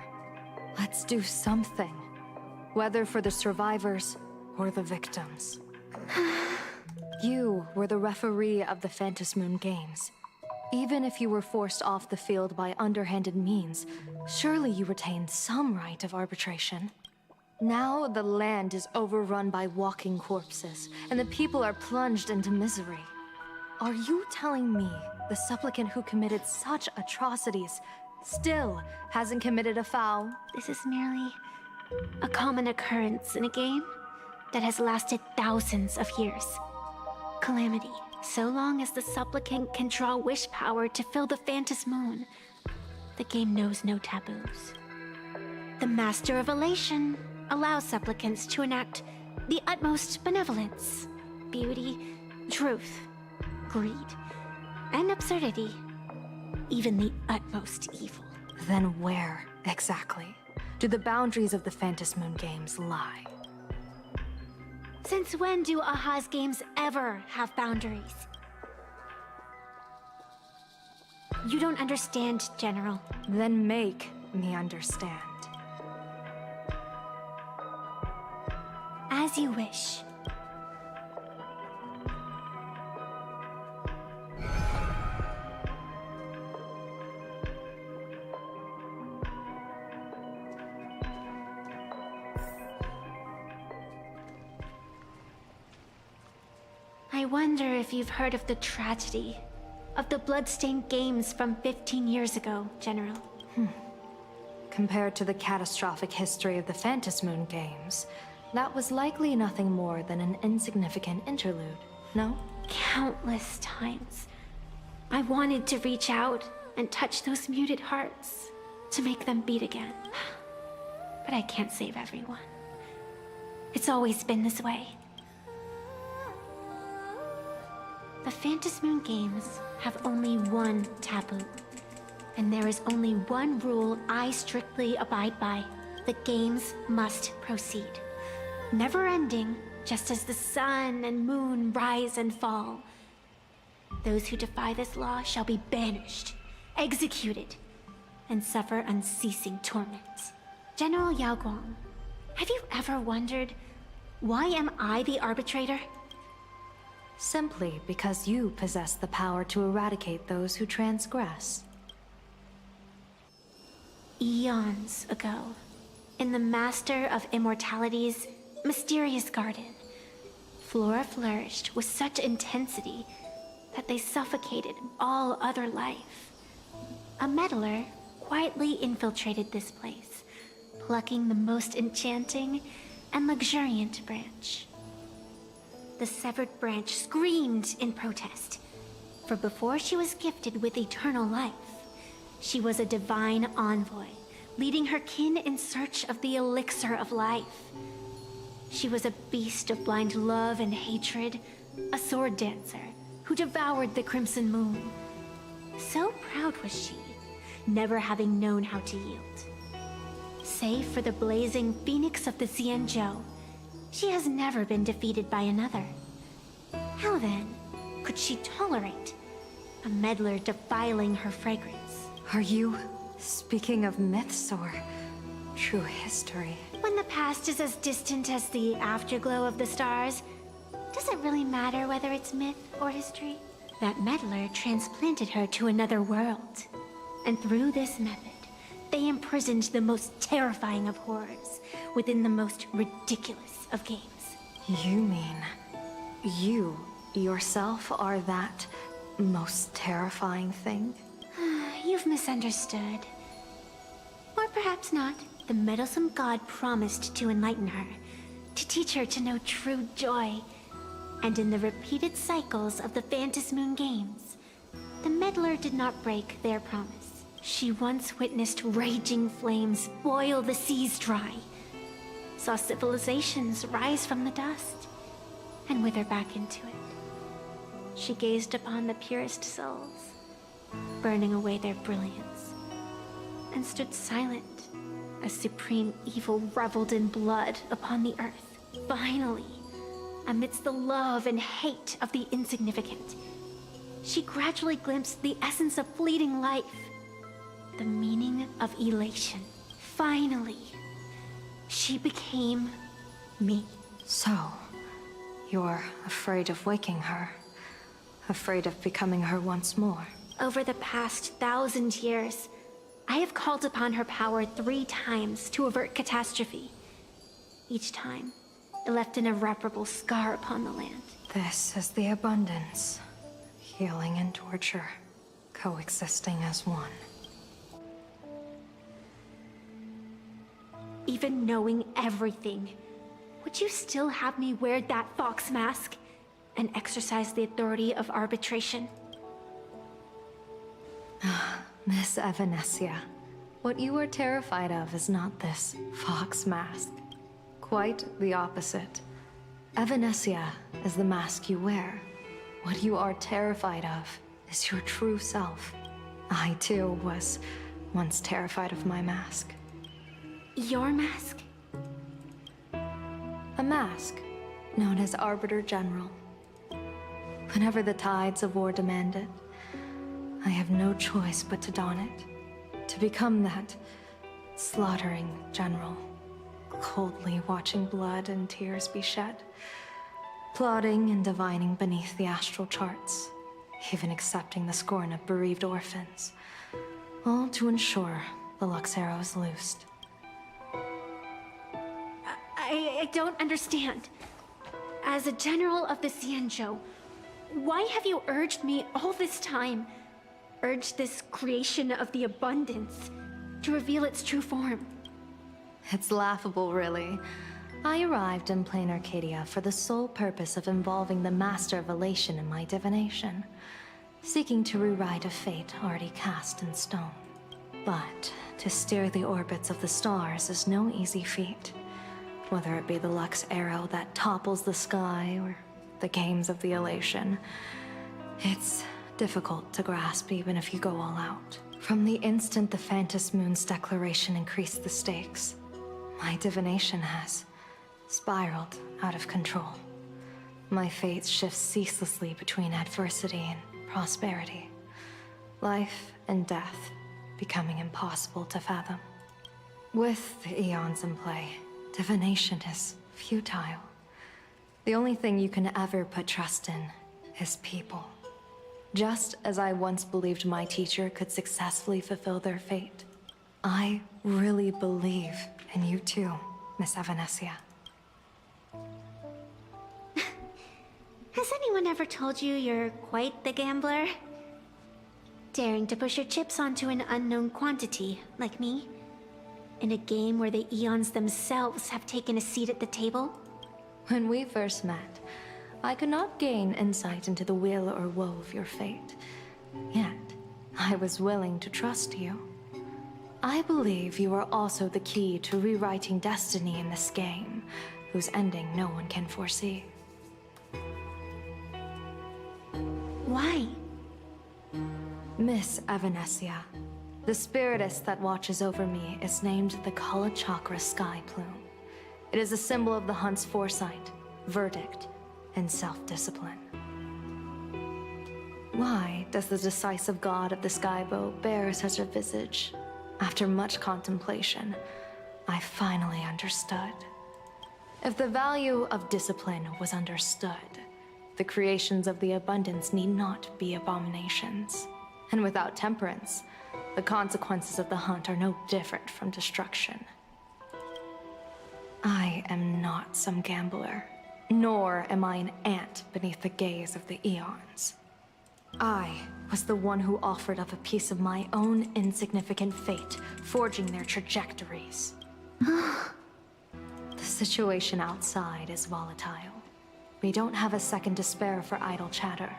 let's do something. Whether for the survivors or the victims. You were the referee of the Phantom Moon Games. Even if you were forced off the field by underhanded means, surely you retained some right of arbitration. Now the land is overrun by walking corpses, and the people are plunged into misery. Are you telling me the supplicant who committed such atrocities still hasn't committed a foul? This is merely a common occurrence in a game that has lasted thousands of years. Calamity. So long as the supplicant can draw wish power to fill the Phantom Moon, the game knows no taboos. The Master of Elation allows supplicants to enact the utmost benevolence, beauty, truth, greed, and absurdity, even the utmost evil. Then where, exactly, do the boundaries of the Phantom Moon Games lie? Since when do Aha's games ever have boundaries? You don't understand, General. Then make me understand. As you wish. I wonder if you've heard of the tragedy of the bloodstained games from 15 years ago, General. Compared to the catastrophic history of the Phantasmoon Games, that was likely nothing more than an insignificant interlude, no? Countless times, I wanted to reach out and touch those muted hearts to make them beat again. But I can't save everyone. It's always been this way. The Phantasmoon Games have only one taboo. And there is only one rule I strictly abide by. The games must proceed. Never ending, just as the sun and moon rise and fall. Those who defy this law shall be banished, executed, and suffer unceasing torment. General Yao Guang, have you ever wondered, why am I the arbitrator? Simply because you possess the power to eradicate those who transgress. Eons ago, in the Master of Immortality's mysterious garden, flora flourished with such intensity that they suffocated all other life. A meddler quietly infiltrated this place, plucking the most enchanting and luxuriant branch. The severed branch screamed in protest, for before she was gifted with eternal life, she was a divine envoy, leading her kin in search of the elixir of life. She was a beast of blind love and hatred, a sword dancer who devoured the crimson moon. So proud was she, never having known how to yield. Save for the blazing phoenix of the Xianzhou, she has never been defeated by another. How then could she tolerate a meddler defiling her fragrance? Are you speaking of myths or true history? When the past is as distant as the afterglow of the stars, does it really matter whether it's myth or history? That meddler transplanted her to another world. And through this method, they imprisoned the most terrifying of horrors within the most ridiculous of games. You mean you yourself are that most terrifying thing? You've misunderstood. Or perhaps not. The meddlesome god promised to enlighten her, to teach her to know true joy. And in the repeated cycles of the Phantasmoon Games, the meddler did not break their promise. She once witnessed raging flames boil the seas dry, saw civilizations rise from the dust, and wither back into it. She gazed upon the purest souls, burning away their brilliance, and stood silent as supreme evil reveled in blood upon the earth. Finally, amidst the love and hate of the insignificant, she gradually glimpsed the essence of fleeting life, the meaning of elation. Finally, she became me. So, you're afraid of waking her, afraid of becoming her once more. Over the past 1,000 years, I have called upon her power 3 times to avert catastrophe. Each time, it left an irreparable scar upon the land. This is the abundance. Healing and torture, coexisting as one. Even knowing everything, would you still have me wear that fox mask and exercise the authority of arbitration? Miss Evanesia, what you are terrified of is not this fox mask. Quite the opposite. Evanesia is the mask you wear. What you are terrified of is your true self. I too was once terrified of my mask. Your mask? A mask known as Arbiter General. Whenever the tides of war demand it, I have no choice but to don it. To become that slaughtering general, coldly watching blood and tears be shed, plotting and divining beneath the astral charts, even accepting the scorn of bereaved orphans, all to ensure the Luxero is loosed. I don't understand. As a general of the Xianzhou, why have you urged me all this time? Urged this creation of the abundance to reveal its true form? It's laughable, really. I arrived in plain Arcadia for the sole purpose of involving the Master of Elation in my divination, seeking to rewrite a fate already cast in stone. But to steer the orbits of the stars is no easy feat, whether it be the Lux arrow that topples the sky or the games of the Elation. It's difficult to grasp even if you go all out. From the instant the Phantom Moon's declaration increased the stakes, my divination has spiraled out of control. My fate shifts ceaselessly between adversity and prosperity, life and death becoming impossible to fathom. With the eons in play, divination is futile. The only thing you can ever put trust in is people. Just as I once believed my teacher could successfully fulfill their fate, I really believe in you too, Miss Evanesia. Has anyone ever told you you're quite the gambler? Daring to push your chips onto an unknown quantity, like me? In a game where the eons themselves have taken a seat at the table? When we first met, I could not gain insight into the will or woe of your fate. Yet, I was willing to trust you. I believe you are also the key to rewriting destiny in this game, whose ending no one can foresee. Why? Miss Evanesia, the spiritess that watches over me is named the Kala Chakra Sky Plume. It is a symbol of the hunt's foresight, verdict, and self-discipline. Why does the decisive god of the skybow bear such a visage? After much contemplation, I finally understood. If the value of discipline was understood, the creations of the abundance need not be abominations. And without temperance, the consequences of the hunt are no different from destruction. I am not some gambler, nor am I an ant beneath the gaze of the eons. I was the one who offered up a piece of my own insignificant fate, forging their trajectories. The situation outside is volatile. We don't have a second to spare for idle chatter.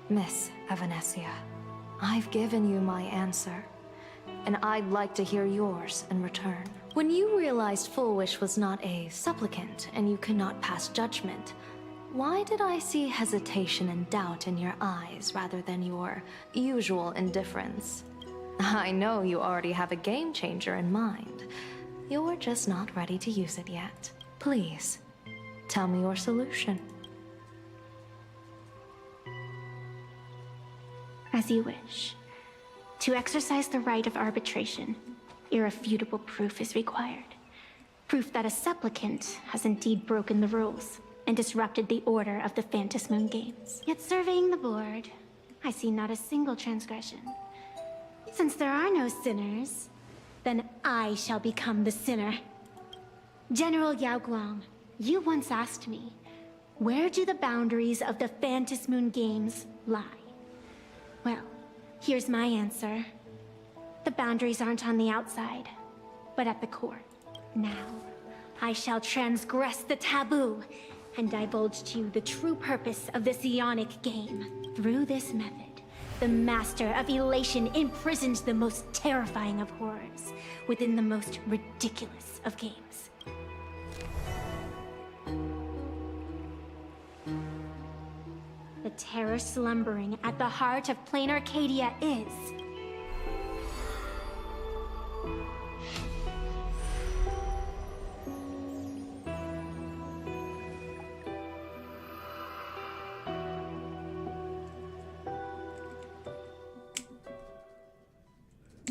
Miss Evanesia, I've given you my answer, and I'd like to hear yours in return. When you realized Full Wish was not a supplicant and you could not pass judgment, why did I see hesitation and doubt in your eyes rather than your usual indifference? I know you already have a game changer in mind. You're just not ready to use it yet. Please, tell me your solution. As you wish. To exercise the right of arbitration, irrefutable proof is required. Proof that a supplicant has indeed broken the rules and disrupted the order of the Phantom Moon Games. Yet surveying the board, I see not a single transgression. Since there are no sinners, then I shall become the sinner. General Yao Guang, you once asked me, where do the boundaries of the Phantom Moon Games lie? Well, here's my answer. The boundaries aren't on the outside, but at the core. Now, I shall transgress the taboo and divulge to you the true purpose of this Ionic game. Through this method, the Master of Elation imprisons the most terrifying of horrors within the most ridiculous of games. The terror slumbering at the heart of plain Arcadia is...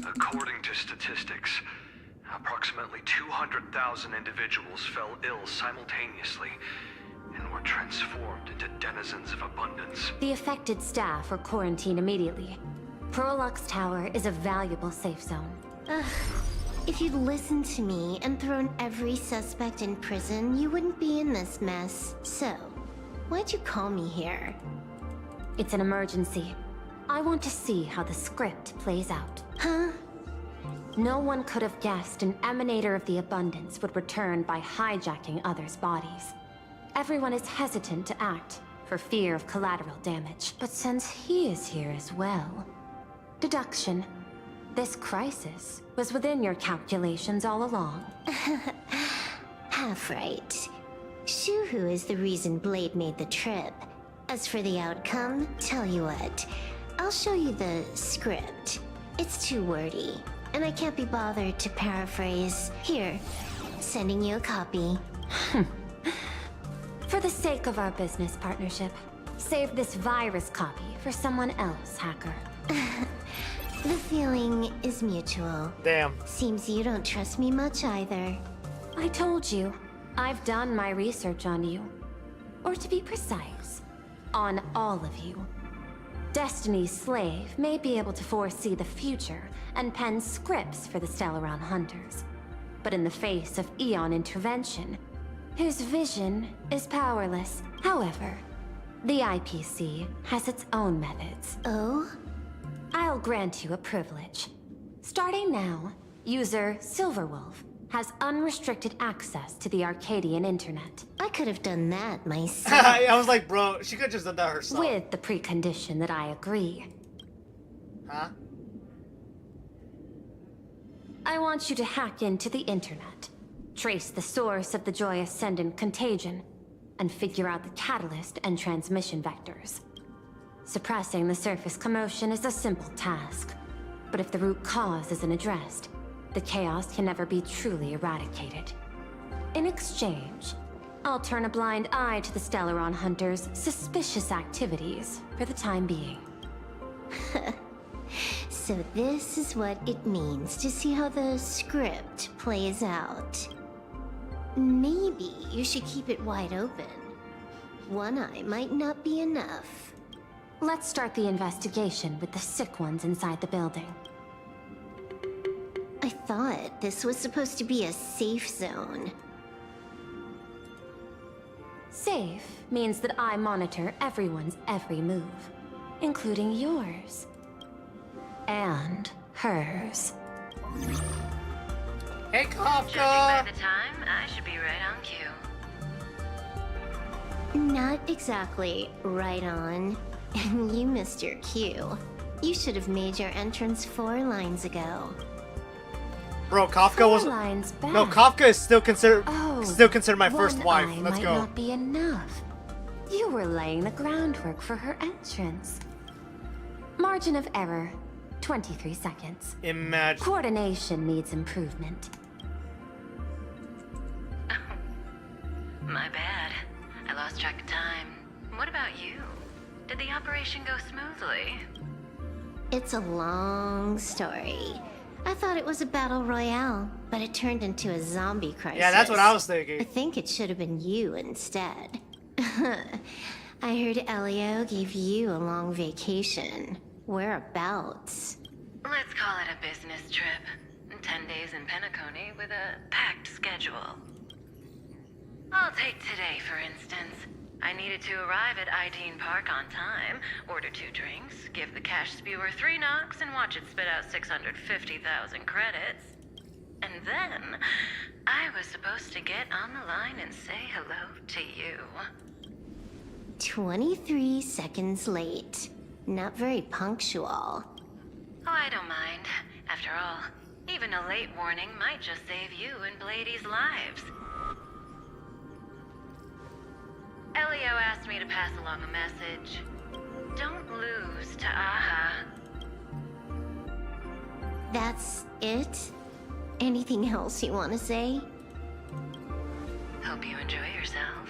According to statistics, approximately 200,000 individuals fell ill simultaneously and were transformed into denizens of abundance. The affected staff are quarantined immediately. Prolux Tower is a valuable safe zone. Ugh. If you'd listened to me and thrown every suspect in prison, you wouldn't be in this mess. So, why'd you call me here? It's an emergency. I want to see how the script plays out. Huh? No one could have guessed an emanator of the abundance would return by hijacking others' bodies. Everyone is hesitant to act, for fear of collateral damage. But since he is here as well... Deduction. This crisis was within your calculations all along. Half right. Shuhu is the reason Blade made the trip. As for the outcome, tell you what. I'll show you the script. It's too wordy, and I can't be bothered to paraphrase. Here, sending you a copy. For the sake of our business partnership, save this virus copy for someone else, hacker. The feeling is mutual. Damn. Seems you don't trust me much either. I told you, I've done my research on you. Or to be precise, on all of you. Destiny's slave may be able to foresee the future and pen scripts for the Stellaron hunters. But in the face of Eon intervention, his vision is powerless. However, the IPC has its own methods. Oh? I'll grant you a privilege. Starting now, user Silverwolf has unrestricted access to the Arcadian internet. I could have done that myself. I was like, bro, she could have just done that herself. With the precondition that I agree. Huh? I want you to hack into the internet, trace the source of the Joy Ascendant contagion, and figure out the catalyst and transmission vectors. Suppressing the surface commotion is a simple task, but if the root cause isn't addressed, the chaos can never be truly eradicated. In exchange, I'll turn a blind eye to the Stellaron hunters' suspicious activities for the time being. So this is what it means to see how the script plays out. Maybe you should keep it wide open. One eye might not be enough. Let's start the investigation with the sick ones inside the building. I thought this was supposed to be a safe zone. Safe means that I monitor everyone's every move, including yours. And hers. Hey, Kafka! Judging by the time, I should be right on cue. Not exactly right on. And you missed your cue. You should have made your entrance 4 lines ago. Bro, Kafka was... Lines back. No, Kafka is still considered my first wife. One eye Let's might go. not be enough. You were laying the groundwork for her entrance. Margin of error, 23 seconds. Imagine. Coordination needs improvement. My bad. I lost track of time. What about you? Did the operation go smoothly? It's a long story. I thought it was a battle royale, but it turned into a zombie crisis. Yeah, that's what I was thinking. I think it should have been you instead. I heard Elio gave you a long vacation. Whereabouts? Let's call it a business trip. 10 days in Penacony with a packed schedule. I'll take today, for instance. I needed to arrive at Ideen Park on time, order 2 drinks, give the cash spewer 3 knocks, and watch it spit out 650,000 credits. And then, I was supposed to get on the line and say hello to you. 23 seconds late. Not very punctual. Oh, I don't mind. After all, even a late warning might just save you and Blady's lives. Elio asked me to pass along a message. Don't lose to Aha. That's it? Anything else you want to say? Hope you enjoy yourself.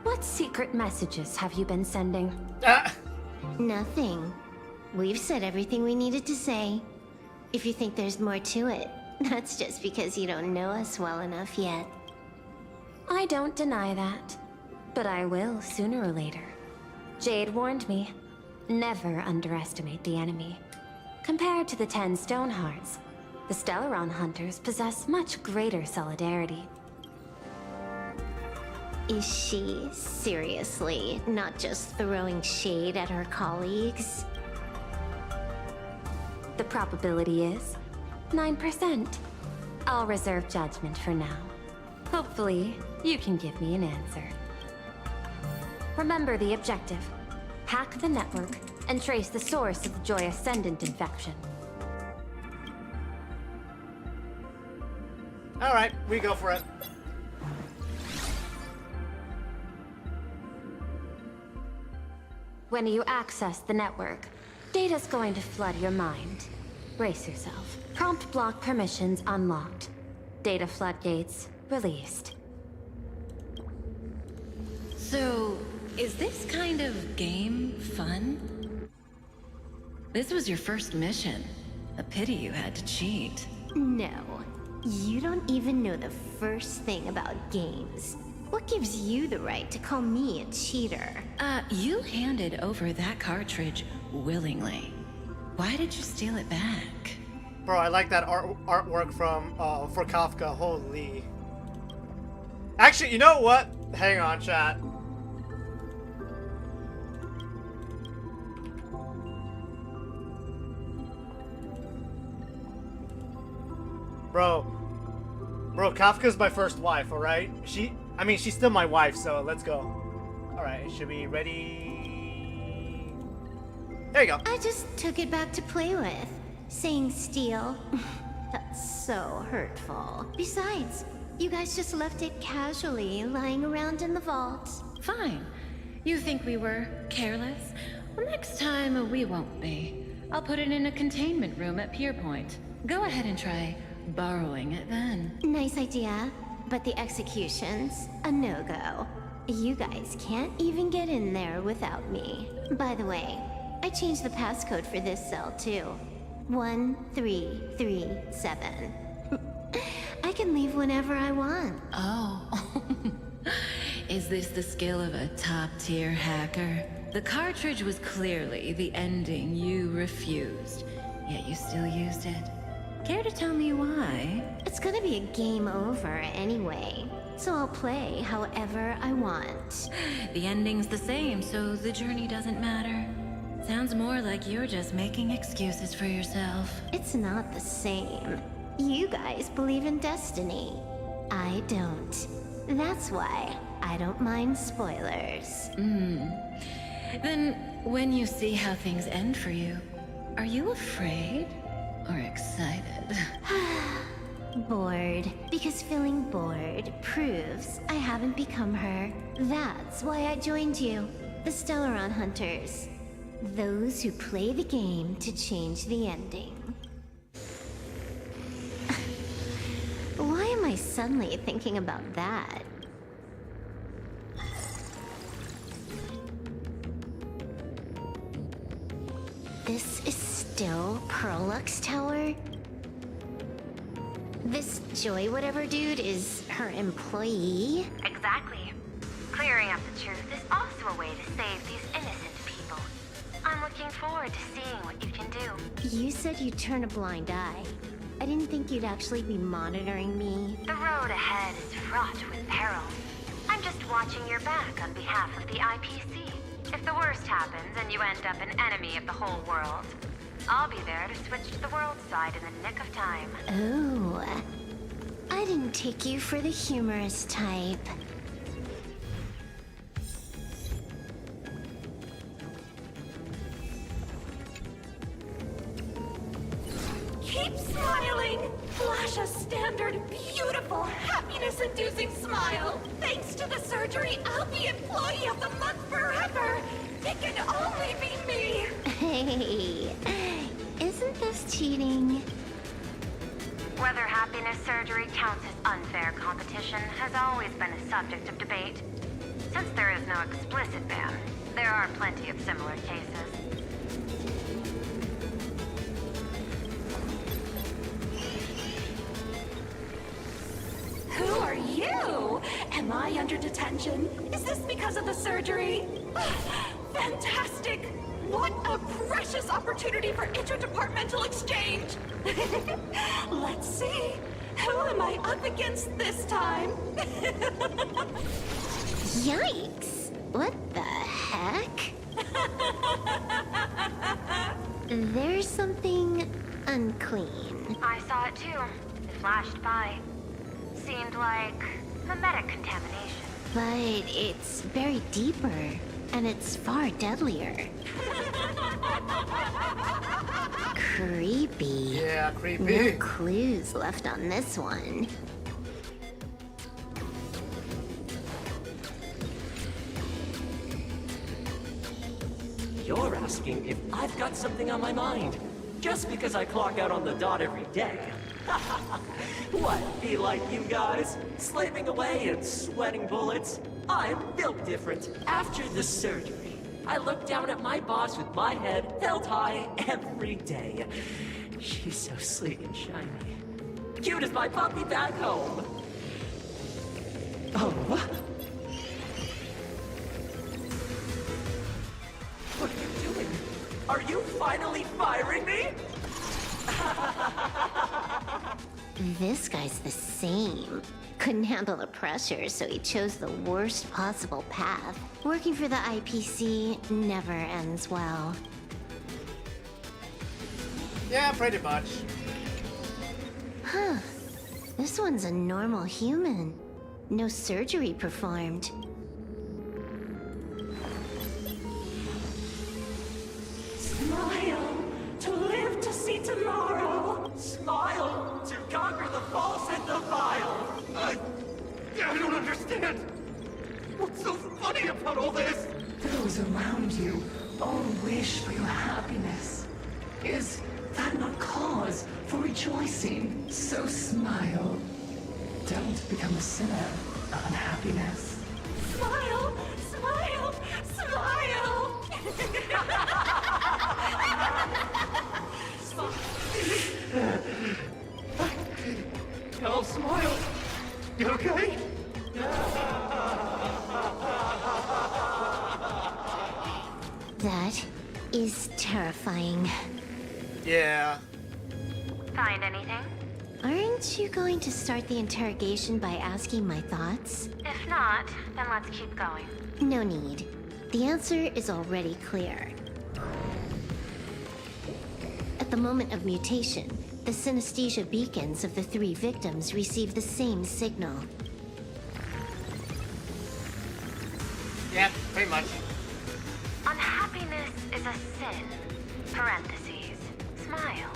What secret messages have you been sending? Nothing. We've said everything we needed to say. If you think there's more to it, that's just because you don't know us well enough yet. I don't deny that, but I will sooner or later. Jade warned me, never underestimate the enemy. Compared to the 10 Stonehearts, the Stellaron hunters possess much greater solidarity. Is she seriously not just throwing shade at her colleagues? The probability is 9%. I'll reserve judgment for now. Hopefully, you can give me an answer. Remember the objective. Hack the network and trace the source of the Joy Ascendant infection. Alright, we go for it. When you access the network, data's going to flood your mind. Brace yourself. Prompt block permissions unlocked. Data floodgates released. So, is this kind of game fun? This was your first mission. A pity you had to cheat. No. You don't even know the first thing about games. What gives you the right to call me a cheater? You handed over that cartridge willingly. Why did you steal it back? Bro, I like that artwork from for Kafka. Holy. Actually, you know what? Hang on, chat. Bro, Kafka's my first wife, alright? I mean, she's still my wife, so let's go. Alright, should we ready? There you go. I just took it back to play with. Saying steal. That's so hurtful. Besides, you guys just left it casually lying around in the vault. Fine. You think we were careless? Well, next time we won't be. I'll put it in a containment room at Pierpoint. Go ahead and try borrowing it then. Nice idea, but the execution's a no-go. You guys can't even get in there without me. By the way, I changed the passcode for this cell too. 1337. I can leave whenever I want. Oh. Is this the skill of a top-tier hacker? The cartridge was clearly the ending you refused, yet you still used it. Care to tell me why? It's gonna be a game over anyway, so I'll play however I want. The ending's the same, so the journey doesn't matter. Sounds more like you're just making excuses for yourself. It's not the same. You guys believe in destiny. I don't. That's why I don't mind spoilers. Then, when you see how things end for you, are you afraid or excited? Bored. Because feeling bored proves I haven't become her. That's why I joined you, the Stellaron Hunters. Those who play the game to change the ending. Why am I suddenly thinking about that? This is still Perlux Tower? This Joy whatever dude is her employee? Exactly. Clearing up the truth is also a way to save these innocent people. I'm looking forward to seeing what you can do. You said you'd turn a blind eye. I didn't think you'd actually be monitoring me. The road ahead is fraught with peril. I'm just watching your back on behalf of the IPC. If the worst happens and you end up an enemy of the whole world, I'll be there to switch to the world side in the nick of time. Oh, I didn't take you for the humorous type. Keep smiling! Flash a standard, beautiful, happiness-inducing smile! Thanks to the surgery, I'll be Employee of the Month forever! It can only be me! Hey, isn't this cheating? Whether happiness surgery counts as unfair competition has always been a subject of debate. Since there is no explicit ban, there are plenty of similar cases. Who are you? Am I under detention? Is this because of the surgery? Fantastic! What a precious opportunity for interdepartmental exchange! Let's see. Who am I up against this time? Yikes! What the heck? There's something unclean. I saw it too. It flashed by. Seemed like mimetic contamination. But it's buried deeper, and it's far deadlier. Creepy. Yeah, creepy. No clues left on this one. You're asking if I've got something on my mind, just because I clock out on the dot every day. What, be like you guys? Slaving away and sweating bullets? I'm built different. After the surgery, I look down at my boss with my head held high every day. She's so sleek and shiny. Cute as my puppy back home. Oh, what? What are you doing? Are you finally firing me? This guy's the same. Couldn't handle the pressure, so he chose the worst possible path. Working for the IPC never ends well. Yeah, pretty much. Huh. This one's a normal human. No surgery performed. Smile to live to see tomorrow. Smile to conquer the false and the vile. I don't understand. What's so funny about all this? Those around you all wish for your happiness. Is that not cause for rejoicing? So smile. Don't become a sinner of unhappiness. Smile, smile, smile. Oh, smile. You okay? That is terrifying. Yeah. Find anything? Aren't you going to start the interrogation by asking my thoughts? If not, then let's keep going. No need. The answer is already clear. At the moment of mutation, the synesthesia beacons of the 3 victims receive the same signal. Yeah, pretty much. Unhappiness is a sin. Parentheses. Smile.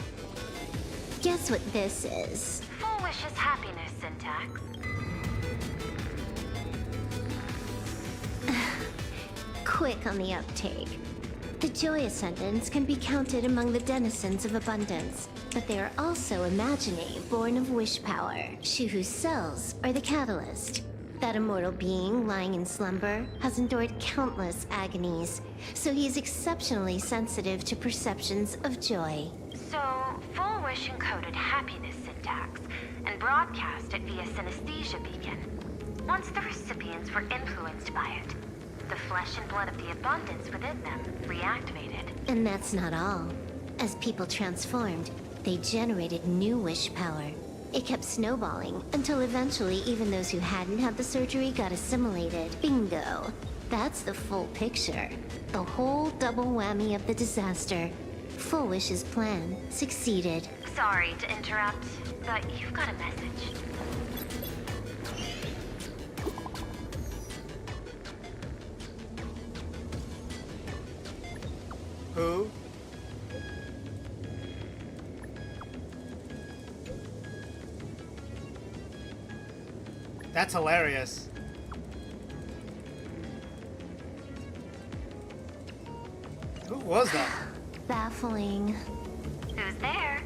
Guess what this is? Full wish is happiness syntax. Quick on the uptake. The Joy Ascendants can be counted among the denizens of abundance, but they are also imaginary, born of wish power, whose cells are the catalyst. That immortal being lying in slumber has endured countless agonies, so he is exceptionally sensitive to perceptions of joy. So, full wish encoded happiness syntax and broadcast it via synesthesia beacon. Once the recipients were influenced by it, the flesh and blood of the abundance within them reactivated. And that's not all. As people transformed, they generated new wish power. It kept snowballing until eventually even those who hadn't had the surgery got assimilated. Bingo. That's the full picture. The whole double whammy of the disaster. Full Wish's plan succeeded. Sorry to interrupt, but you've got a message. Who? That's hilarious. Who was that? Baffling. Who's there?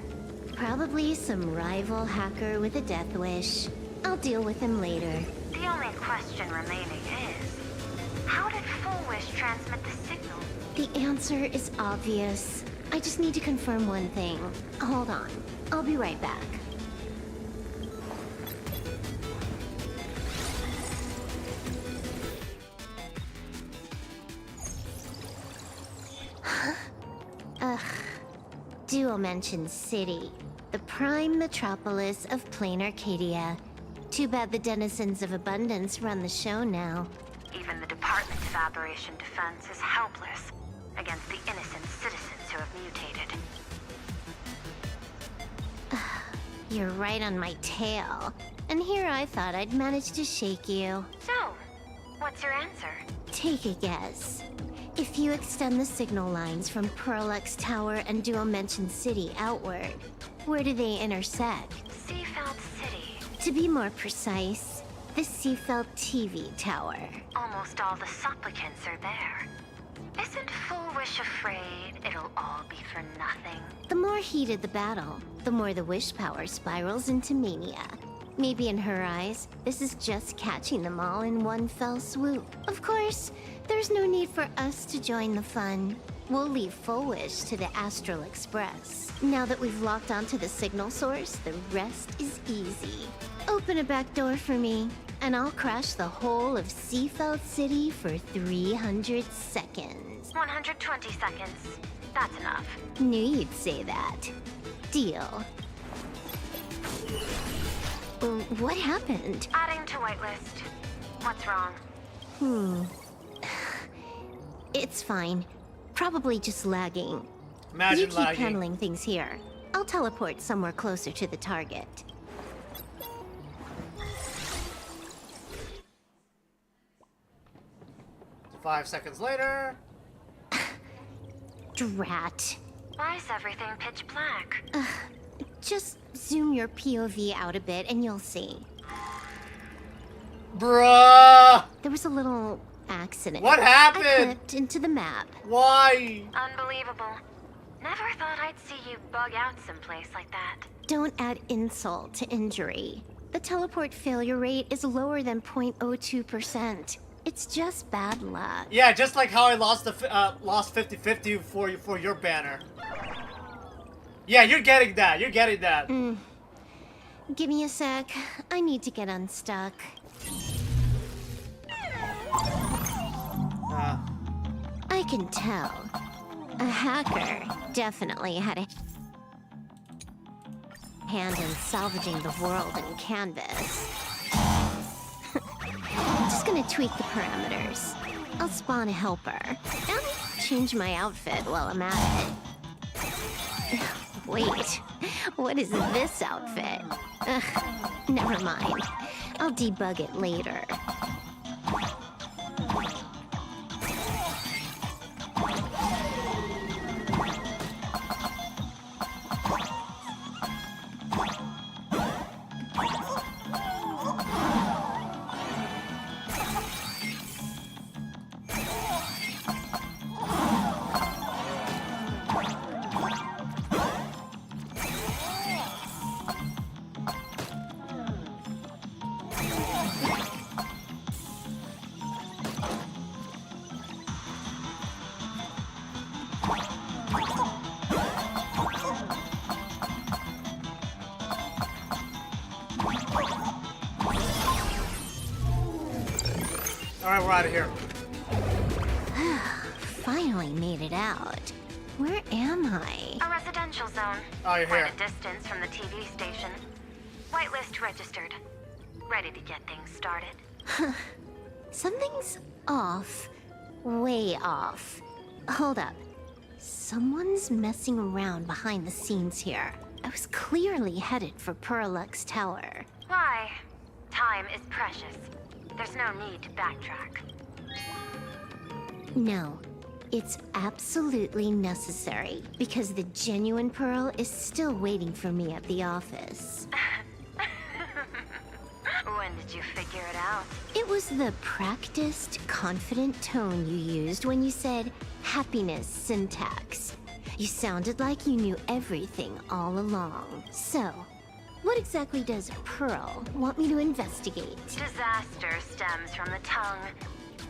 Probably some rival hacker with a death wish. I'll deal with him later. The only question remaining is, how did Full Wish transmit the signal? The answer is obvious. I just need to confirm one thing. Hold on. I'll be right back. Ugh. Duo mentioned city. The prime metropolis of plain Arcadia. Too bad the denizens of abundance run the show now. Even This aberration defense is helpless against the innocent citizens who have mutated. You're right on my tail. And here I thought I'd manage to shake you. So, what's your answer? Take a guess. If you extend the signal lines from Perlux Tower and Dual Mention City outward, where do they intersect? Seafeld City. To be more precise, the Seafeld TV Tower. Almost all the supplicants are there. Isn't Full Wish afraid it'll all be for nothing? The more heated the battle, the more the wish power spirals into mania. Maybe in her eyes, this is just catching them all in one fell swoop. Of course, there's no need for us to join the fun. We'll leave Full Wish to the Astral Express. Now that we've locked onto the signal source, the rest is easy. Open a back door for me, and I'll crash the whole of Seafeld City for 300 seconds. 120 seconds. That's enough. Knew you'd say that. Deal. What happened? Adding to whitelist. What's wrong? It's fine. Probably just lagging. Imagine you keep lagging. handling things here. I'll teleport somewhere closer to the target. Five seconds later. Drat. Why is everything pitch black? Just zoom your POV out a bit and you'll see. Bruh! There was a little accident. What happened? I clipped into the map. Why? Unbelievable. Never thought I'd see you bug out someplace like that. Don't add insult to injury. The teleport failure rate is lower than 0.02%. It's just bad luck. Yeah, just like how I lost the lost 50-50 for your banner. Yeah, you're getting that. You're getting that. Give me a sec. I need to get unstuck. I can tell. A hacker definitely had a hand in salvaging the world in Canvas. I'm just gonna tweak the parameters. I'll spawn a helper. And change my outfit while I'm at it. Wait, what is this outfit? Ugh, never mind. I'll debug it later. Alright, we're out of here. Finally made it out. Where am I? A residential zone. Oh, you're here. Quite a distance from the TV station. Whitelist registered. Ready to get things started. Something's off. Way off. Hold up. Someone's messing around behind the scenes here. I was clearly headed for Perlux Tower. Why? Time is precious. There's no need to backtrack. No, it's absolutely necessary, because the genuine Pearl is still waiting for me at the office. When did you figure it out? It was the practiced, confident tone you used when you said happiness syntax. You sounded like you knew everything all along. So, what exactly does Pearl want me to investigate? Disaster stems from the tongue.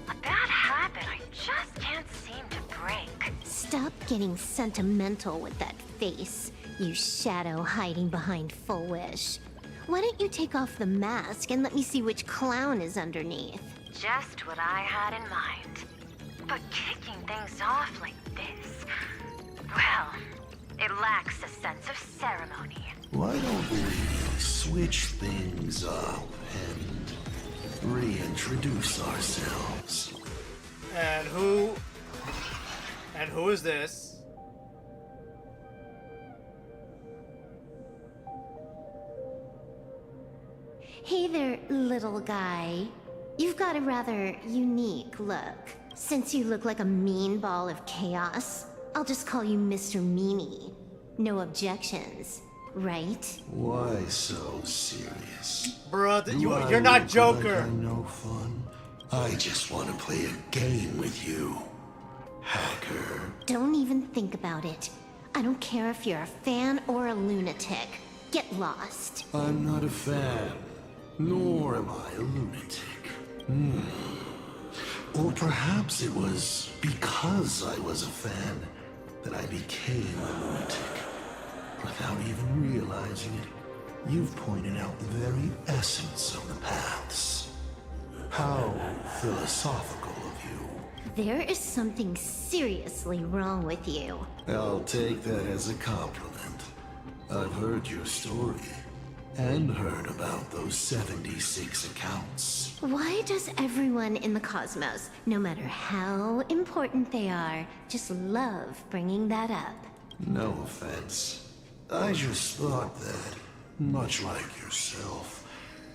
A bad habit I just can't seem to break. Stop getting sentimental with that face, you shadow hiding behind Full Wish. Why don't you take off the mask and let me see which clown is underneath? Just what I had in mind. But kicking things off like this, well, it lacks a sense of ceremony. Why don't we switch things up and reintroduce ourselves? And who is this? Hey there, little guy. You've got a rather unique look. Since you look like a mean ball of chaos, I'll just call you Mr. Meanie. No objections, right? Why so serious? Bruh, Do I you're not look Joker. Like I'm no fun. I just want to play a game with you, hacker. Don't even think about it. I don't care if you're a fan or a lunatic. Get lost. I'm not a fan, nor am I a lunatic. Or perhaps it was because I was a fan that I became a lunatic. Without even realizing it, you've pointed out the very essence of the paths. How philosophical of you. There is something seriously wrong with you. I'll take that as a compliment. I've heard your story, and heard about those 76 accounts. Why does everyone in the cosmos, no matter how important they are, just love bringing that up? No offense. I just thought that, much like yourself,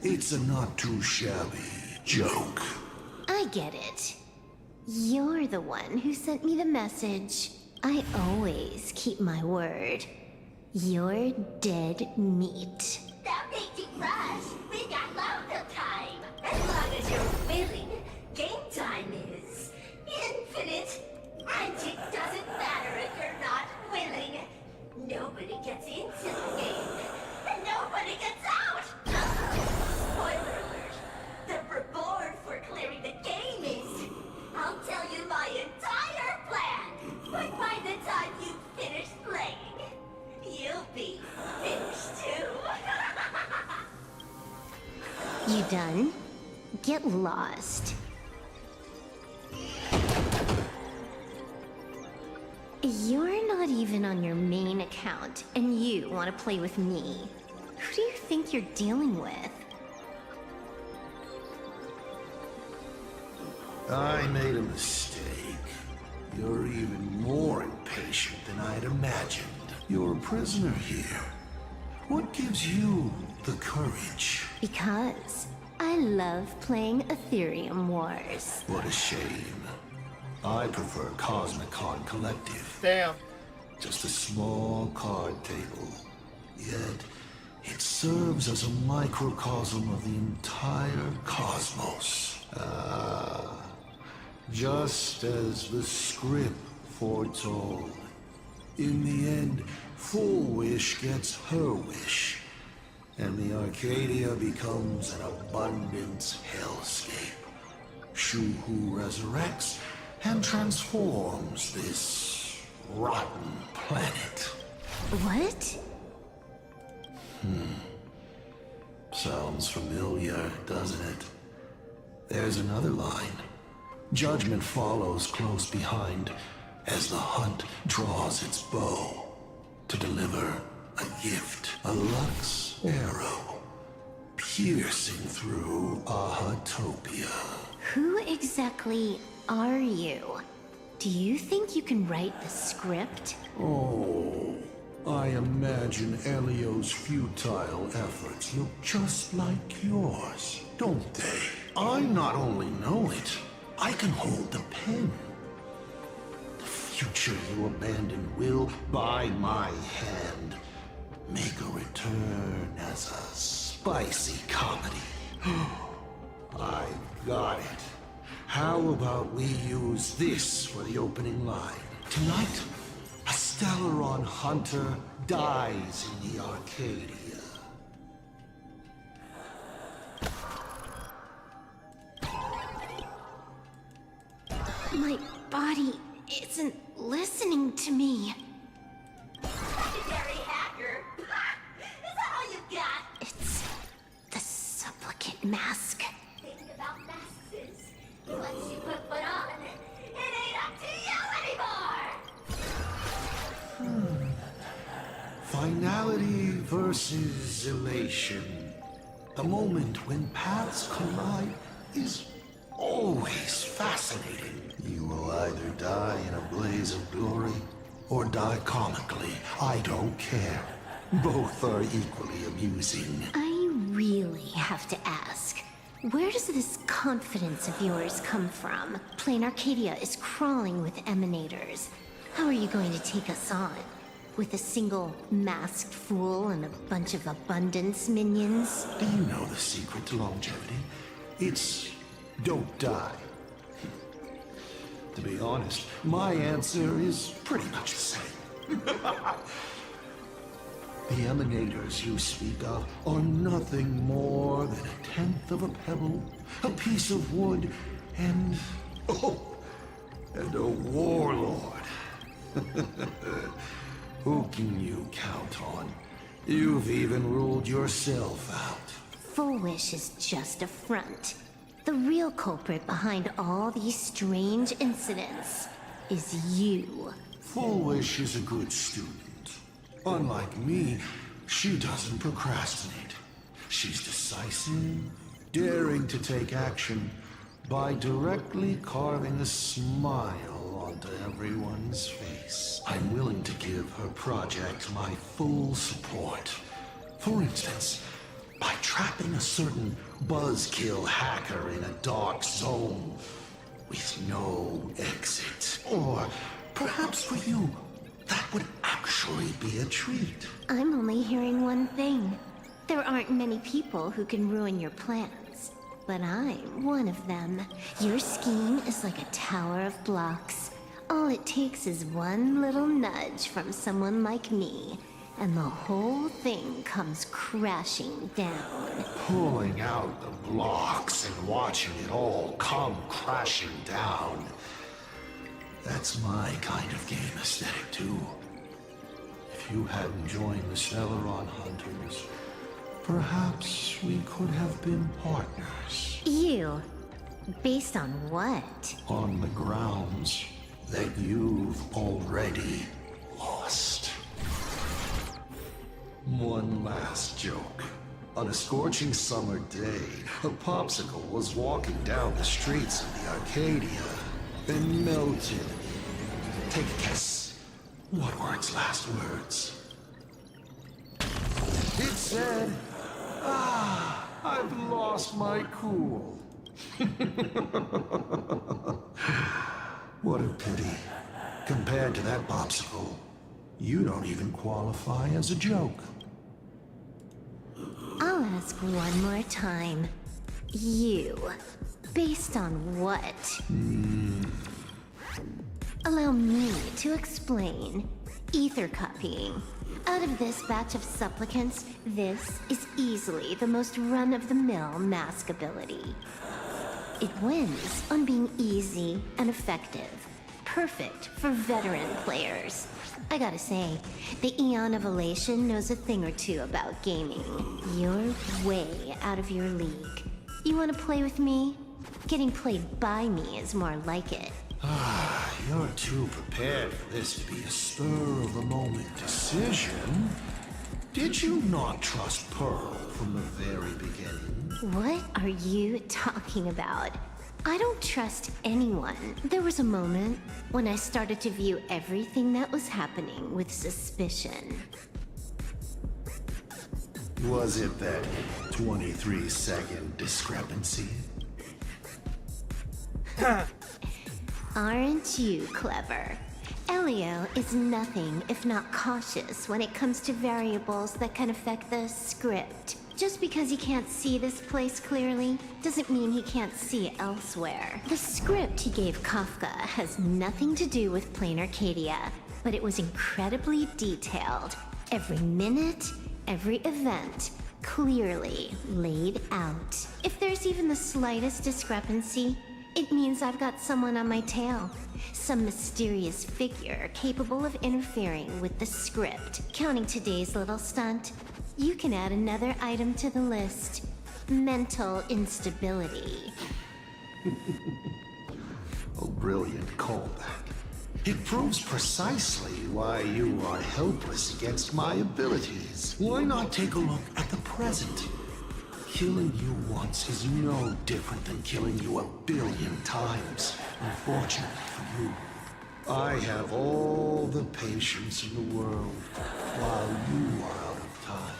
it's a not too shabby joke. I get it. You're the one who sent me the message. I always keep my word. You're dead meat. Stop making rush. We got loads of time. As long as you're willing, game time is infinite. And it doesn't matter if you're not willing. Nobody gets into the game, and nobody gets out. Spoiler alert. The reward for clearing the game is, I'll tell you my entire plan. But by the time you finish playing, you'll be finished too. You done? Get lost. You're not even on your main account, and you want to play with me. Who do you think you're dealing with? I made a mistake. You're even more impatient than I'd imagined. You're a prisoner here. What gives you the courage? Because I love playing Ethereum Wars. What a shame. I prefer Cosmicon Collective. Damn. Just a small card table. Yet, it serves as a microcosm of the entire cosmos. Just as the script foretold. In the end, Full Wish gets her wish. And the Arcadia becomes an abundance hellscape. Shu-Hu resurrects and transforms this rotten planet. What? Sounds familiar, doesn't it? There's another line. Judgment follows close behind as the hunt draws its bow to deliver a gift, a Lux arrow, piercing through Ahatopia. Who exactly are you? Do you think you can write the script? Oh, I imagine Elio's futile efforts look just like yours, don't they? I not only know it, I can hold the pen. The future you abandoned will, by my hand, make a return as a spicy comedy. I got it. How about we use this for the opening line? Tonight, a Stellaron hunter dies in the Arcadia. My body isn't listening to me. Legendary hacker. Is that all you got? It's the supplicant mask. Thing about masks is, once you put one on, it ain't up to you anymore. Finality versus elation. The moment when paths collide is Always fascinating. You will either die in a blaze of glory or die comically. I don't care. Both are equally amusing. I really have to ask, where does this confidence of yours come from? Plain Arcadia is crawling with emanators. How are you going to take us on? With a single masked fool and a bunch of abundance minions? Do you know the secret to longevity? It's don't die. To be honest, my answer is pretty much the same. The emanators you speak of are nothing more than a tenth of a pebble, a piece of wood, and a warlord. Who can you count on? You've even ruled yourself out. Full Wish is just a front. The real culprit behind all these strange incidents is you. Full Wish is a good student. Unlike me, she doesn't procrastinate. She's decisive, daring to take action by directly carving a smile onto everyone's face. I'm willing to give her project my full support. For instance, by trapping a certain buzzkill hacker in a dark zone with no exit. Or perhaps for you, that would actually be a treat. I'm only hearing one thing. There aren't many people who can ruin your plans, but I'm one of them. Your scheme is like a tower of blocks. All it takes is one little nudge from someone like me, and the whole thing comes crashing down. Pulling out the blocks and watching it all come crashing down. That's my kind of game aesthetic, too. If you hadn't joined the Celeron Hunters, perhaps we could have been partners. You? Based on what? On the grounds that you've already lost. One last joke. On a scorching summer day, a popsicle was walking down the streets of the Arcadia and melted. Take a guess. What were its last words? It said, I've lost my cool. What a pity. Compared to that popsicle, you don't even qualify as a joke. I'll ask one more time. You. Based on what? Allow me to explain. Ether copying. Out of this batch of supplicants, this is easily the most run-of-the-mill mask ability. It wins on being easy and effective. Perfect for veteran players. I gotta say, the Eon of Elation knows a thing or two about gaming. You're way out of your league. You wanna play with me? Getting played by me is more like it. You're too prepared for this to be a spur-of-the-moment decision. Did you not trust Pearl from the very beginning? What are you talking about? I don't trust anyone. There was a moment when I started to view everything that was happening with suspicion. Was it that 23-second discrepancy? Aren't you clever? Elio is nothing if not cautious when it comes to variables that can affect the script. Just because he can't see this place clearly, doesn't mean he can't see elsewhere. The script he gave Kafka has nothing to do with Plain Arcadia, but it was incredibly detailed. Every minute, every event, clearly laid out. If there's even the slightest discrepancy, it means I've got someone on my tail. Some mysterious figure capable of interfering with the script. Counting today's little stunt, you can add another item to the list. Mental instability. A brilliant callback. It proves precisely why you are helpless against my abilities. Why not take a look at the present? Killing you once is no different than killing you 1,000,000,000 times. Unfortunately for you, I have all the patience in the world, while you are out of time.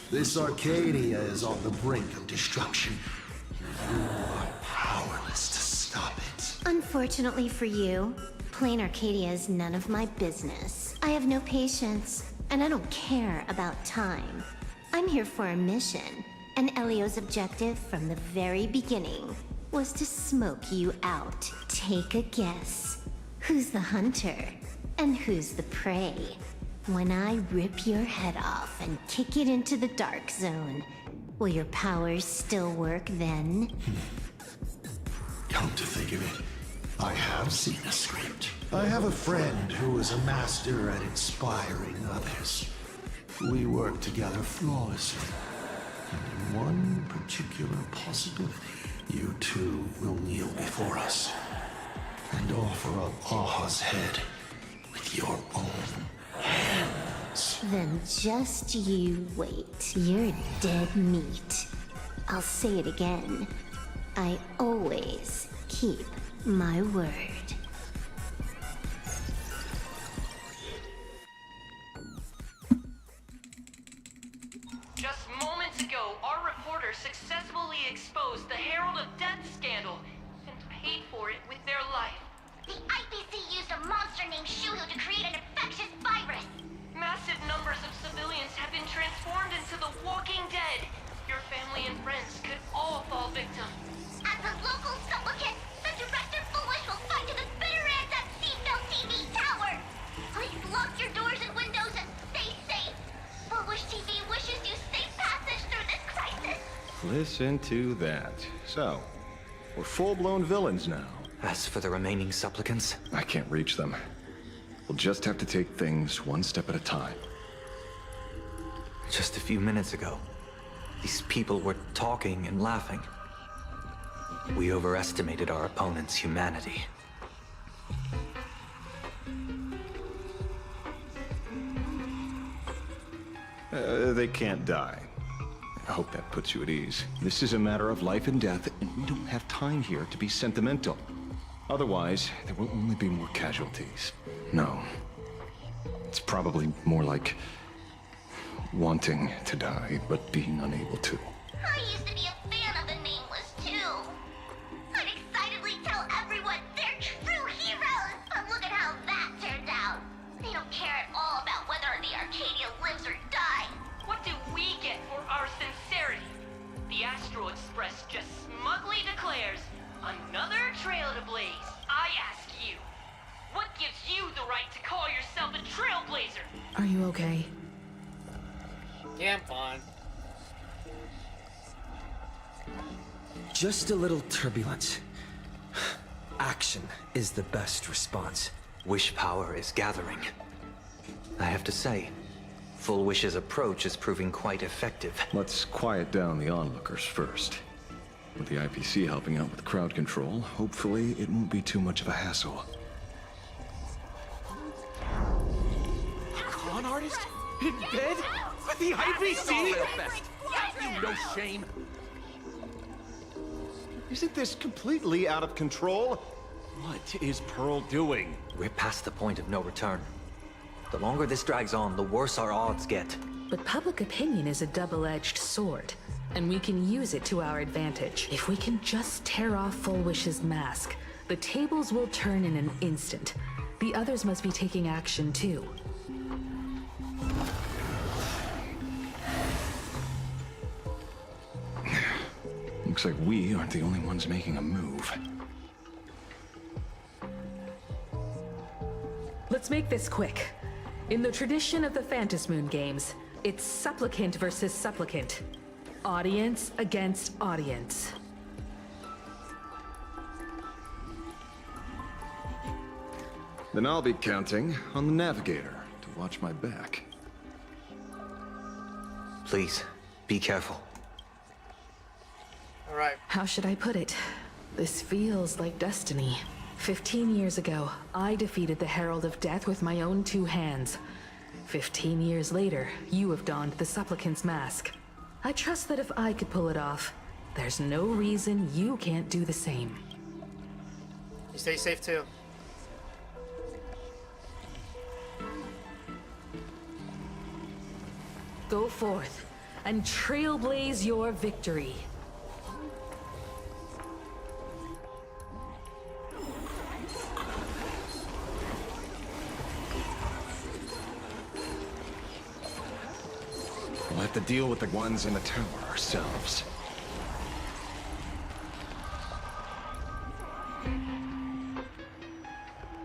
This Arcadia is on the brink of destruction. You are powerless to stop it. Unfortunately for you, plain Arcadia is none of my business. I have no patience, and I don't care about time. I'm here for a mission, and Elio's objective from the very beginning was to smoke you out. Take a guess. Who's the hunter, and who's the prey? When I rip your head off and kick it into the dark zone, will your powers still work then? Come to think of it, I have seen a script. I have a friend who is a master at inspiring others. We work together flawlessly. And in one particular possibility, you two will kneel before us and offer up Aha's head with your own hands. Then just you wait. You're dead meat. I'll say it again. I always keep my word. Just moments ago, our reporter successfully exposed the Herald of Death scandal and paid for it with their life. The IPC used a monster named Shuhu to create an infectious virus. Massive numbers of civilians have been transformed into the Walking Dead. Your family and friends could all fall victim. As a local supplicant, the director Foolish will fight to the bitter end at Seatbelt TV Tower. Please lock your doors and windows and stay safe. Foolish TV wishes you safe passage through this crisis. Listen to that. So, we're full-blown villains now. As for the remaining supplicants, I can't reach them. We'll just have to take things one step at a time. just a few minutes ago, these people were talking and laughing. We overestimated our opponent's humanity. They can't die. I hope that puts you at ease. This is a matter of life and death, and we don't have time here to be sentimental. Otherwise, there will only be more casualties. No. It's probably more like wanting to die, but being unable to. I used to be a fan of the Nameless, too. I'd excitedly tell everyone they're true heroes, but look at how that turned out. They don't care at all about whether the Arcadia lives or dies. What do we get for our sincerity? The Astral Express just smugly declares, another trail to blaze. I ask you, what gives you the right to call yourself a trailblazer? Are you okay? Yeah, I'm fine. Just a little turbulent. Action is the best response. Wish power is gathering. I have to say, Full Wish's approach is proving quite effective. Let's quiet down the onlookers first. With the IPC helping out with crowd control, hopefully it won't be too much of a hassle. Con artist? In bed? With the IPC? You no shame. Isn't this completely out of control? What is Pearl doing? We're past the point of no return. The longer this drags on, the worse our odds get. But public opinion is a double-edged sword, and we can use it to our advantage. If we can just tear off Full Wish's mask, the tables will turn in an instant. The others must be taking action too. Looks like we aren't the only ones making a move. Let's make this quick. In the tradition of the Phantasmoon games, it's supplicant versus supplicant. Audience against audience. Then I'll be counting on the navigator to watch my back. Please, be careful. All right. How should I put it? This feels like destiny. 15 years ago, I defeated the Herald of Death with my own 2 hands. 15 years later, you have donned the Supplicant's mask. I trust that if I could pull it off, there's no reason you can't do the same. You stay safe too. Go forth and trailblaze your victory. We'll have to deal with the ones in the tower ourselves.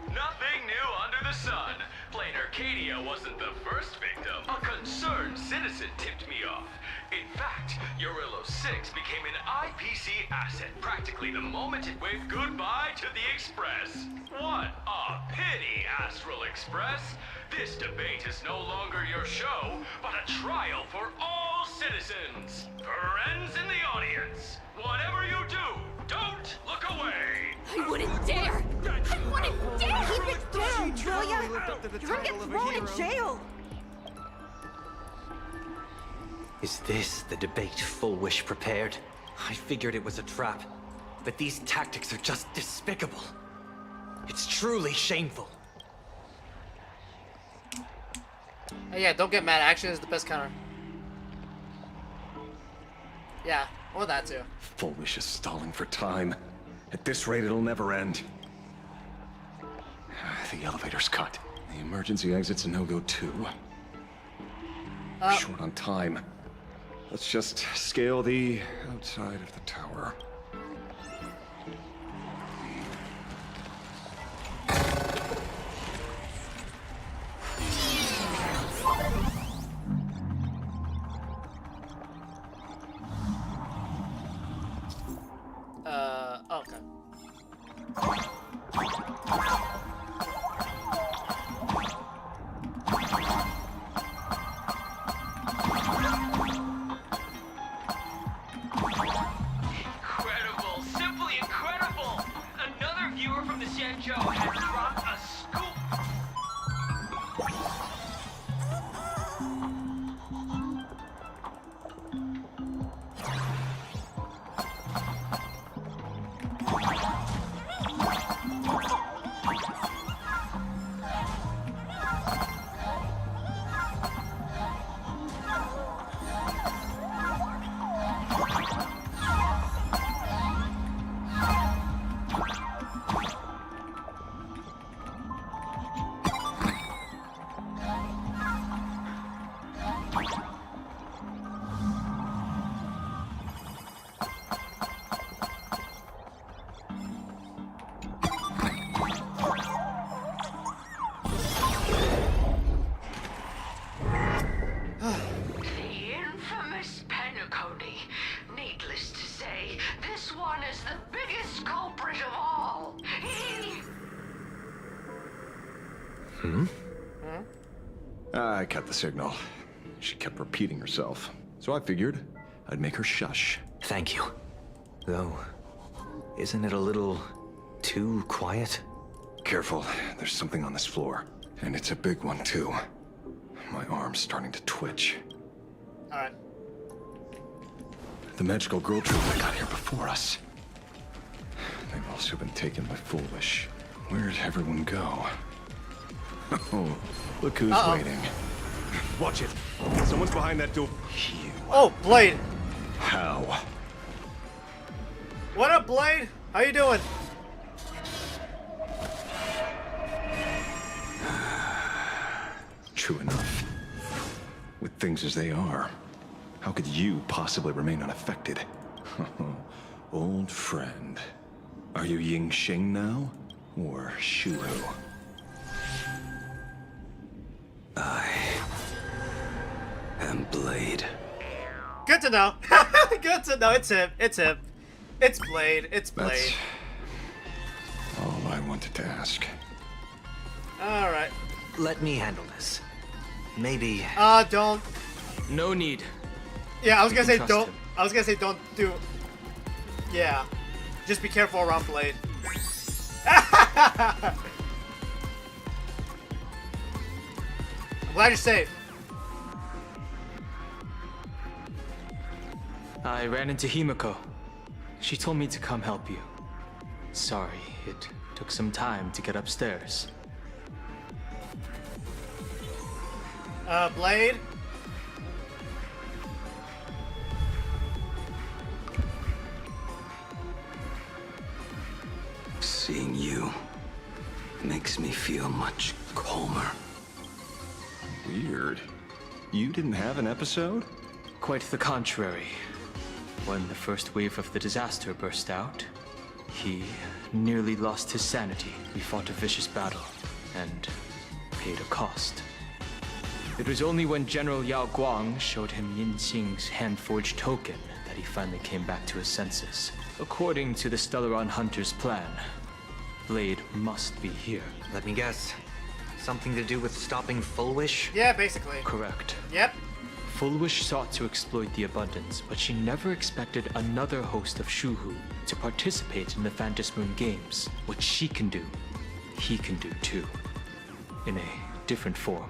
Nothing new under the sun. Plain Arcadia wasn't the first victim. A concerned citizen tipped me off. In fact, Urillo 6 became an IPC asset practically the moment it waved goodbye to the Express. What a pity, Astral Express. This debate is no longer your show, but a trial for all citizens. Friends in the audience, whatever you do, don't look away. I wouldn't dare! I wouldn't dare! Keep it down, will ya? You're gonna get thrown in jail! Is this the debate Full Wish prepared? I figured it was a trap, but these tactics are just despicable. It's truly shameful. Yeah, don't get mad. Action is the best counter. Yeah, or that too. Full Wish is stalling for time. At this rate, it'll never end. The elevator's cut. The emergency exit's a no-go too. We're short on time. Let's just scale the outside of the tower. Okay. Incredible, simply incredible! Another viewer from the Xianzhou has dropped a scoop. The infamous Penacony. Needless to say, this one is the biggest culprit of all. I cut the signal. She kept repeating herself. So I figured I'd make her shush. Thank you. Though, isn't it a little too quiet? Careful, there's something on this floor. And it's a big one, too. My arm's starting to twitch. Alright. The magical girl troop that got here before us. They've also been taken by Full Wish. Where'd everyone go? Oh, look who's waiting. Watch it. Someone's behind that door. You. Oh, Blade. How? What up, Blade? How you doing? True enough. With things as they are, how could you possibly remain unaffected? Old friend. Are you Ying Xing now? Or Shuhu? I am Blade. Good to know. Good to know. It's him. It's him. It's Blade. It's Blade. That's all I wanted to ask. Alright. Let me handle this. Maybe... Don't. No need. Yeah, I was You gonna can say trust don't. him. I was gonna say don't do. Yeah. Just be careful around Blade. I'm glad you're safe. I ran into Himiko. She told me to come help you. Sorry, it took some time to get upstairs. Blade? Seeing you makes me feel much calmer. Weird. You didn't have an episode? Quite the contrary. When the first wave of the disaster burst out, he nearly lost his sanity. We fought a vicious battle and paid a cost. It was only when General Yao Guang showed him Yin Xing's hand-forged token that he finally came back to his senses. According to the Stellaron Hunter's plan, Blade must be here. Let me guess. Something to do with stopping Full Wish? Yeah, basically. Correct. Yep. Full Wish sought to exploit the abundance, but she never expected another host of Shuhu to participate in the Phantom Moon Games. What she can do, he can do too. In a different form.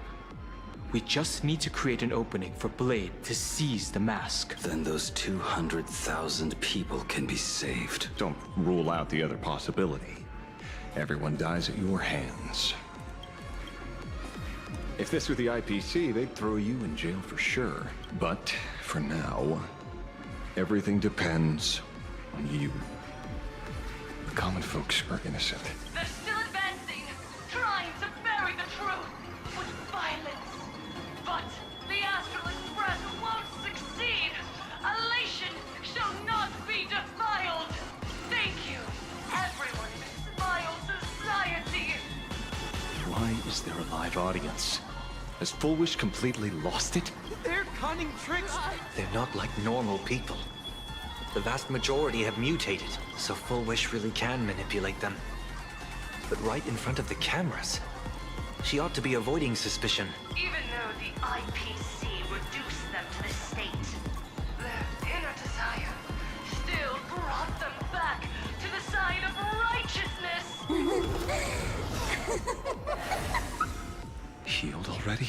We just need to create an opening for Blade to seize the mask. Then those 200,000 people can be saved. Don't rule out the other possibility. Everyone dies at your hands. If this were the IPC, they'd throw you in jail for sure. But for now, everything depends on you. The common folks are innocent. They're still advancing, trying to bury the truth with violence. But the Astral Express won't succeed. Elation shall not be defiled. Thank you, everyone in Smile Society. Why is there a live audience? Has Full Wish completely lost it? They're cunning tricks. They're not like normal people. The vast majority have mutated, so Full Wish really can manipulate them. But right in front of the cameras, she ought to be avoiding suspicion. Even though the IPC reduced them to the state, their inner desire Still brought them back to the side of righteousness. Healed already?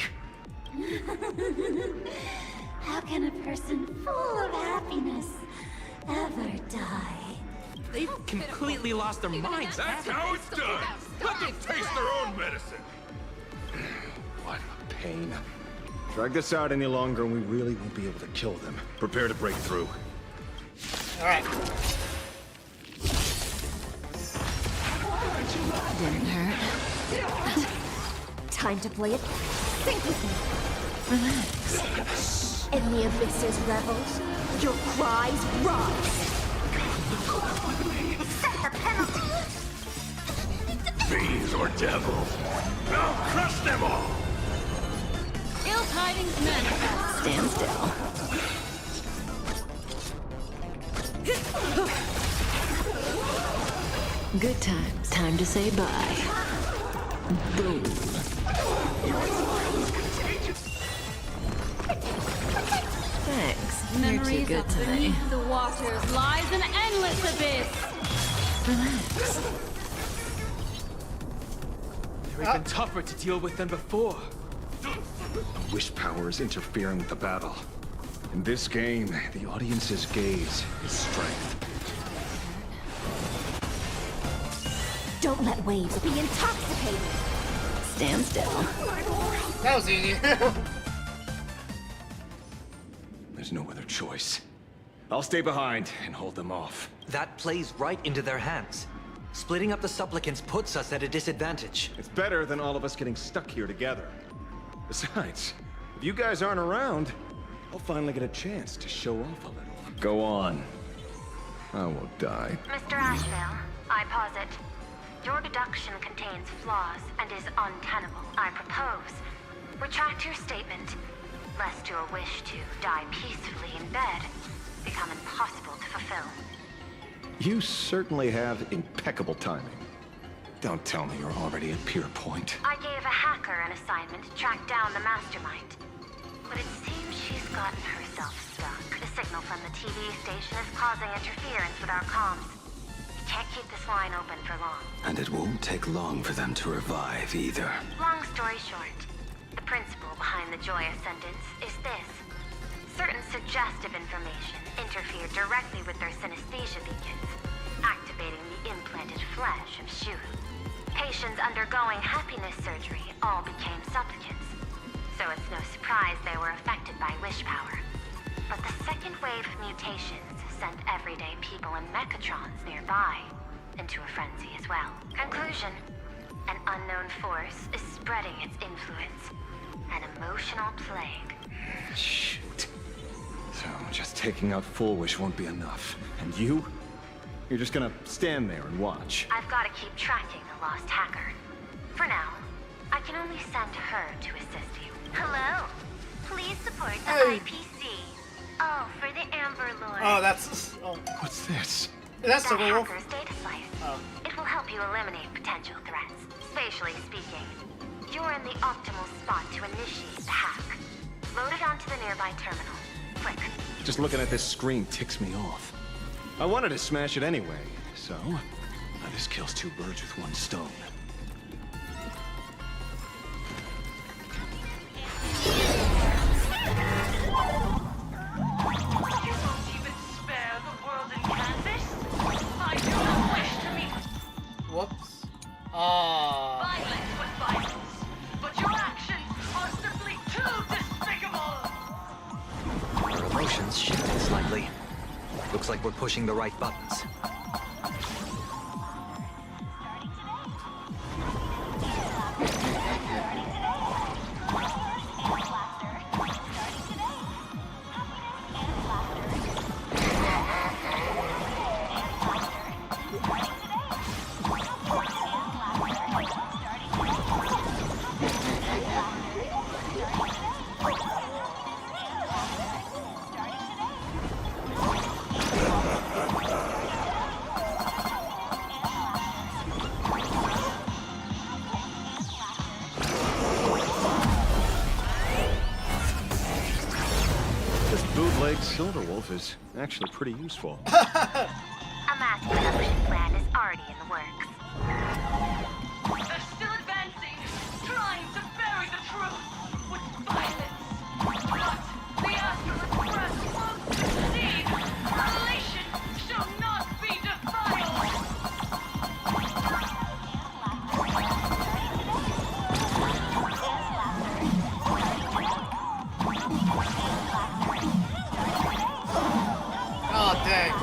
How can a person full of happiness ever die? They've completely lost their minds. That's how it's done. Let them taste their own medicine. What a pain. Drag this out any longer and we really won't be able to kill them. Prepare to break through. Alright. Didn't hurt. Time to play it. Think with me. Relax. In the abyss's revels, your cries rise. Set the penalty. Fiends or devils, I'll crush them all. Ill tidings manifest. Stand still. Good times. Time to say bye. Boom. Thanks. You're too Memories good of tonight. beneath the waters lies an endless abyss. Relax. They're even tougher to deal with than before. Wish power is interfering with the battle. In this game, the audience's gaze is strength. Don't let waves be intoxicated. Stand still. That was easy. There's no other choice. I'll stay behind and hold them off. That plays right into their hands. Splitting up the supplicants puts us at a disadvantage. It's better than all of us getting stuck here together. Besides, if you guys aren't around, I'll finally get a chance to show off a little. Go on. I won't die. Mr. Ashvale, I posit. Your deduction contains flaws and is untenable. I propose. Retract your statement, lest your wish to die peacefully in bed become impossible to fulfill. You certainly have impeccable timing. Don't tell me you're already at Pier Point. I gave a hacker an assignment to track down the mastermind. But it seems she's gotten herself stuck. The signal from the TV station is causing interference with our comms. We can't keep this line open for long. And it won't take long for them to revive either. Long story short, the principle behind the joyous sentence is this. certain suggestive information interfered directly with their synesthesia beacons, activating the implanted flesh of Shuru. Patients undergoing happiness surgery all became supplicants, so it's no surprise they were affected by wish power. But the second wave of mutations sent everyday people and mechatrons nearby into a frenzy as well. Conclusion: an unknown force is spreading its influence. An emotional plague. Shoot. So just taking out Full Wish won't be enough. And you? You're just gonna stand there and watch. I've got to keep tracking the lost hacker. For now, I can only send her to assist you. Hello. Please support the IPC. Oh, for the Amber Lord. Oh, that's... Oh. What's this? That's the Civil War. hacker's data slice. Oh. It will help you eliminate potential threats. Spatially speaking, you're in the optimal spot to initiate the hack. Load it onto the nearby terminal. Quick. Just looking at this screen ticks me off. I wanted to smash it anyway, so... this kills two birds with one stone. You won't even spare the world in canvas? I do not wish to meet Whoops. violence with violence, but your actions are simply too despicable! Our emotions shifted slightly. Looks like we're pushing the right buttons. This bootleg Silverwolf is actually pretty useful. A mass production plan is already in the works. They're still advancing, trying to bury the truth with violence. But the Astral Express won't succeed. Relation shall not be defiled. Oh, dang.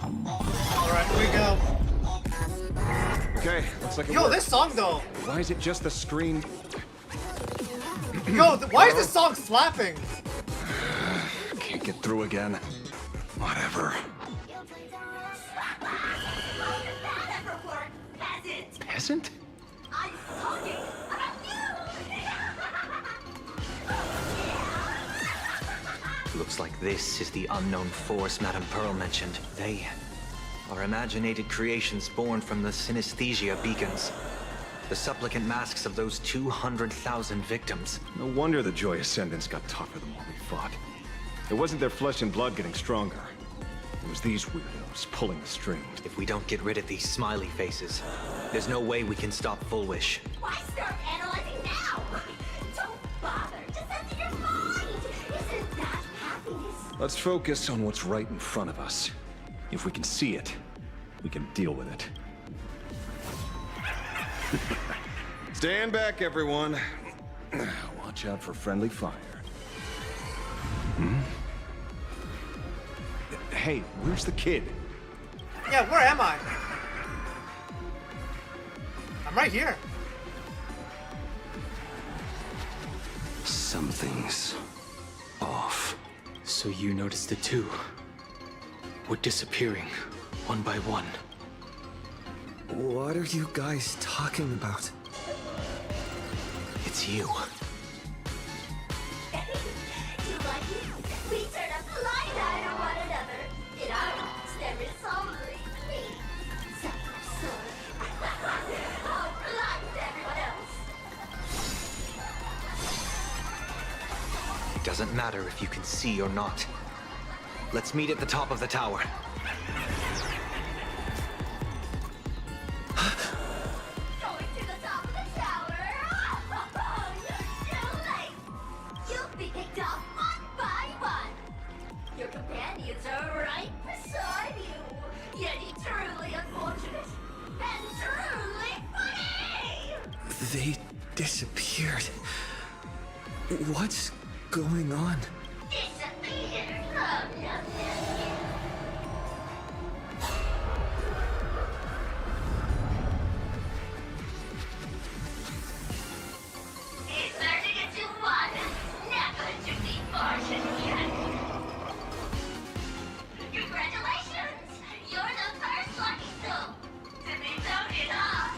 Alright, here we go. Okay, looks like it Yo, worked. this song though. Why is it just the screen? Yo, why is this song slapping? Can't get through again. Whatever. Peasant? Looks like this is the unknown force Madame Pearl mentioned. They are imaginated creations born from the synesthesia beacons. The supplicant masks of those 200,000 victims. No wonder the Joy Ascendants got tougher the more we fought. It wasn't their flesh and blood getting stronger. It was these weirdos pulling the strings. If we don't get rid of these smiley faces, there's no way we can stop Full Wish. Why start analyzing now? Don't bother. Just empty your mind. Isn't that happiness? Let's focus on what's right in front of us. If we can see it, we can deal with it. Stand back, everyone. Watch out for friendly fire. Hmm? Hey, where's the kid? Yeah, where am I? I'm right here. Something's off. So you noticed it too? We're disappearing, one by one. What are you guys talking about? It's you. doesn't matter if you can see or not. Let's meet at the top of the tower. Going to the top of the tower! You're too late! You'll be picked off one by one! Your companions are right beside you! Yet truly unfortunate and truly funny! They disappeared. What's going on? Disappeared from nothing! Inserting into one, never to be fortune yet. Congratulations! You're the first lucky soul to be voted off.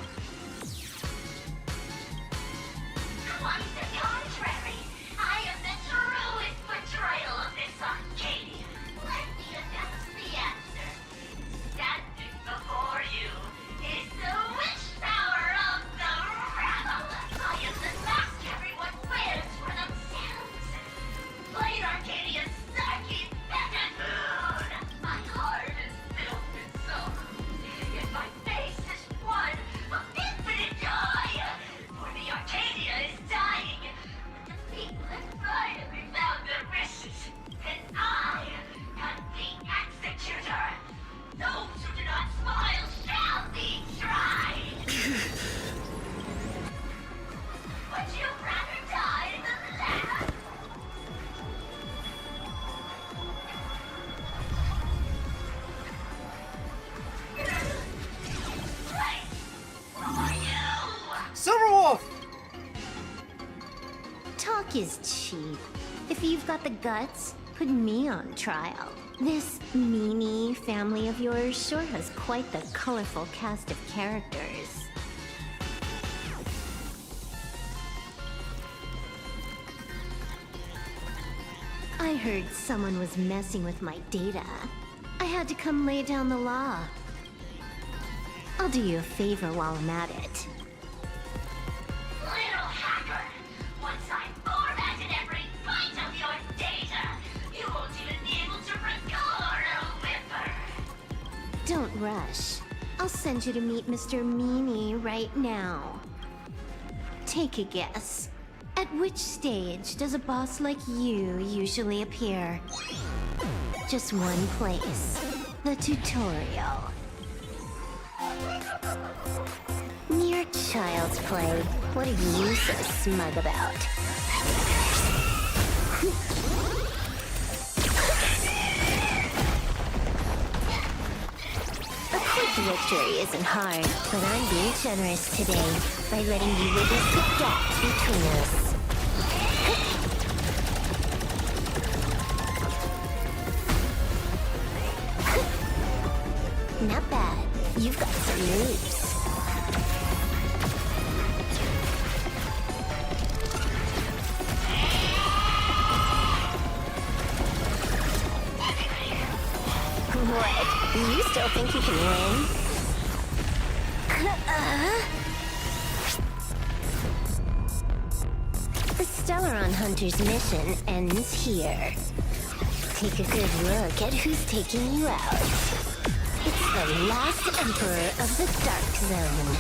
Quite the contrary. I am the truest portrayal of this Arcadia. Let me announce the answer. Standing before you is the witch power of the rabble. I am the mask everyone wears for themselves. Plain Arcadia's psychic moon. My heart is filled with sorrow, and my face is one of infinite joy. For the Arcadia is dying, but the people have finally found their wishes, and I am the executor. Those who do not smile shall be tried. Would you rather die than live? Wait, who are you? Silverwolf! Talk is cheap. If you've got the guts, put me on trial. This meanie family of yours sure has quite the colorful cast of characters. I heard someone was messing with my data. I had to come lay down the law. I'll do you a favor while I'm at it. Little hacker! Once I formatted every byte of your data, you won't even be able to record a whimper! Don't rush. I'll send you to meet Mr. Meanie right now. Take a guess. At which stage does a boss like you usually appear? Just one place. The tutorial. Mere child's play. What are you so smug about? A quick victory isn't hard, but I'm being generous today by letting you witness the gap between us. Not bad. You've got some moves. What? You still think you can win? The Stellaron Hunter's mission ends here. Take a good look at who's taking you out. It's the last Emperor of the Dark Zone.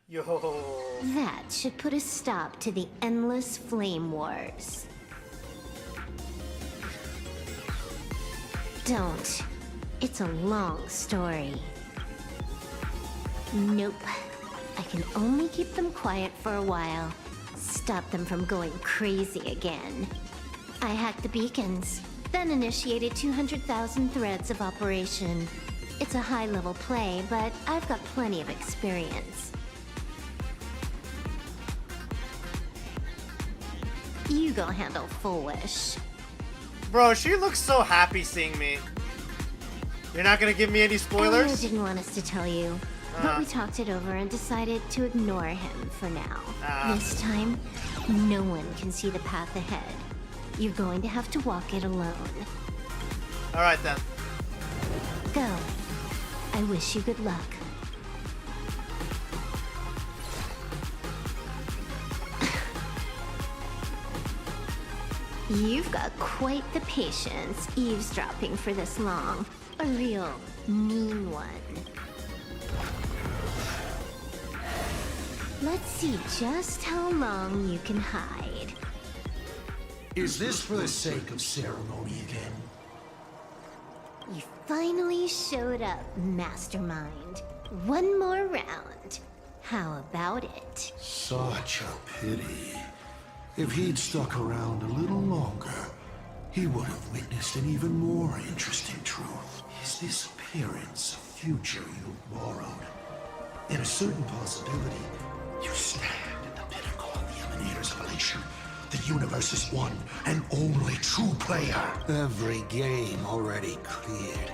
Yo. That should put a stop to the endless flame wars. Don't. It's a long story. Nope. I can only keep them quiet for a while. Stop them from going crazy again. I hacked the beacons, then initiated 200,000 threads of operation. It's a high-level play, but I've got plenty of experience. You go handle Full Wish. Bro, she looks so happy seeing me. You're not gonna give me any Elio spoilers? didn't want us to tell you, but we talked it over and decided to ignore him for now. This time, no one can see the path ahead. You're going to have to walk it alone. Alright then. Go. I wish you good luck. You've got quite the patience eavesdropping for this long. A real mean one. Let's see just how long you can hide. Is this for the sake of ceremony again? You finally showed up, Mastermind. One more round. How about it? Such a pity. If he'd stuck around a little longer, he would have witnessed an even more interesting truth. Is this appearance a future you borrowed? In a certain possibility, you stand at the pinnacle of the Emanators of Elation, the universe's one and only true player. Every game already cleared.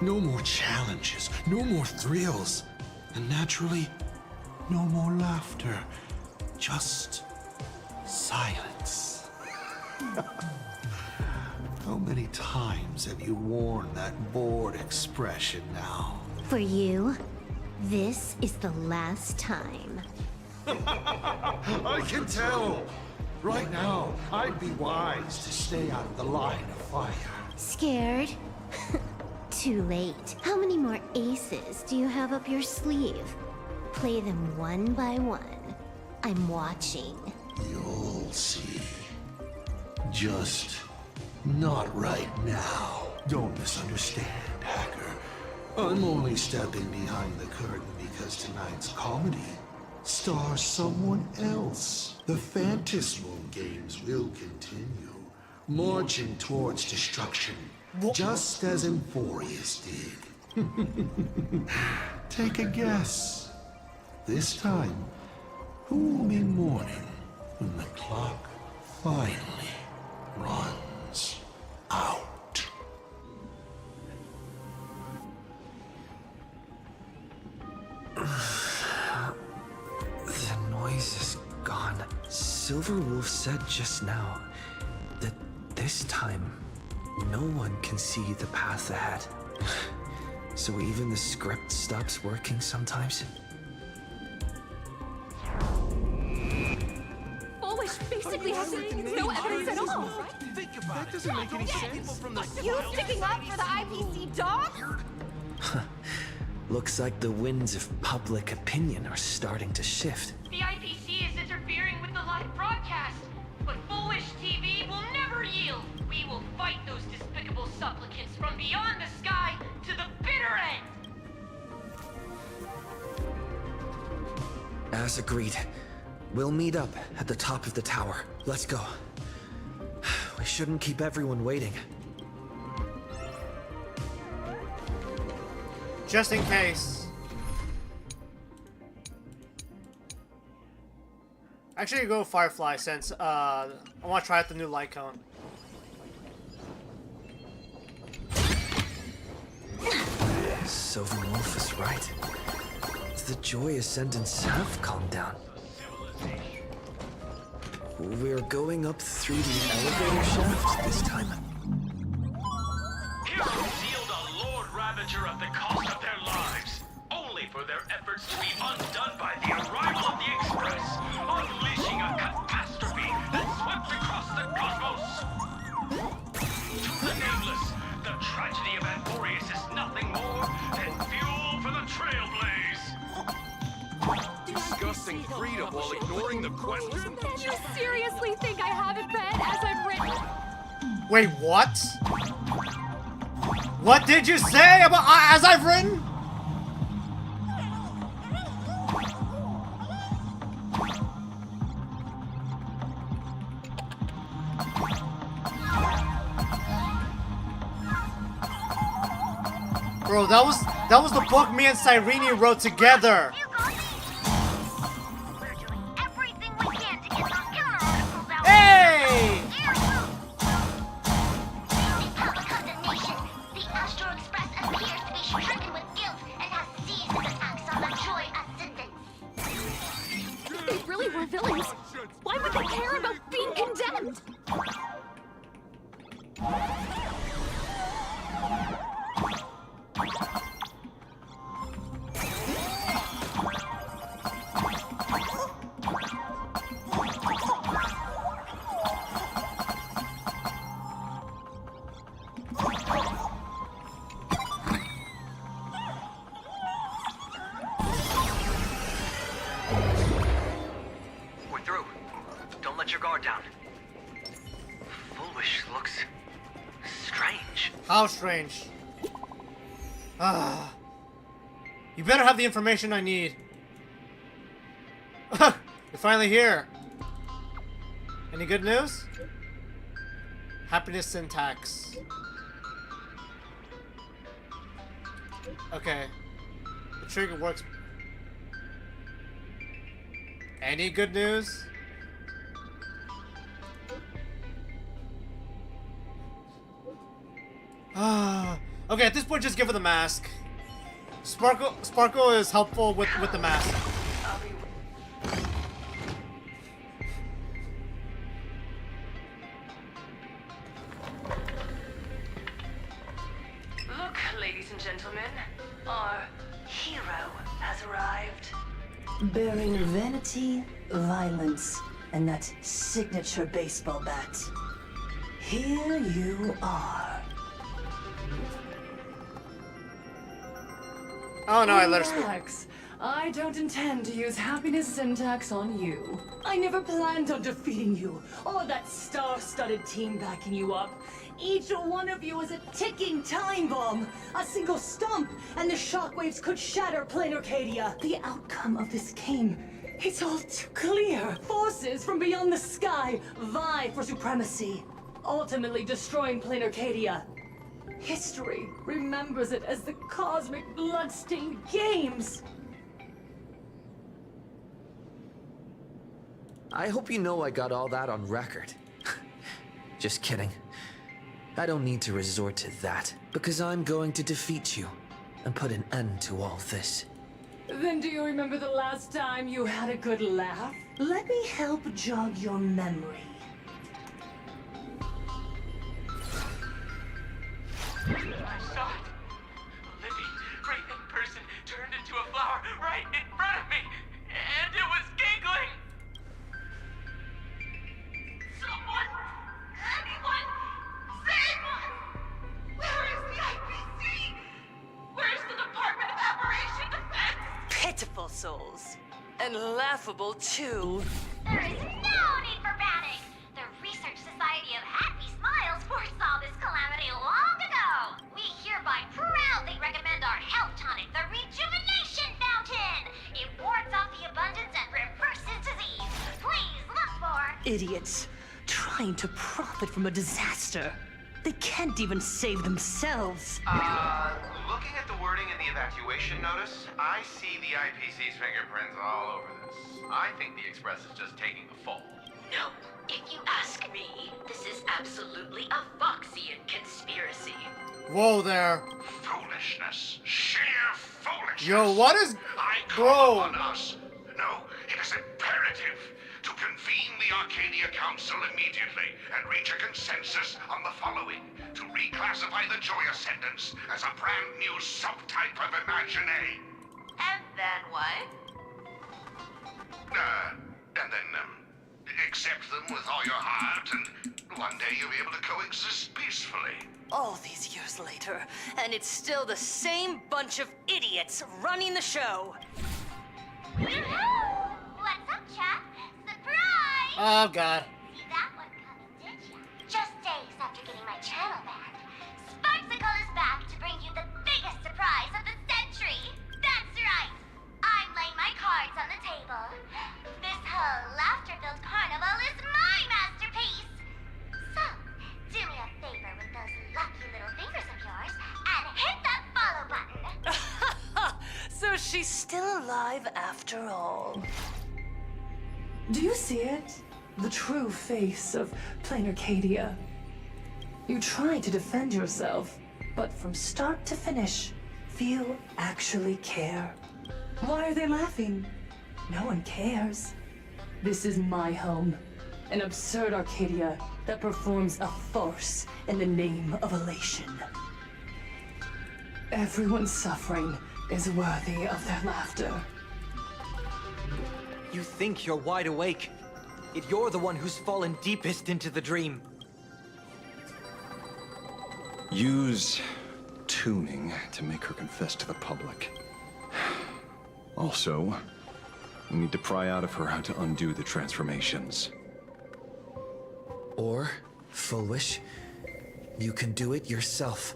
No more challenges, no more thrills, and naturally, no more laughter. Just silence. How many times have you worn that bored expression now? For you, this is the last time. I can tell! Right now, I'd be wise to stay out of the line of fire. Scared? Too late. How many more aces do you have up your sleeve? Play them one by one. I'm watching. You'll see. Just not right now. Don't misunderstand, Hacker. I'm only stepping behind the curtain because tonight's comedy stars someone else. The Phantasmal games will continue, marching towards destruction, just as Emphorius did. Take a guess. This time, who will be mourning when the clock finally runs out? The noise is gone. Silverwolf said just now that this time, no one can see the path ahead. So even the script stops working sometimes? Foolish basically has no evidence at all. Think about that doesn't make any sense. You sticking up for the IPC dog? Looks like the winds of public opinion are starting to shift. The IPC is interfering with the live broadcast, but Foolish TV will never yield. We will fight those despicable supplicants from beyond the sky to the bitter end. As agreed, we'll meet up at the top of the tower. Let's go. We shouldn't keep everyone waiting. Just in case. Actually, go Firefly since I want to try out the new light cone. Silverwolf is right. The Joy Ascendants have calmed down. We're going up through the elevator shaft this time. Heroes yield a Lord Ravager at the cost of their lives, only for their efforts to be undone by the arrival of the Express, unleashing a catastrophe that swept across the cosmos. To the nameless, the tragedy of Anthorius is nothing more than fuel for the Trailblaze. Discussing freedom while ignoring the question. Did you seriously think I haven't read as I've written? Wait, what? What did you say about as I've written? Bro, that was the book me and Cyrene wrote together. Hey! The Astro Express appears villains. Why would they care about being condemned? We're through. Don't let your guard down. Foolish looks strange. How strange? Ah. You better have the information I need. You're finally here. Any good news? Happiness syntax. Okay. The trigger works. Any good news? Ah. Okay, at this point, just give her the mask. Sparkle is helpful with the mask. Look, ladies and gentlemen, our hero has arrived. Bearing vanity, violence, and that signature baseball bat. Here you are. Oh no, I let her speak. Relax. I don't intend to use happiness syntax on you. I never planned on defeating you, or that star-studded team backing you up. Each one of you is a ticking time bomb. A single stomp, and the shockwaves could shatter Plain Arcadia. The outcome of this game, it's all too clear. Forces from beyond the sky vie for supremacy, ultimately destroying Plain Arcadia. History remembers it as the cosmic bloodstained games. I hope you know I got all that on record. Just kidding. I don't need to resort to that, because I'm going to defeat you and put an end to all this. Then do you remember the last time you had a good laugh? Let me help jog your memory. I saw it. A living, breathing person turned into a flower right in front of me, and it was giggling. Someone, anyone, save us! Where is the IPC? Where's the Department of Aberration Defense? Pitiful souls. And laughable, too. There is no need for panic. The Research Society of Happy Smiles foresaw this calamity long ago. We hereby proudly recommend our health tonic, the Rejuvenation Fountain. It wards off the abundance and reverses disease. Please look for... Idiots. Trying to profit from a disaster. They can't even save themselves. Looking at the wording in the evacuation notice, I see the IPC's fingerprints all over this. I think the Express is just taking the fall. No, if you ask me, this is absolutely a Foxian conspiracy. Whoa there. Foolishness. Sheer foolishness. Yo, what is... I Bro. call on us. No, it is imperative to convene the Arcadia Council immediately and reach a consensus on the following. To reclassify the Joy Ascendants as a brand new subtype of Imagine. And then what? And then, accept them with all your heart, and one day you'll be able to coexist peacefully. All these years later, and it's still the same bunch of idiots running the show. What's up, chat? Surprise! Oh god. See that one coming, did ya? Just days after getting my channel banned, Sparksicle is back to bring you the biggest surprise of the century. That's right. I'm laying my cards on the table. This whole laughter-filled carnival is my masterpiece. So, do me a favor with those lucky little fingers of yours and hit that follow button. So she's still alive after all. Do you see it? The true face of Plain Arcadia. You try to defend yourself, but from start to finish, few actually care. Why are they laughing? No one cares. This is my home. An absurd Arcadia that performs a farce in the name of elation. Everyone's suffering is worthy of their laughter. You think you're wide awake, yet you're the one who's fallen deepest into the dream. Use tuning to make her confess to the public. Also, we need to pry out of her how to undo the transformations. Or, Full Wish, you can do it yourself.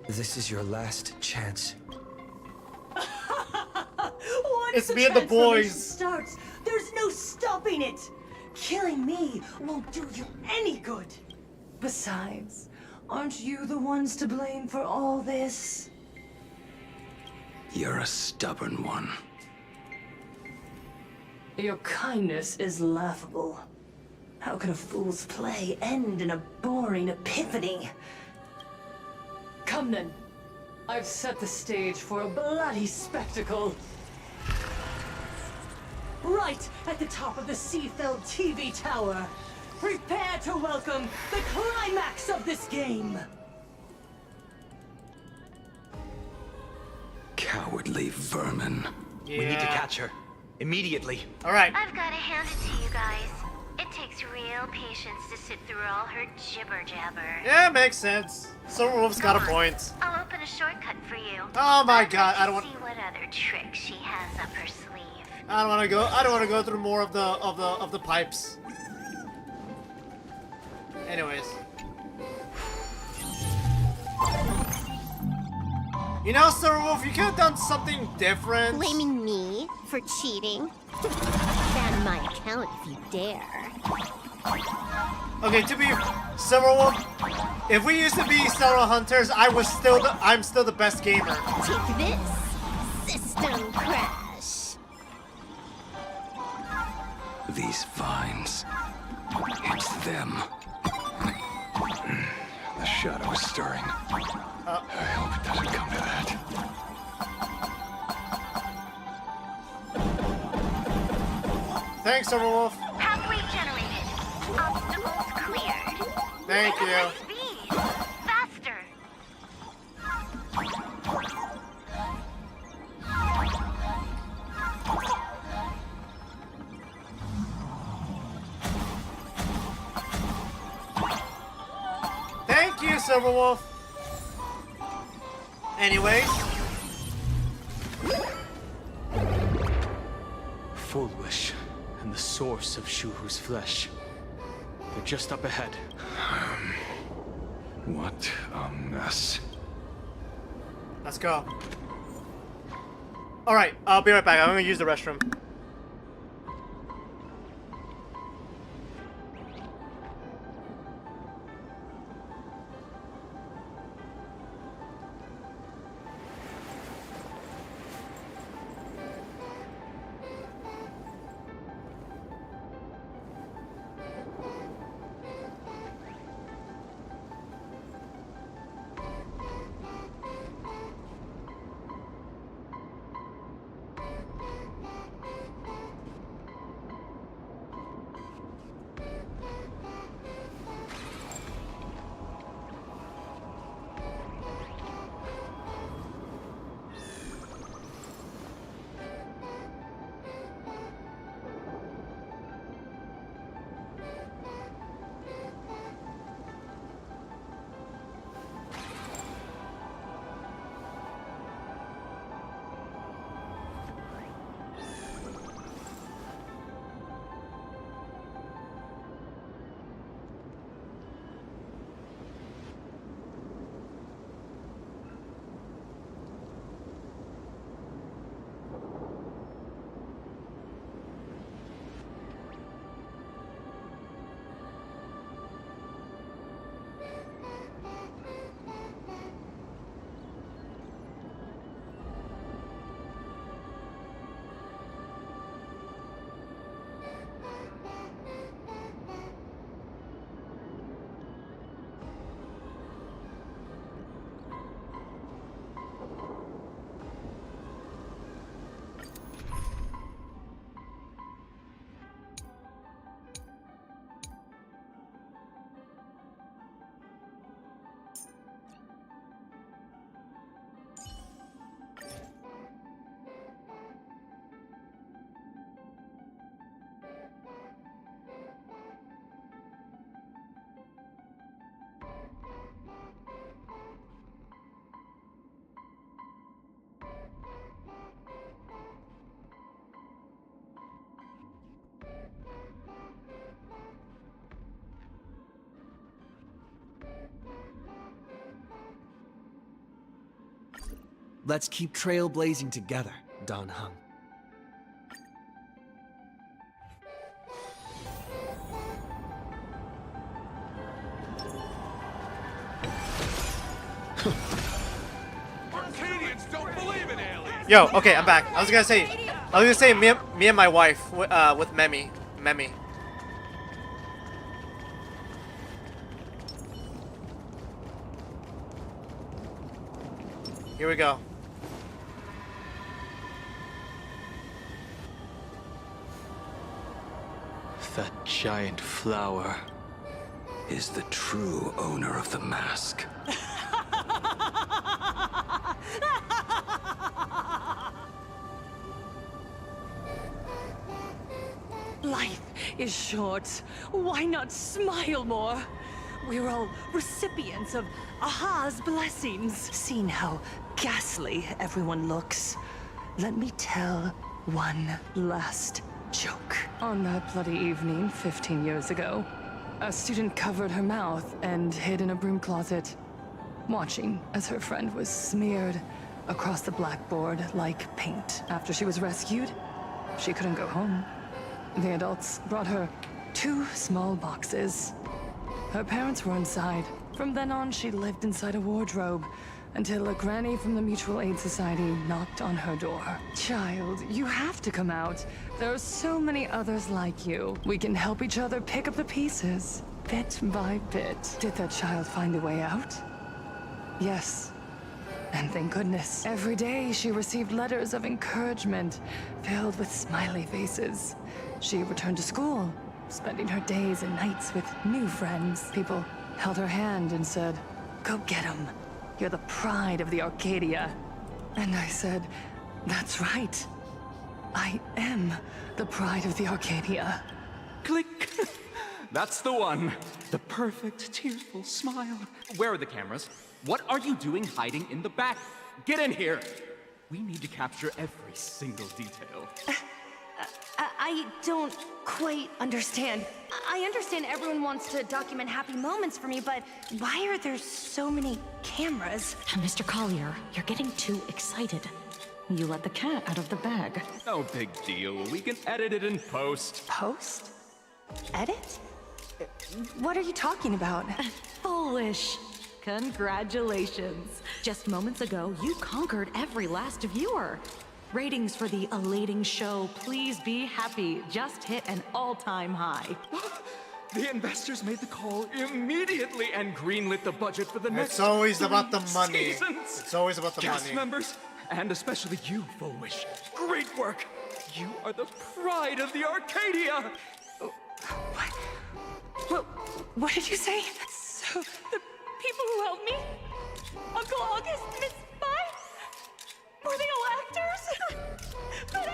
This is your last chance. Once It's the me and the transformation boys. starts, there's no stopping it. Killing me won't do you any good. Besides, aren't you the ones to blame for all this? You're a stubborn one. Your kindness is laughable. How can a fool's play end in a boring epiphany? Come then. I've set the stage for a bloody spectacle. Right at the top of the Seafeld TV tower. Prepare to welcome the climax of this game. Cowardly vermin. We need to catch her. Immediately. All right. I've got to hand it to you guys. It takes real patience to sit through all her jibber jabber. Yeah, makes sense. Silverwolf's got a point. I'll open a shortcut for you. Oh my god, I don't want. See what other tricks she has up her sleeve. I don't want to go. I don't want to go through more of the pipes. Anyways. You know, Silverwolf, you could have done something different. Blaming me for cheating? Ban my account if you dare. Okay, to be Silverwolf, if we used to be Silver Hunters, I'm still the best gamer. Take this, system crash. These vines. It's them. The shadow is stirring. I hope it doesn't come to that. Thanks, Silverwolf. Pathway generated. Obstacles cleared. Thank you. Speed. Faster. Thank you, Silverwolf. Anyways. Full Wish and the source of Shuhu's flesh. They're just up ahead. What a mess. Let's go. Alright, I'll be right back. I'm gonna use the restroom. Let's keep trailblazing together, Don Hung. Arcadians don't believe in aliens. Yo, okay, I'm back. I was gonna say me and my wife with Memi. Here we go. That giant flower is the true owner of the mask. Life is short. Why not smile more? We're all recipients of Aha's blessings. Seen how ghastly everyone looks. Let me tell one last joke. On that bloody evening 15 years ago, a student covered her mouth and hid in a broom closet, watching as her friend was smeared across the blackboard like paint. After she was rescued, she couldn't go home. The adults brought her 2 small boxes. Her parents were inside. From then on, she lived inside a wardrobe until a granny from the Mutual Aid Society knocked on her door. Child, you have to come out. There are so many others like you. We can help each other pick up the pieces, bit by bit. Did that child find a way out? Yes. And thank goodness. Every day she received letters of encouragement filled with smiley faces. She returned to school, spending her days and nights with new friends. People held her hand and said, "Go get 'em. You're the pride of the Arcadia." And I said, "That's right. I am the pride of the Arcadia." Click. That's the one. The perfect, tearful smile. Where are the cameras? What are you doing hiding in the back? Get in here. We need to capture every single detail. I don't quite understand. I understand everyone wants to document happy moments for me, but why are there so many cameras? Mr. Collier, you're getting too excited. You let the cat out of the bag. No big deal. We can edit it in post. Post? Edit? What are you talking about? Foolish. Congratulations. Just moments ago, you conquered every last viewer. Ratings for the elating show, Please Be Happy, just hit an all-time high. The investors made the call immediately and greenlit the budget for the next. It's always about the money. Seasons. It's always about the Cast money. members, and especially you, Fullwish. Great work. You are the pride of the Arcadia. What did you say? So, the people who helped me? Uncle August, Miss Spy? Were they all actors? But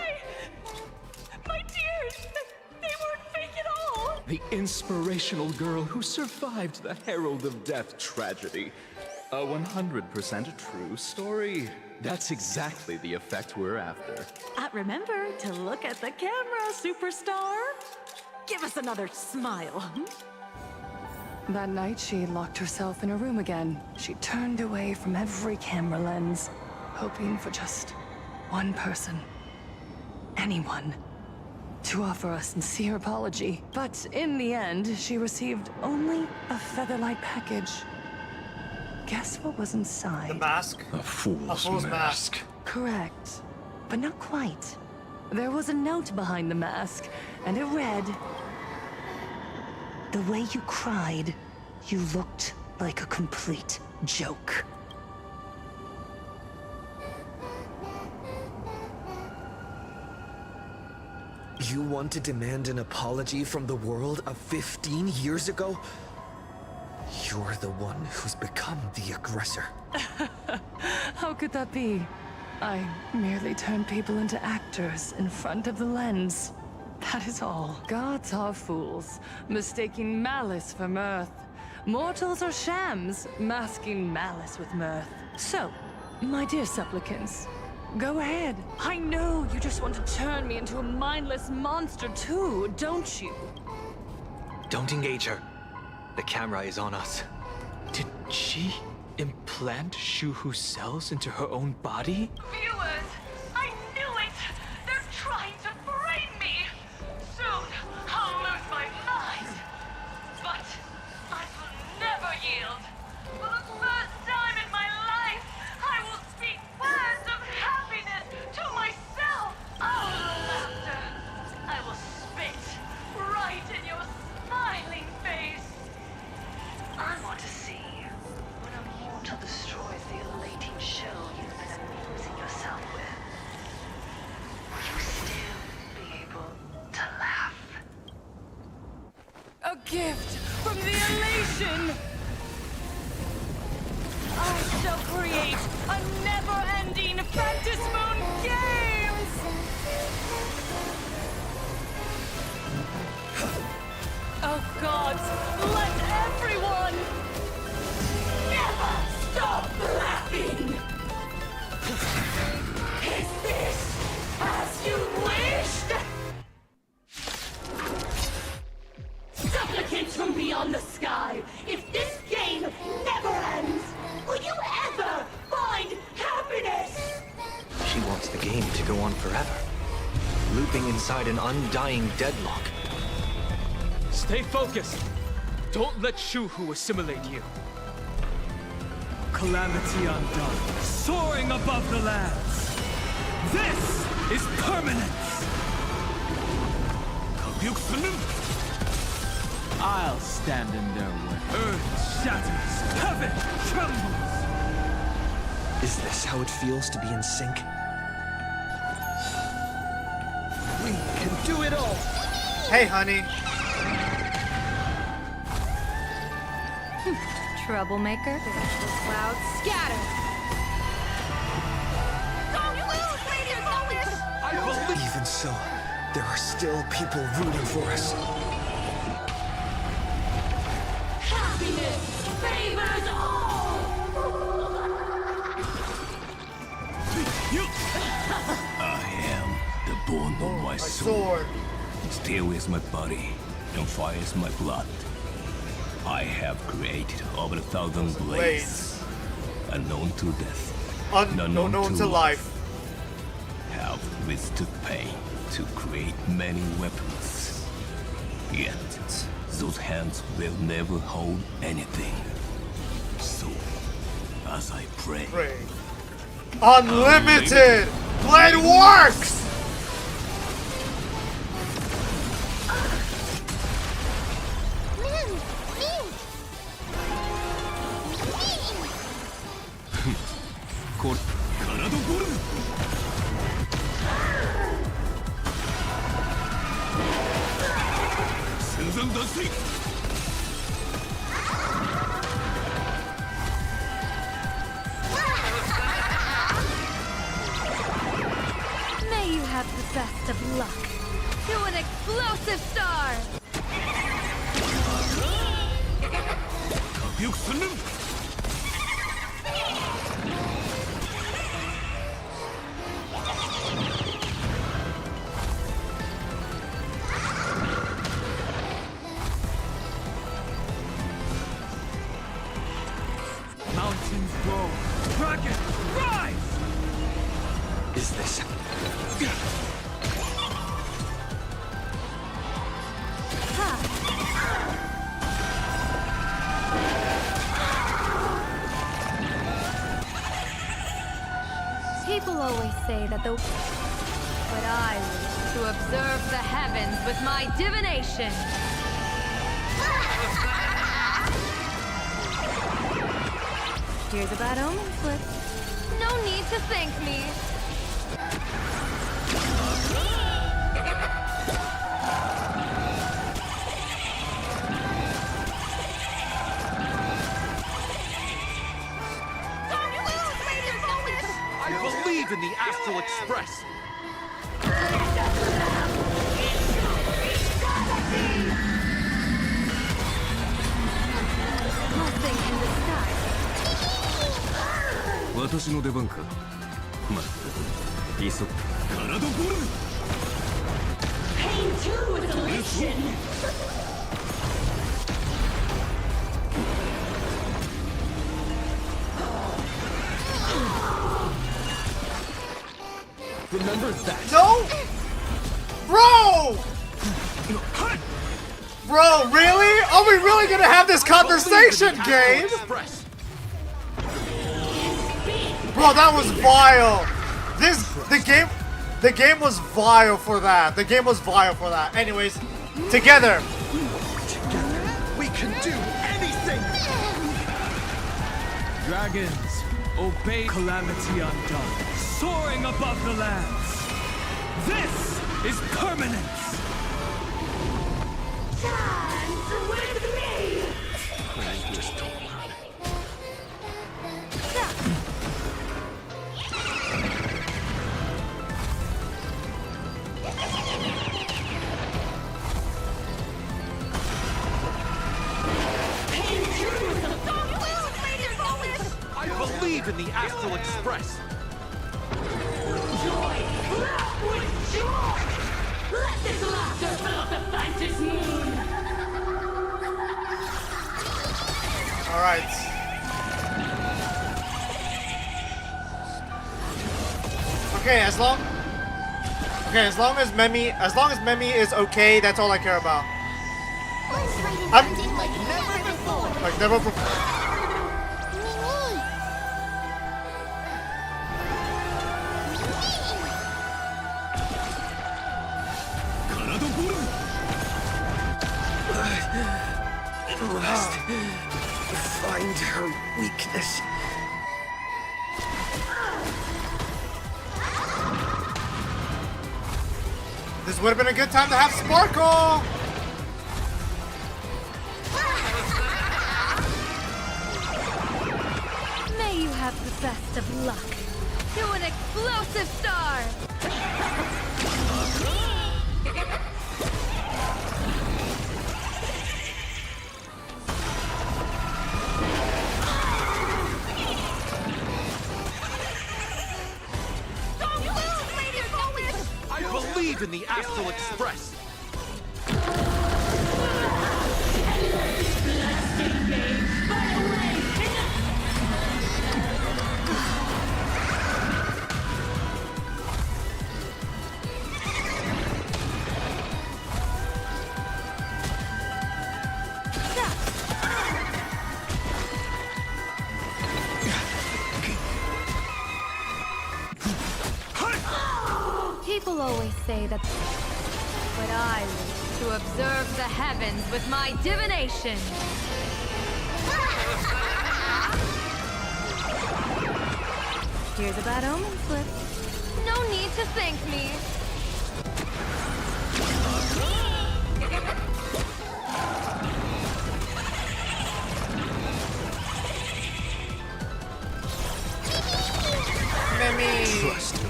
my tears, they weren't fake at all. The inspirational girl who survived the Herald of Death tragedy. A 100% true story. That's exactly the effect we're after. Remember to look at the camera, superstar. Give us another smile. That night, she locked herself in her room again. She turned away from every camera lens, hoping for just one person, anyone, to offer a sincere apology. But in the end, she received only a featherlight package. Guess what was inside? The mask? A fool's mask. Correct, but not quite. There was a note behind the mask, and it read, "The way you cried, you looked like a complete joke." You want to demand an apology from the world of 15 years ago? You're the one who's become the aggressor. How could that be? I merely turn people into actors in front of the lens. That is all. Gods are fools, mistaking malice for mirth. Mortals are shams, masking malice with mirth. So, my dear supplicants, go ahead. I know you just want to turn me into a mindless monster too, don't you? Don't engage her. The camera is on us. Did she implant Shuhu's cells into her own body? Viewers, I knew it! They're trying to frame me! Soon, I'll lose my mind! But I will never yield! For the first time in my life, I will speak words of happiness to myself out of the laughter! I will spit right in your smiling face! I want to see when a mortal destroys the elating shell you've been amusing yourself with. Will you still be able to laugh? A gift from the elation! I shall create a never-ending Phantasmoon Games! Oh gods, let everyone never stop laughing! Is this as you wished? Supplicants from beyond the sky, if this game never ends, will you ever find happiness? She wants the game to go on forever, looping inside an undying deadlock. Stay focused. Don't let Shuhu assimilate you. Calamity undone, soaring above the lands. This is permanence. I'll stand in their way. Earth shatters, heaven trembles. Is this how it feels to be in sync? We can do it all! Hey, honey. Troublemaker. Clouds scatter. Even so, there are still people rooting for us. Happiness favors all! I am the bone of my soul. Steel is my body, and fire is my blood. I have created over 1,000 blades, unknown to death, unknown to life. Have withstood pain to create many weapons. Yet, those hands will never hold anything. So, as I pray. Unlimited! Blade works! May you have the best of luck. To an explosive star! Mountains grow, dragons rise! Is this... People always say that the... But I wish to observe the heavens with my divination. Here's a bad omen slip. No need to thank me. I believe in the Astral Express. Blessing in the sky. 私の出番か。まったく、急ぐ。体ゴール Pain too is elation! Remember that. No! Bro! Bro, really? Are we really gonna have this conversation, game? Bro, that was vile. The game was vile for that. The game was vile for that. Anyways, together. We can do anything! Dragons, obey Calamity Undone, soaring above the lands. This is permanence! Dance with me! I believe in the Astral Express! Joy! Laugh with joy! Let this laughter fill up the fantasy moon! Alright. Okay, as long as Memi is okay, that's all I care about. Like never before. Must find her weakness. This would have been a good time to have Sparkle! May you have the best of luck. To an explosive star! I believe in the Astral Express! People always say that, but I live to observe the heavens with my divination. Here's a bad omen slip. No need to thank me. Memi! Trust me.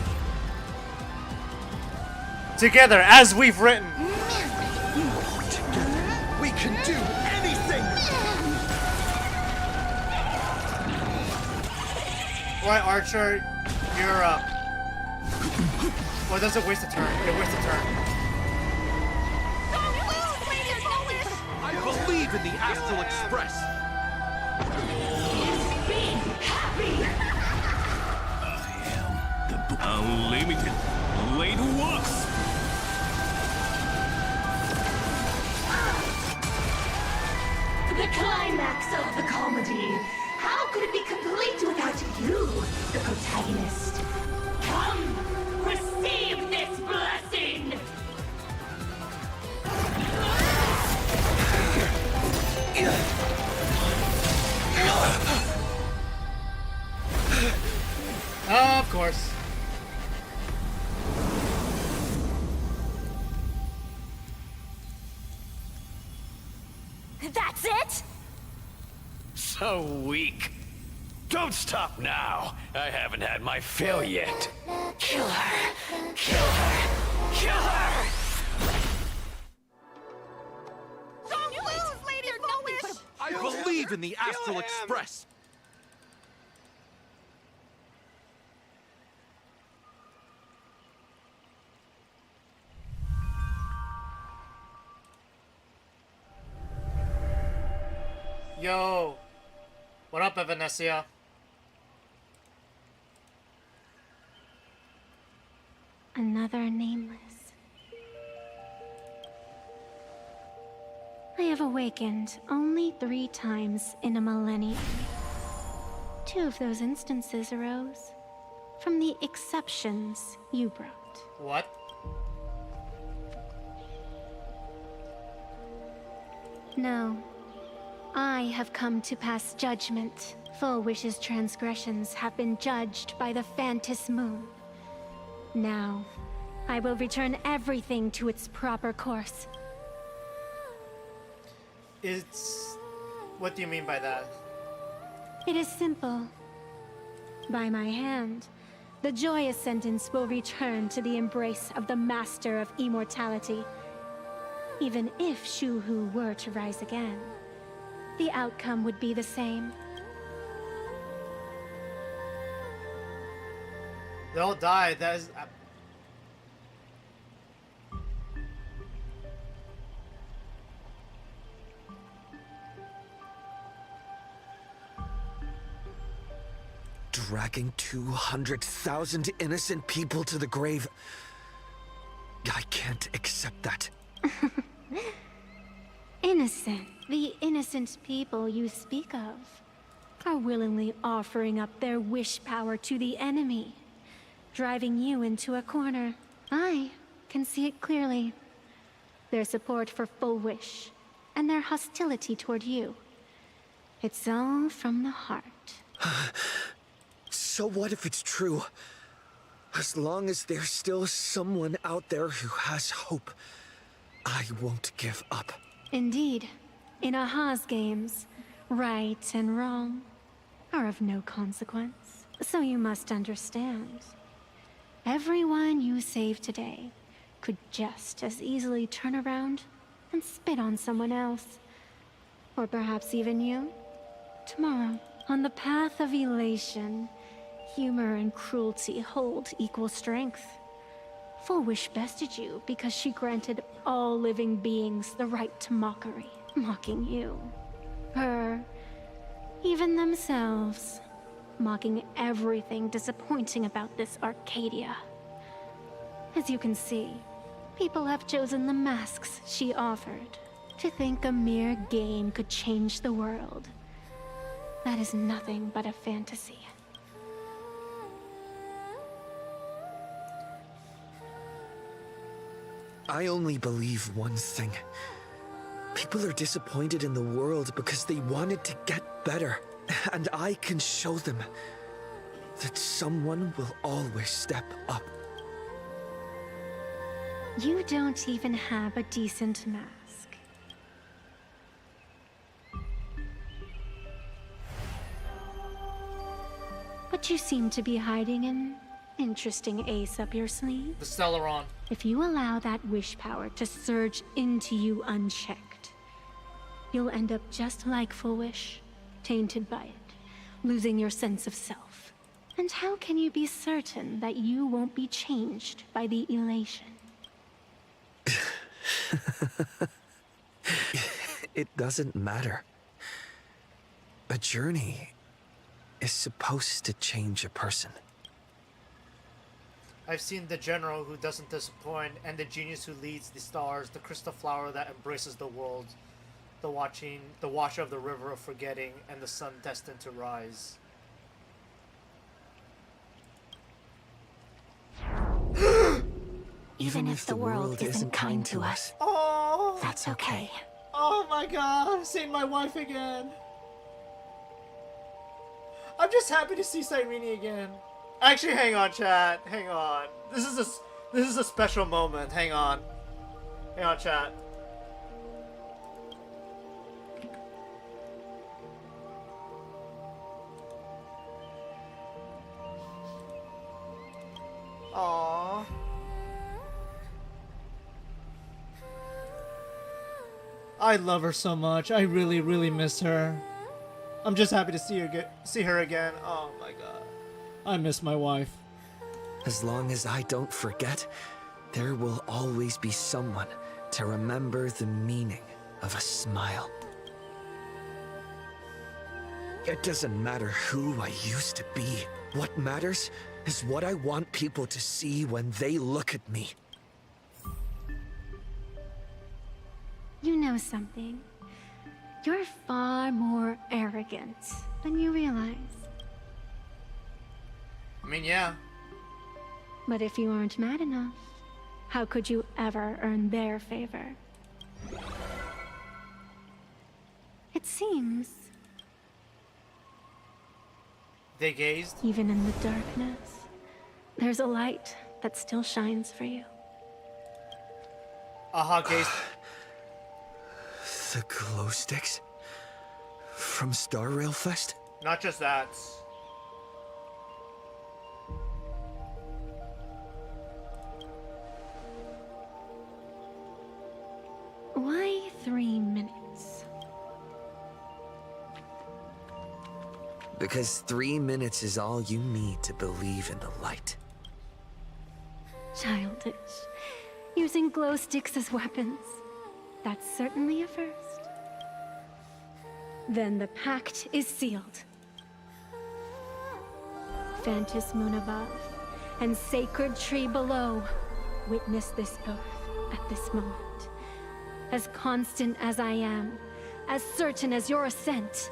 Together, as we've written. Together, we can do anything! Right, Archer, you're up. Well, it doesn't waste a turn. It wastes a turn. I believe in the Astral Express! Unlimited Blade Works! The climax of the comedy. How could it be complete without you, the protagonist? Come, receive this blessing! Of course. That's it? So weak. Don't stop now. I haven't had my fill yet. Kill her! Kill her! Kill her! Don't lose, Lady Foolish! I believe in the Astral Express! Yo. What up, another nameless. I have awakened only 3 times in a millennium. 2 of those instances arose from the exceptions you brought. What? No. I have come to pass judgment. Full Wish's transgressions have been judged by the Phantus Moon. Now, I will return everything to its proper course. It's... What do you mean by that? It is simple. By my hand, the Joy Ascendants will return to the embrace of the Master of Immortality. Even if Shu-Hu were to rise again, the outcome would be the same. They'll die. That is... Dragging 200,000 innocent people to the grave. I can't accept that. Innocent. The innocent people you speak of are willingly offering up their wish power to the enemy, driving you into a corner. I can see it clearly. Their support for Full Wish, and their hostility toward you. It's all from the heart. So what if it's true? As long as there's still someone out there who has hope, I won't give up. Indeed. In Aha's games, right and wrong are of no consequence. So you must understand. Everyone you save today could just as easily turn around and spit on someone else. Or perhaps even you. Tomorrow, on the path of elation, humor and cruelty hold equal strength. Full Wish bested you because she granted all living beings the right to mockery, mocking you, her, even themselves, mocking everything disappointing about this Arcadia. As you can see, people have chosen the masks she offered. To think a mere game could change the world, that is nothing but a fantasy. I only believe one thing. People are disappointed in the world because they wanted to get better. And I can show them that someone will always step up. You don't even have a decent mask. But you seem to be hiding an interesting ace up your sleeve. The Stellaron. If you allow that wish power to surge into you unchecked, you'll end up just like Full Wish, tainted by it, losing your sense of self. And how can you be certain that you won't be changed by the elation? It doesn't matter. A journey is supposed to change a person. I've seen the general who doesn't disappoint, and the genius who leads the stars, the crystal flower that embraces the world, the washer of the river of forgetting, and the sun destined to rise. Even if the world isn't kind to us, Oh, that's okay. Oh my god, I'm seeing my wife again. I'm just happy to see Cyrene again. Actually, hang on, chat. Hang on. This is a special moment. Hang on. Hang on, chat. Aww. I love her so much. I really, really miss her. I'm just happy to see her again. Oh my god. I miss my wife. As long as I don't forget, there will always be someone to remember the meaning of a smile. It doesn't matter who I used to be. What matters is what I want people to see when they look at me. You know something? You're far more arrogant than you realize. I mean, yeah. But if you aren't mad enough, how could you ever earn their favor? It seems, They gazed. even in the darkness, there's a light that still shines for you. Aha, gazed. The glow sticks? From Star Rail Fest? Not just that. Why 3 minutes? Because 3 minutes is all you need to believe in the light. Childish. Using glow sticks as weapons. That's certainly a first. Then the pact is sealed. Fantis Moon above and Sacred Tree below, witness this oath at this moment. As constant as I am, as certain as your ascent,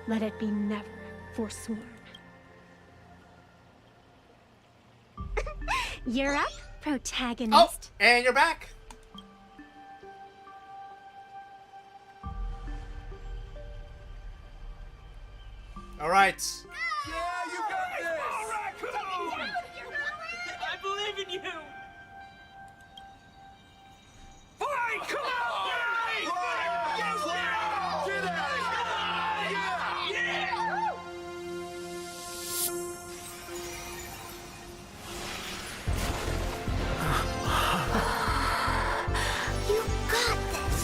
let it be never forsworn. You're up, protagonist. Oh, and you're back. All right. Yeah, you got this! All right, come on! I believe in you! Fight! Come on! Fight! Get out of here! Yeah! You got this!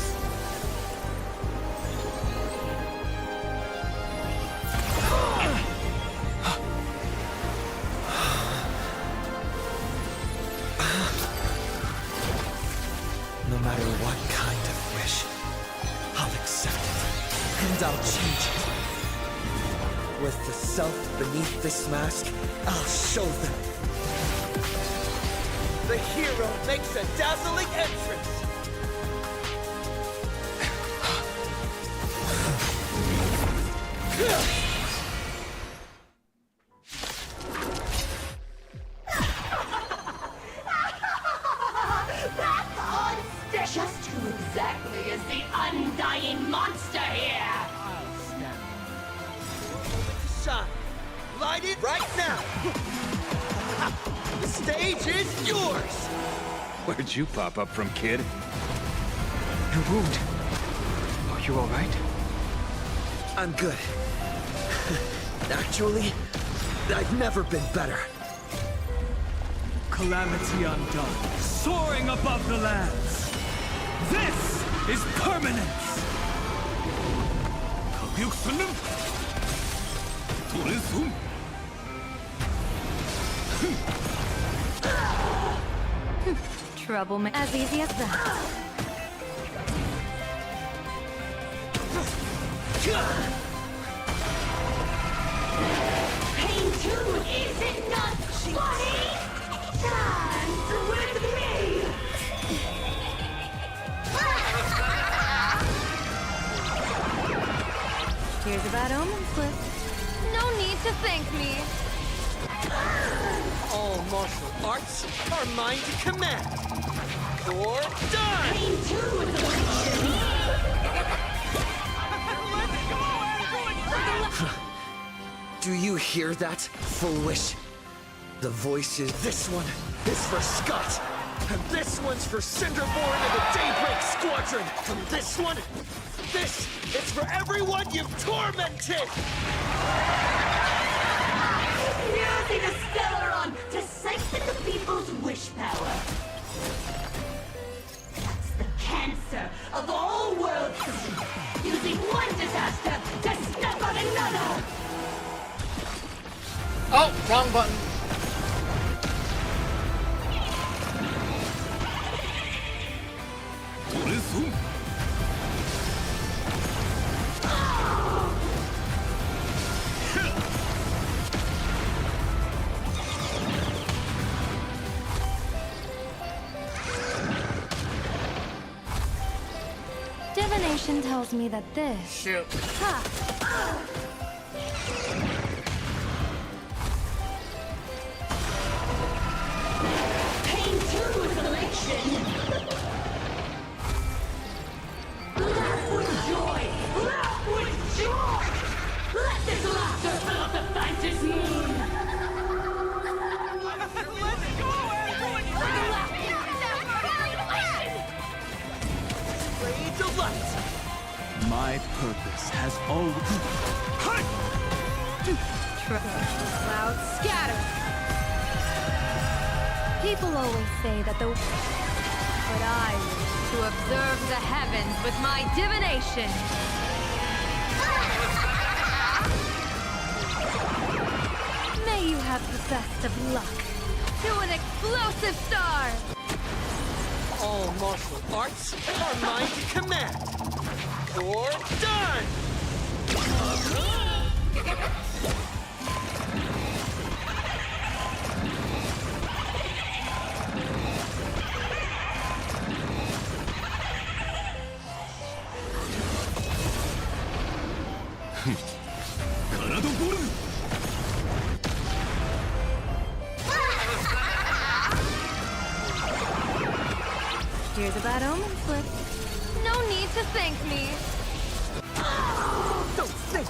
No matter what kind of wish, I'll accept it, and I'll change it. With the self beneath this mask, I'll show them. The hero makes a dazzling entrance! Just who exactly is the undying monster here? Shine! Light it right now! The stage is yours! Where'd you pop up from, kid? Your wound. Are you all right? I'm good. Actually, I've never been better. Calamity undone, soaring above the lands. This is permanence! Trouble as easy as that. Pain 2, is it not funny? Dance with me! Here's a bad omen slip. No need to thank me. All martial arts are mine to command. Or die! Pain 2 is Do you hear that, foolish? The voice is this one is for Scott, and this one's for Cinderborn and the Daybreak Squadron, and this one, this is for everyone you've tormented! using the Stellaron to siphon the people's wish power. That's the cancer of all worlds. Using one disaster to step on another. Oh, wrong button. intuition tells me that this... Shoot. Pain too is elation. Laugh with joy. Laugh with joy. Let this laughter fill up the Phantom moon. My purpose has always... Clouds scatter. People always say that the... But I wish to observe the heavens with my divination. May you have the best of luck. To an explosive star! All martial arts are mine to command. Or done! Here's a bad omen slip. No need to thank me. Don't think!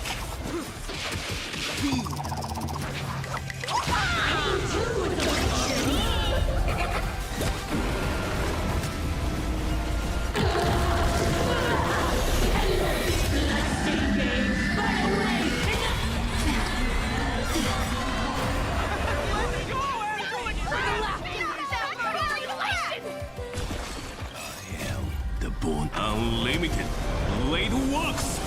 The Born Unlimited Blade Works!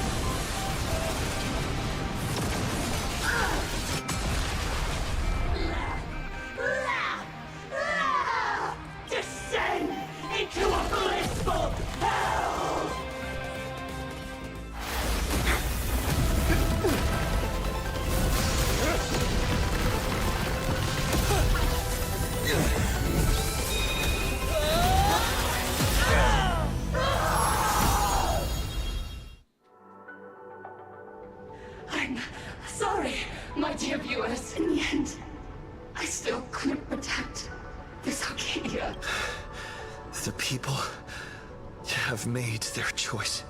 Descend into a blissful hell! I'm sorry, my dear viewers. In the end, I still couldn't protect this Arcadia. The people have made their choice.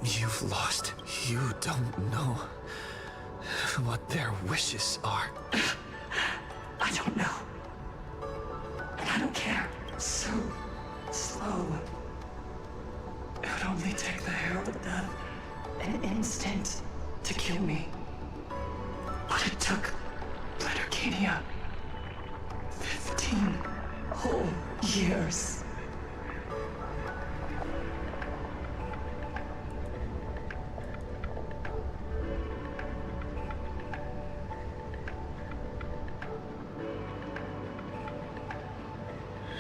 You've lost. You don't know what their wishes are. I don't know. And I don't care. So slow. It would only take the herald of death an instant to kill me. But it took Blood Arcadia 15 whole years.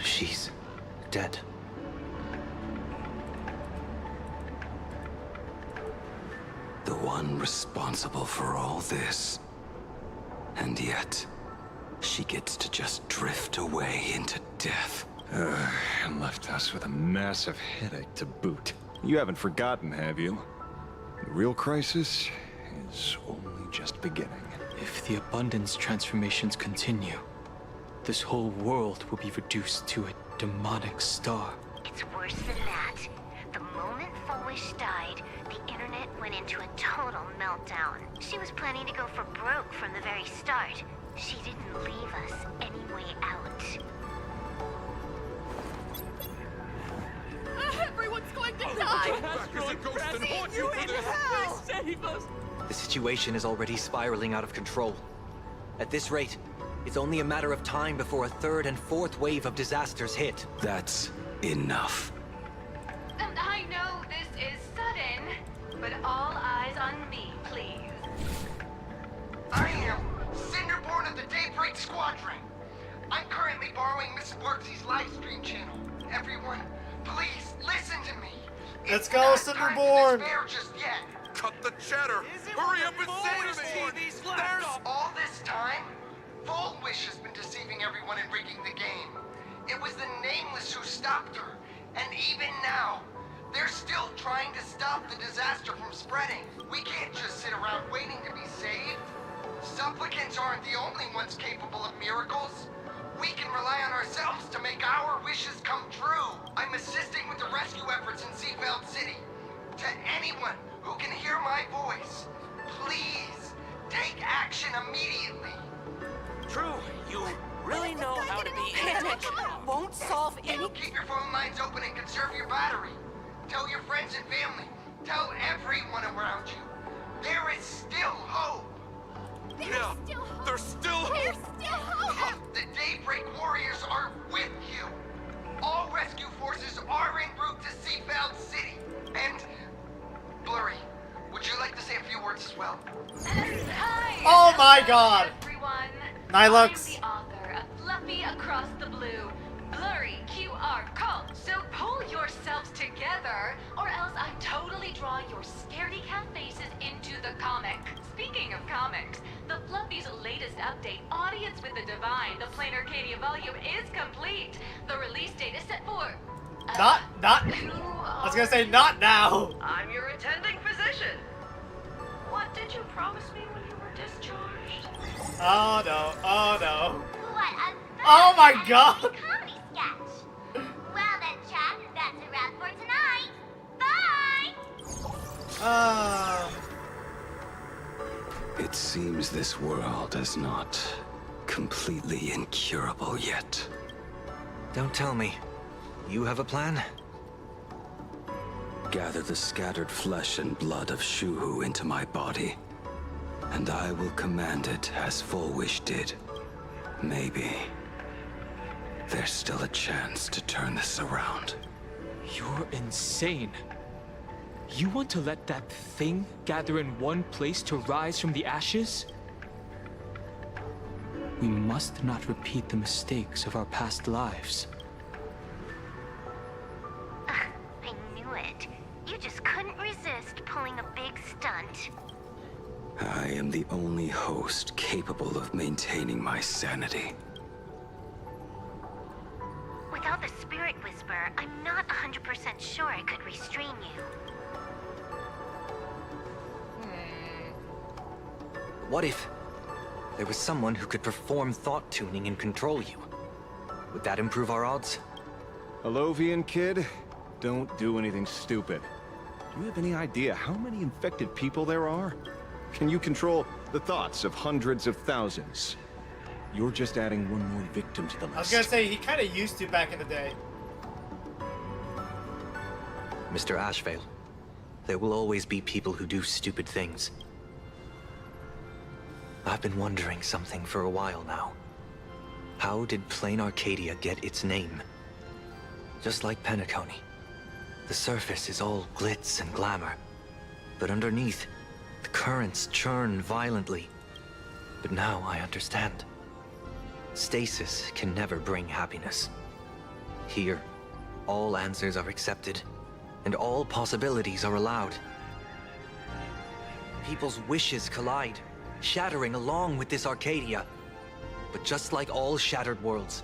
She's dead. The one responsible for all this. And yet, she gets to just drift away into death. And left us with a massive headache to boot. You haven't forgotten, have you? The real crisis is only just beginning. If the abundance transformations continue, this whole world will be reduced to a demonic star. It's worse than that. The moment Fulwish died, the internet went into a total meltdown. She was planning to go for broke from the very start. She didn't leave us any way out. Everyone's going to die! You in hell! Save us! The situation is already spiraling out of control. At this rate, it's only a matter of time before a third and fourth wave of disasters hit. That's enough. I know this is sudden, but all eyes on me, please. I am Cinderborn of the Daybreak Squadron. I'm currently borrowing Miss Sparksy's live stream channel. Everyone, please listen to me. Let's go, Cinderborn! Just yet. Cut the chatter. Hurry up and say to me. There's all this time. Fulwish has been deceiving everyone and rigging the game. It was the Nameless who stopped her, And even now, they're still trying to stop the disaster from spreading. We can't just sit around waiting to be saved. Supplicants aren't the only ones capable of miracles. We can rely on ourselves to make our wishes come true. I'm assisting with the rescue efforts in Seafeld City. To anyone who can hear my voice, please take action immediately. True, you really know how to be panic. Won't solve any. Keep your phone lines open and conserve your battery. Tell your friends and family. Tell everyone around you. There is still hope. Yeah, there's still hope. There's still hope. The Daybreak Warriors are with you. All rescue forces are en route to Seafeld City. And Blurry, would you like to say a few words as well? Oh my god! Everyone, Nilux. I'm the author of Fluffy Across the Blue. Blurry QR code. So pull yourselves together, or else I'm totally drawing your scaredy cat faces into the comic. Speaking of comics, the Fluffy's latest update, Audience with the Divine, the Plain Arcadia volume, is complete. The release date is set for... Not. I was gonna say not now. I'm your attending physician. What did you promise me when you were discharged? Oh no. Oh no. What a Oh my god. comedy sketch. Well then, chat, that's a wrap for tonight. Bye! It seems this world is not completely incurable yet. Don't tell me. You have a plan? Gather the scattered flesh and blood of Shuhu into my body, and I will command it as Full Wish did. Maybe there's still a chance to turn this around. You're insane. You want to let that thing gather in one place to rise from the ashes? We must not repeat the mistakes of our past lives. I knew it. You just couldn't resist pulling a big stunt. I am the only host capable of maintaining my sanity. Without the Spirit Whisper, I'm not 100% sure I could restrain you. What if there was someone who could perform thought tuning and control you? Would that improve our odds? Alovian kid, don't do anything stupid. Do you have any idea how many infected people there are? Can you control the thoughts of hundreds of thousands? You're just adding one more victim to the list. I was gonna say he kind of used to back in the day. Mr. Ashvale, there will always be people who do stupid things. I've been wondering something for a while now. How did Plain Arcadia get its name? Just like Penacony, the surface is all glitz and glamour, but underneath, the currents churn violently. But now I understand. Stasis can never bring happiness. Here, all answers are accepted, and all possibilities are allowed. People's wishes collide, shattering along with this Arcadia. But just like all shattered worlds,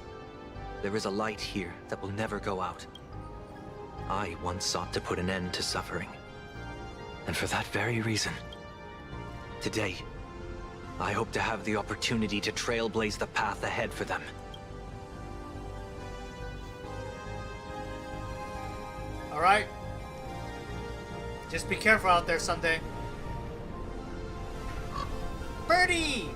there is a light here that will never go out. I once sought to put an end to suffering. And for that very reason, today, I hope to have the opportunity to trailblaze the path ahead for them. Alright. Just be careful out there someday. Birdie!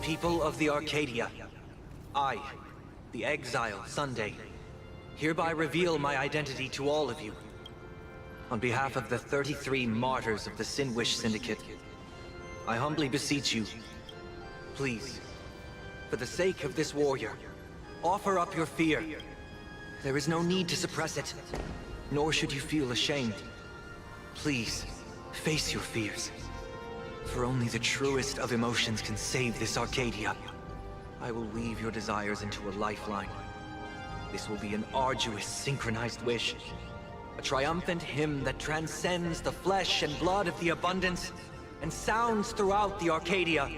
People of the Arcadia, I, the Exile Sunday, hereby reveal my identity to all of you. On behalf of the 33 martyrs of the Sinwish Syndicate, I humbly beseech you, please, for the sake of this warrior, offer up your fear. There is no need to suppress it, nor should you feel ashamed. Please, face your fears. For only the truest of emotions can save this Arcadia. I will weave your desires into a lifeline. This will be an arduous, synchronized wish. A triumphant hymn that transcends the flesh and blood of the abundance, and sounds throughout the Arcadia.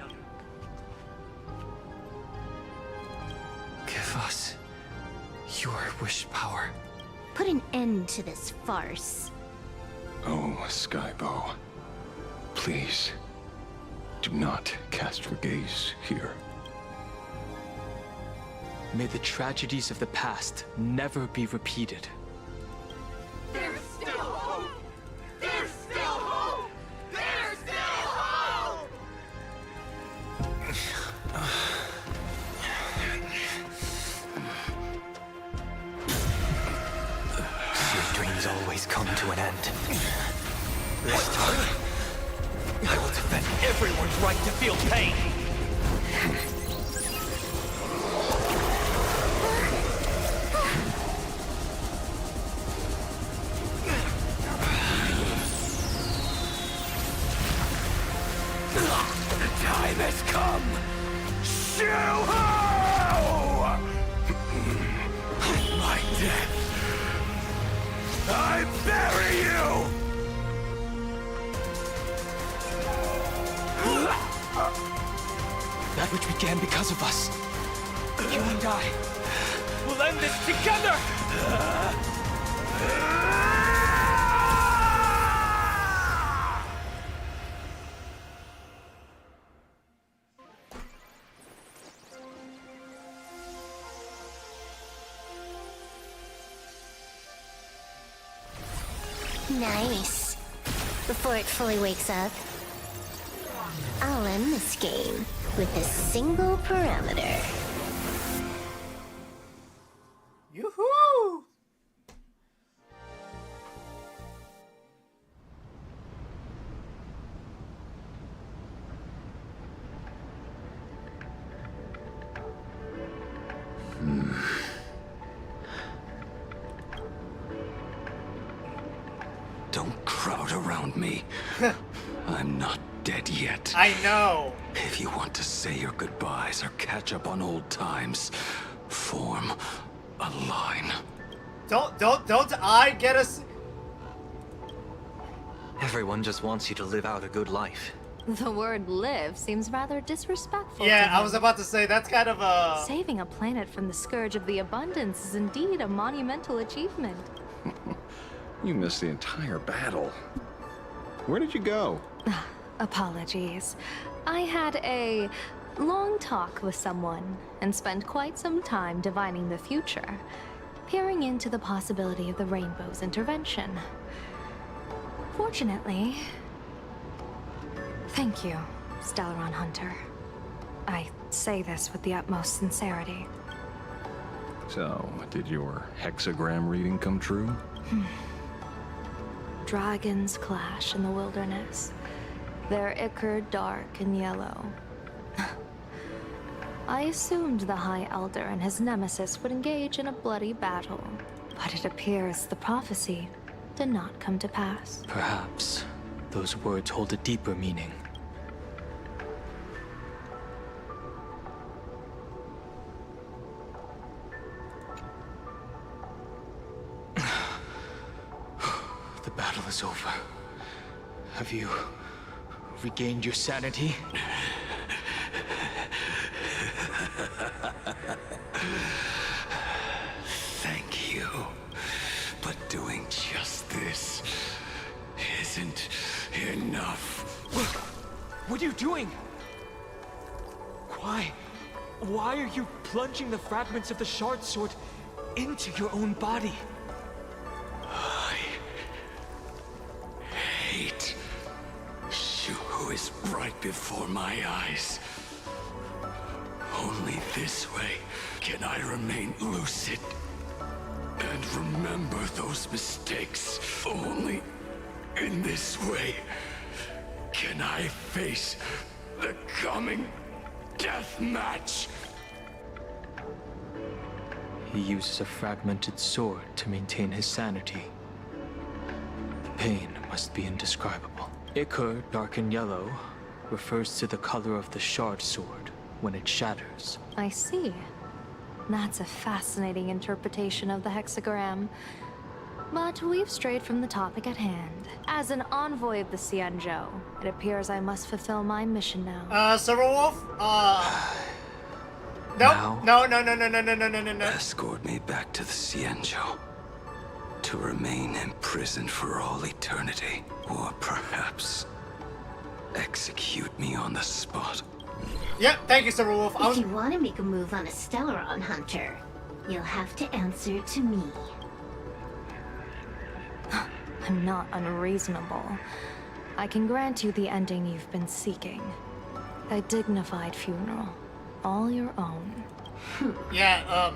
Give us your wish power. Put an end to this farce. Oh, Skybow. Please, do not cast your gaze here. May the tragedies of the past never be repeated. There's still hope! There's still hope! There's still hope! Your dreams always come to an end. This time, I will defend everyone's right to feel pain. The time has come! Shoo-ho! My death! I bury you! That which began because of us. You and I will end this together! Nice. Before it fully wakes up, I'll end this game with a single parameter. Yoo-hoo! Don't crowd around me. I'm not dead yet. I know. If you want to say your goodbyes or catch up on old times, form a line. Don't I get us? Everyone just wants you to live out a good life. The word live seems rather disrespectful. Yeah, to I him. was about to say that's kind of a. Saving a planet from the scourge of the abundance is indeed a monumental achievement. You missed the entire battle. Where did you go? Apologies. I had a long talk with someone and spent quite some time divining the future, peering into the possibility of the Rainbow's intervention. Fortunately... Thank you, Stellaron Hunter. I say this with the utmost sincerity. So, did your hexagram reading come true? Dragons clash in the wilderness, their ichor dark and yellow. I assumed the High Elder and his nemesis would engage in a bloody battle, but it appears the prophecy did not come to pass. Perhaps those words hold a deeper meaning. The battle is over. Have you regained your sanity? Thank you. But doing just this isn't enough. What are you doing? Why? Why are you plunging the fragments of the shard sword into your own body? I hate Shu is right before my eyes. Only this way can I remain lucid and remember those mistakes. Only in this way can I face the coming death match. He uses a fragmented sword to maintain his sanity. The pain must be indescribable. Ichor, dark and yellow, refers to the color of the shard sword when it shatters. I see. That's a fascinating interpretation of the hexagram. But we've strayed from the topic at hand. As an envoy of the Xianzhou, it appears I must fulfill my mission now. Silverwolf? Nope. No. Escort me back to the Xianzhou. To remain imprisoned for all eternity. Or perhaps execute me on the spot. Yep, thank you, Silverwolf. If you want to make a move on a Stellaron Hunter, you'll have to answer to me. I'm not unreasonable. I can grant you the ending you've been seeking. A dignified funeral. All your own. Yeah,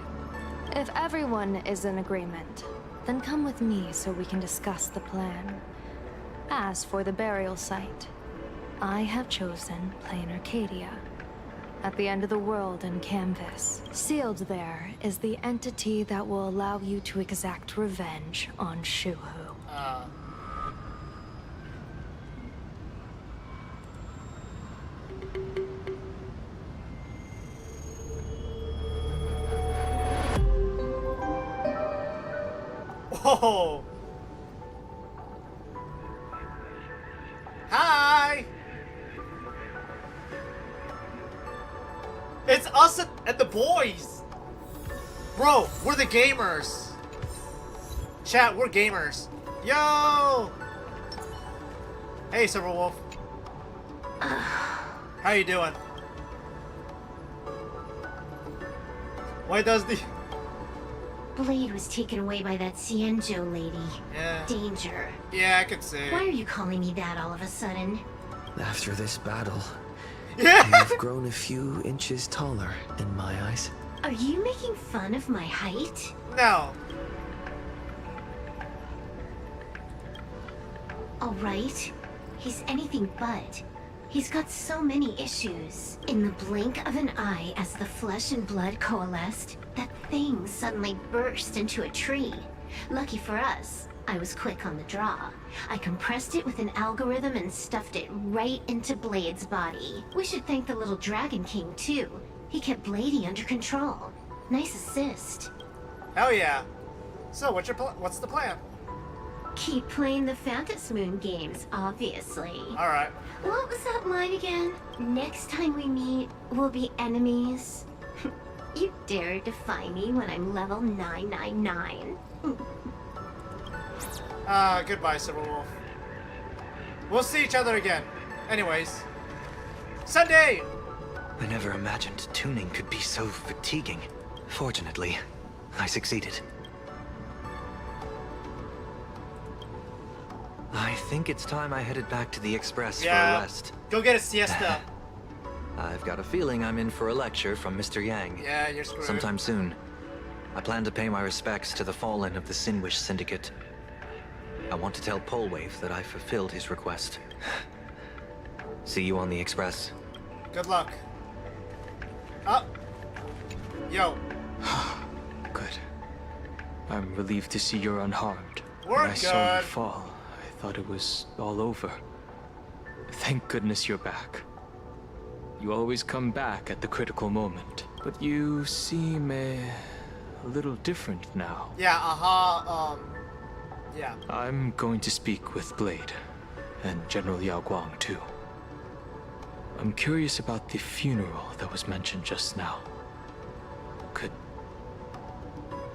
If everyone is in agreement, then come with me so we can discuss the plan. As for the burial site, I have chosen Plain Arcadia. At the end of the world in Canvas, sealed there is the entity that will allow you to exact revenge on Shuhu. Whoa! Hi! It's us and the boys! Bro, we're the gamers! Chat, we're gamers. Yo! Hey, Silverwolf. How you doing? Why does the... Blade was taken away by that Xianzhou lady. Yeah. Danger. Yeah, I could see. Why are you calling me that all of a sudden? After this battle, yeah. you've grown a few inches taller in my eyes. Are you making fun of my height? No. Alright. He's anything but. He's got so many issues. In the blink of an eye, as the flesh and blood coalesced, that thing suddenly burst into a tree. Lucky for us, I was quick on the draw. I compressed it with an algorithm and stuffed it right into Blade's body. We should thank the little Dragon King, too. He kept Bladey under control. Nice assist. Hell yeah. So, what's the plan? Keep playing the Phantom Moon games, obviously. Alright. What was that line again? Next time we meet, we'll be enemies. You dare defy me when I'm level 999. Goodbye, Silverwolf. We'll see each other again. Anyways. Sunday! I never imagined tuning could be so fatiguing. Fortunately, I succeeded. I think it's time I headed back to the Express for a rest. Go get a siesta. I've got a feeling I'm in for a lecture from Mr. Yang. Yeah, you're screwed. Sometime soon. I plan to pay my respects to the fallen of the Sinwish Syndicate. I want to tell Polwave that I fulfilled his request. See you on the Express. Good luck. Up. Yo. Good. I'm relieved to see you're unharmed. We're when I saw you good. fall, I thought it was all over. Thank goodness you're back. You always come back at the critical moment, but you seem a little different now. Yeah, yeah. I'm going to speak with Blade, and General Yao Guang too. I'm curious about the funeral that was mentioned just now.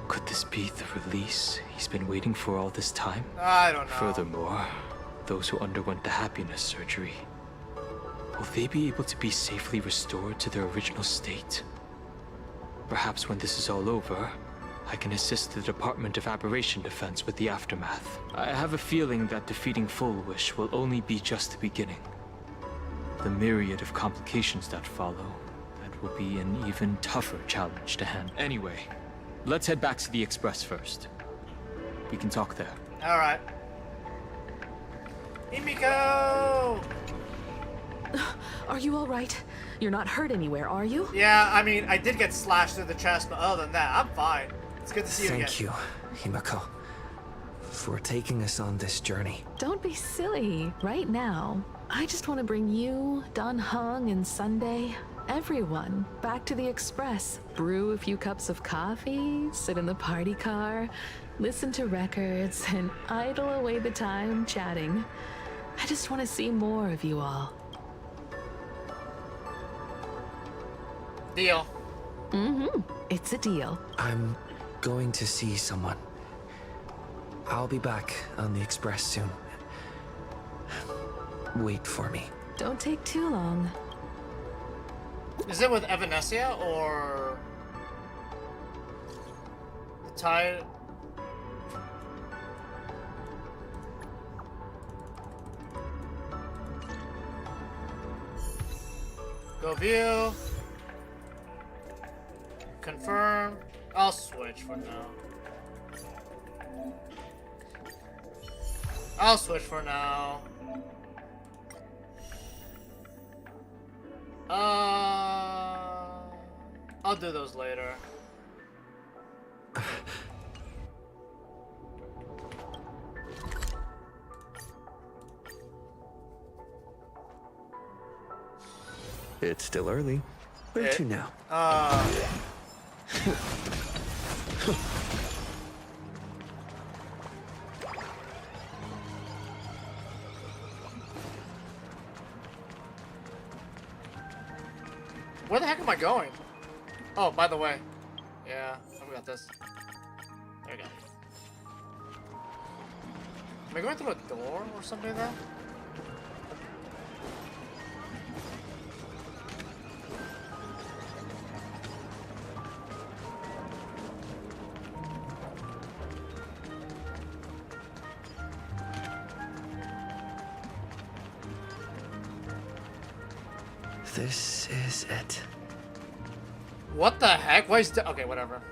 Could this be the release he's been waiting for all this time? I don't know. Furthermore, those who underwent the happiness surgery, will they be able to be safely restored to their original state? Perhaps when this is all over, I can assist the Department of Aberration Defense with the aftermath. I have a feeling that defeating Full Wish will only be just the beginning. The myriad of complications that follow, that will be an even tougher challenge to handle. Anyway, let's head back to the Express first. We can talk there. Alright. Himiko! Are you alright? You're not hurt anywhere, are you? Yeah, I mean, I did get slashed through the chest, but other than that, I'm fine. It's good to see you again. Thank you, Himiko, for taking us on this journey. Don't be silly. Right now, I just want to bring you, Dan Heng, and Sunday Everyone, back to the Express. Brew a few cups of coffee, sit in the party car, listen to records, and idle away the time chatting. I just want to see more of you all. Deal. Mm-hmm. It's a deal. I'm going to see someone. I'll be back on the Express soon. Wait for me. Don't take too long. Is it with Evanescia or the tide? Go view. Confirm. I'll switch for now. I'll switch for now. I'll do those later. It's still early. Where to now? Where the heck am I going? Oh, by the way. Yeah, I forgot this. There we go. Am I going through a door or something like that? This is it. What the heck? Why is the... Okay, whatever.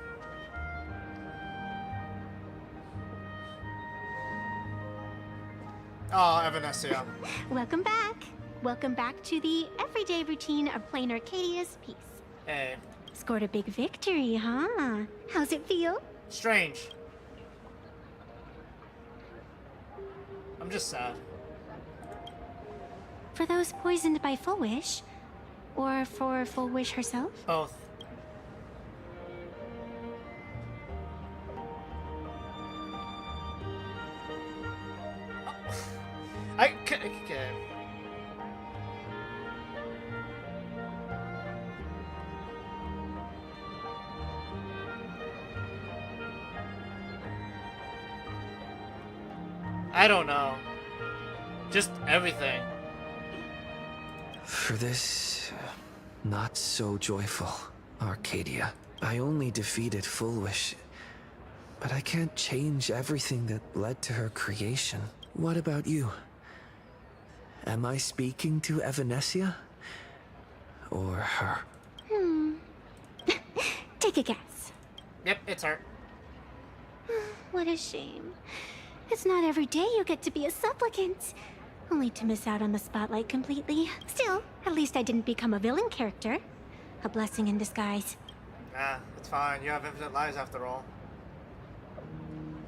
Oh, Evanescia. Welcome back. Welcome back to the everyday routine of playing Arcadia's piece. Hey. Scored a big victory, huh? How's it feel? Strange. I'm just sad. For those poisoned by Full Wish? Or for Full Wish herself? Both. Okay. I don't know. Just everything. For this not so joyful Arcadia, I only defeated Full Wish, but I can't change everything that led to her creation. What about you? Am I speaking to Evanescia? Or her? Take a guess. Yep, it's her. What a shame. It's not every day you get to be a supplicant. Only to miss out on the spotlight completely. Still, at least I didn't become a villain character. A blessing in disguise. Nah, it's fine. You have infinite lives after all.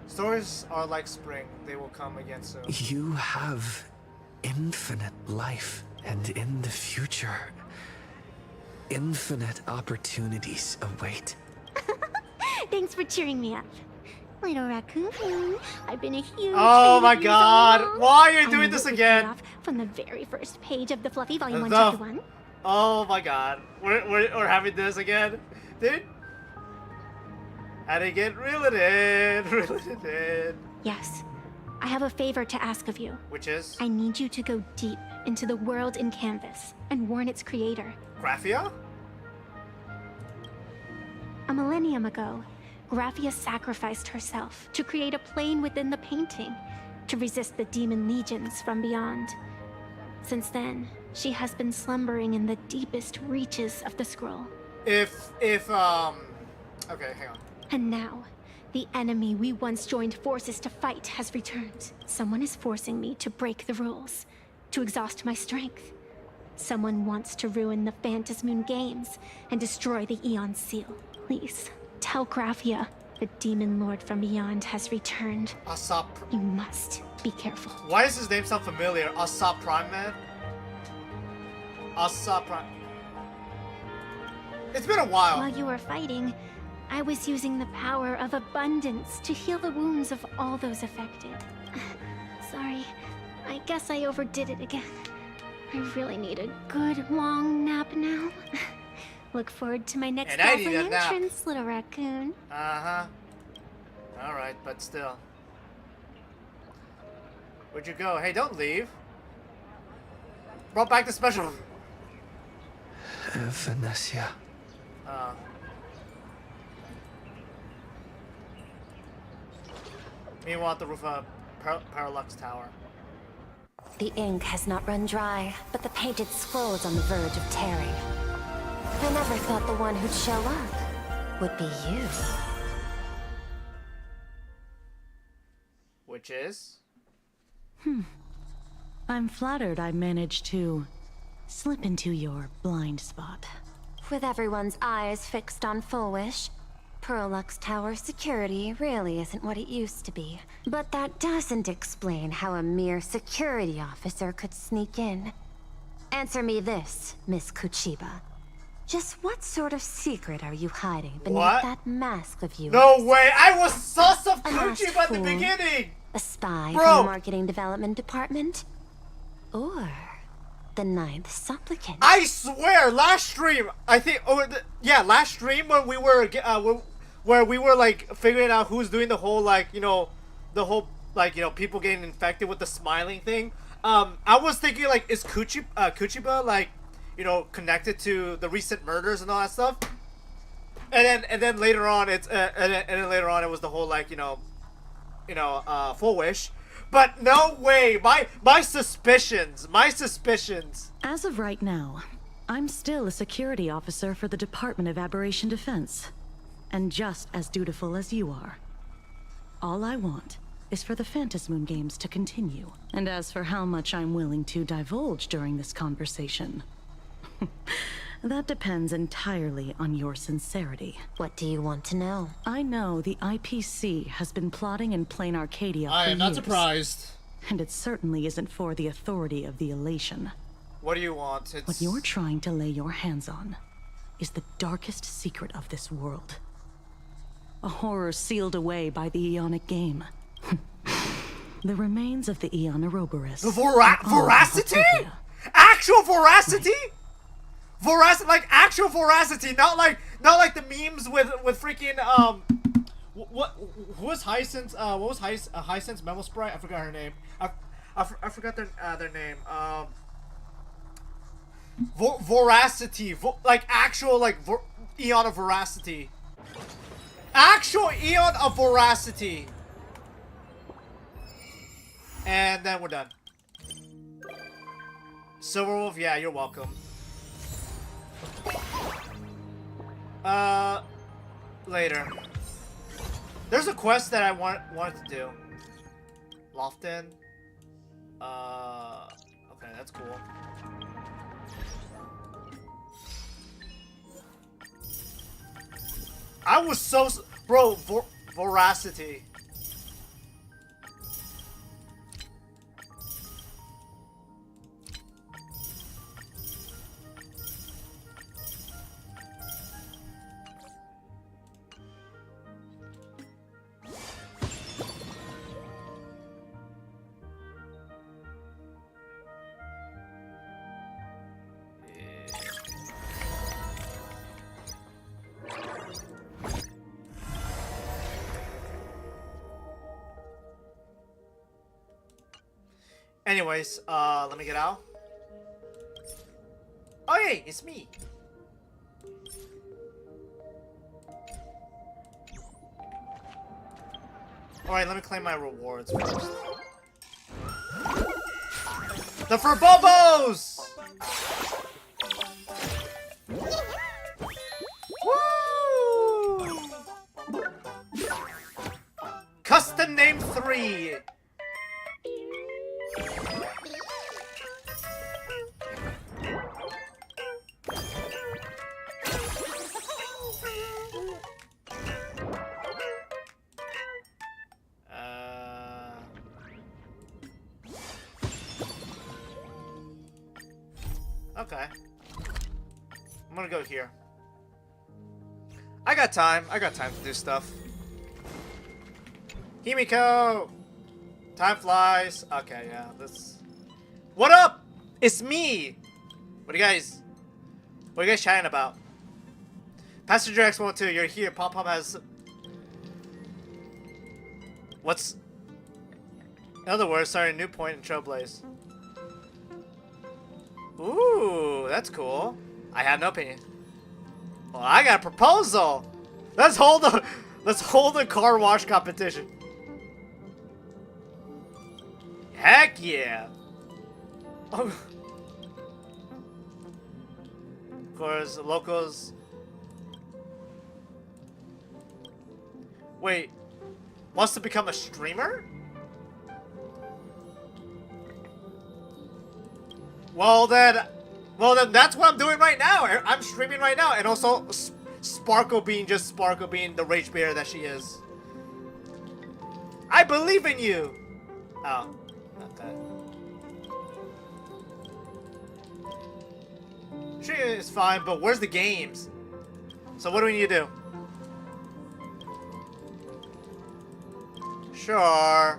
Stories are like spring. They will come again soon. You have infinite life, and in the future, infinite opportunities await. Thanks for cheering me up. Little raccoon, I've been a huge Oh fan my of yours god! all along. Why are you I doing knew this it would again? pay off from the very first page of the Fluffy Volume 1, The- Chapter 1. Oh my god. We're having this again? Dude? How to get reel it in, reel it in. Yes. I have a favor to ask of you. Which is? I need you to go deep into the world in Canvas and warn its creator. Graphia? A millennium ago, Graphia sacrificed herself to create a plane within the painting to resist the demon legions from beyond. Since then, she has been slumbering in the deepest reaches of the scroll. Okay, hang on. And now, the enemy we once joined forces to fight has returned. Someone is forcing me to break the rules, to exhaust my strength. Someone wants to ruin the Phantasmoon games and destroy the Eon Seal. Please, tell Graphia the Demon Lord from beyond has returned. Asap. You must be careful. Why does his name sound familiar? Asap Prime Man? Asap Prime. It's been a while. While you were fighting, I was using the power of abundance to heal the wounds of all those affected. Sorry, I guess I overdid it again. I really need a good long nap now. Look forward to my next And I need a baffling nap. entrance, little raccoon. Uh-huh. Alright, but still. Where'd you go? Hey, don't leave. Brought back the special. Venetia. Meanwhile, at the roof of Parallax Tower. The ink has not run dry, but the painted scroll's on the verge of tearing. I never thought the one who'd show up would be you. Which is? I'm flattered I managed to slip into your blind spot. With everyone's eyes fixed on Full Wish, Parallax Tower security really isn't what it used to be. But that doesn't explain how a mere security officer could sneak in. Answer me this, Miss Kuchiba. Just what sort of secret are you hiding beneath What? that mask of yours? No way! I was sus of A masked Kuchiba at the fool? beginning! A spy Bro. from the marketing development department? Or the ninth supplicant? I swear, last stream, I think, last stream when we were, where we were like figuring out who's doing the whole like, the whole like, people getting infected with the smiling thing. I was thinking like, is Kuchiba like, connected to the recent murders and all that stuff? And then later on, and then later on it was the whole like, Full Wish. But no way, my suspicions. As of right now, I'm still a security officer for the Department of Aberration Defense, and just as dutiful as you are. All I want is for the Phantasmoon games to continue. And as for how much I'm willing to divulge during this conversation, that depends entirely on your sincerity. What do you want to know? I know the IPC has been plotting in plain Arcadia for I am not years. surprised. And it certainly isn't for the authority of the Elation. What do you want? What you're trying to lay your hands on is the darkest secret of this world. A horror sealed away by the Aeonic game. The remains of the Aeon Ouroboros. The voracity? Actual voracity? Like actual voracity, not like the memes with freaking who was Hyacinth? What was Hyacinth's memo sprite? I forgot her name. I forgot their name. Voracity, like actual like Eon of Voracity. Actual Eon of Voracity. And then we're done. Silverwolf, yeah, you're welcome. Later. There's a quest that I wanted to do. Lofton. Okay, that's cool. I was so... Bro, Voracity. Anyways, let me get out. Oh, hey, it's me. Alright, let me claim my rewards first. The Furbobos! Woo! Custom name 3. Okay. I'm gonna go here. I got time. I got time to do stuff. Himiko! Time flies. Okay, yeah, this. What up? It's me! What are you guys chatting about? Passenger X102, you're here. Pom-Pom has... What's... In other words, starting a new point in Trailblaze. Ooh, that's cool. I have no opinion. Well, I got a proposal! Let's hold a car wash competition. Heck yeah! Oh. Of course, locals. Wait, wants to become a streamer? Well then that's what I'm doing right now. I'm streaming right now, and also Sparkle Bean, just Sparkle Bean, the rage bear that she is. I believe in you. Oh, okay. Streaming is fine, but where's the games? So what do we need to do? Sure.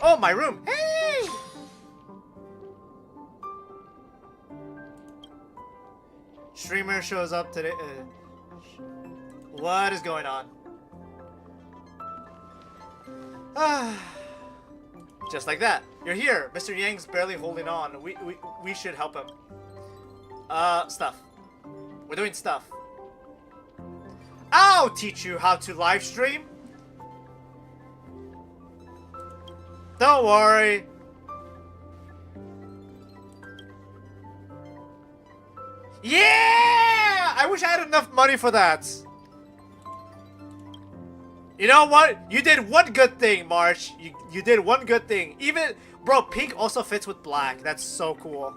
Oh, my room. Hey! Streamer shows up today. What is going on? Just like that. You're here. Mr. Yang's barely holding on. We should help him. Stuff. We're doing stuff. I'll teach you how to live stream. Don't worry. Yeah! I wish I had enough money for that. You know what? You did one good thing, March. You did one good thing. Even, bro, pink also fits with black. That's so cool.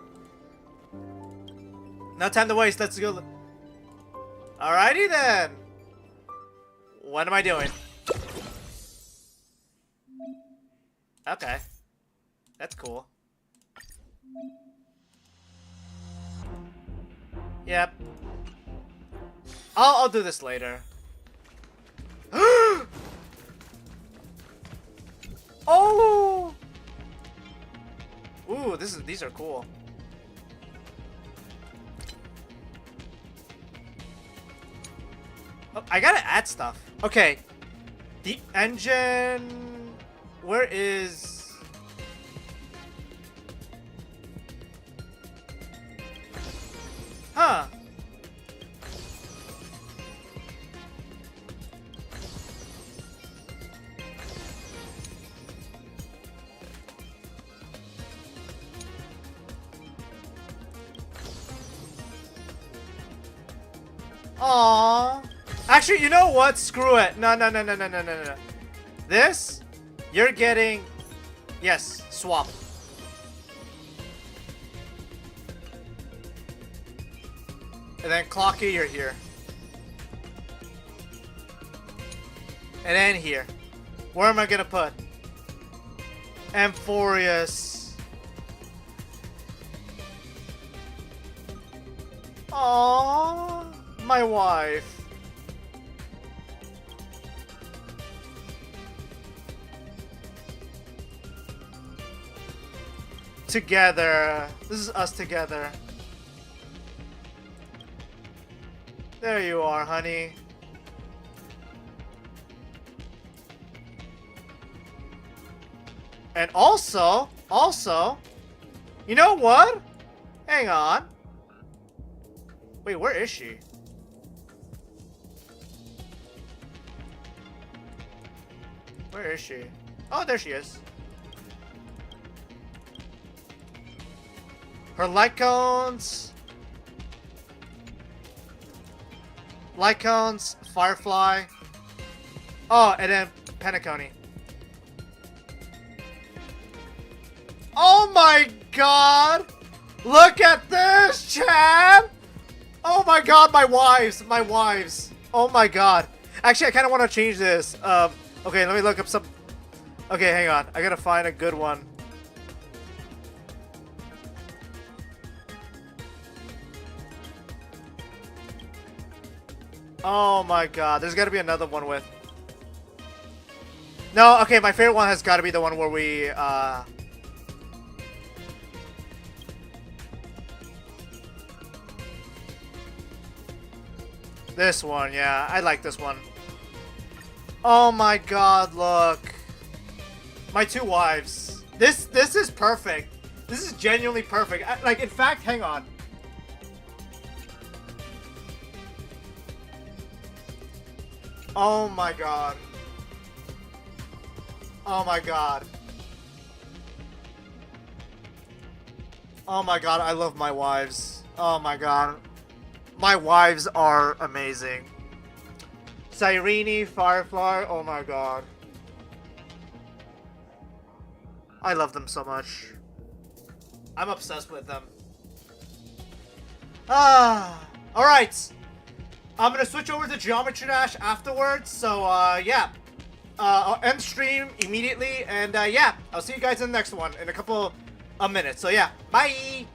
No time to waste. Let's go. Alrighty then. What am I doing? Okay. That's cool. Yep. I'll do this later. Oh! Ooh, these are cool. Oh, I gotta add stuff. Okay. The engine... Where is... Huh. Aww. Actually, you know what? Screw it. No. This, you're getting... Yes, swap. And then Clocky, you're here. And then here. Where am I gonna put? Amphorius. Aww. My wife. Together. This is us together. There you are, honey. And also, you know what? Hang on. Wait, where is she? Where is she? Oh, there she is. Her light cones. Light cones, Firefly. Oh, and then Penacony. Oh my god! Look at this, Chad! Oh my god, my wives! Oh my god. Actually, I kind of want to change this. Okay, let me look up some... Okay, hang on. I gotta find a good one. Oh my god, there's gotta be another one with... No, okay, my favorite one has gotta be the one where we, This one, yeah, I like this one. Oh my god, look. My two wives. This is perfect. This is genuinely perfect. Like, in fact, hang on. Oh my god. Oh my god. Oh my god, I love my wives. Oh my god. My wives are amazing. Cyrene, Firefly, oh my god. I love them so much. I'm obsessed with them. Alright. I'm gonna switch over to Geometry Dash afterwards, so yeah. I'll end stream immediately, and yeah, I'll see you guys in the next one in a couple of minutes. So yeah, bye!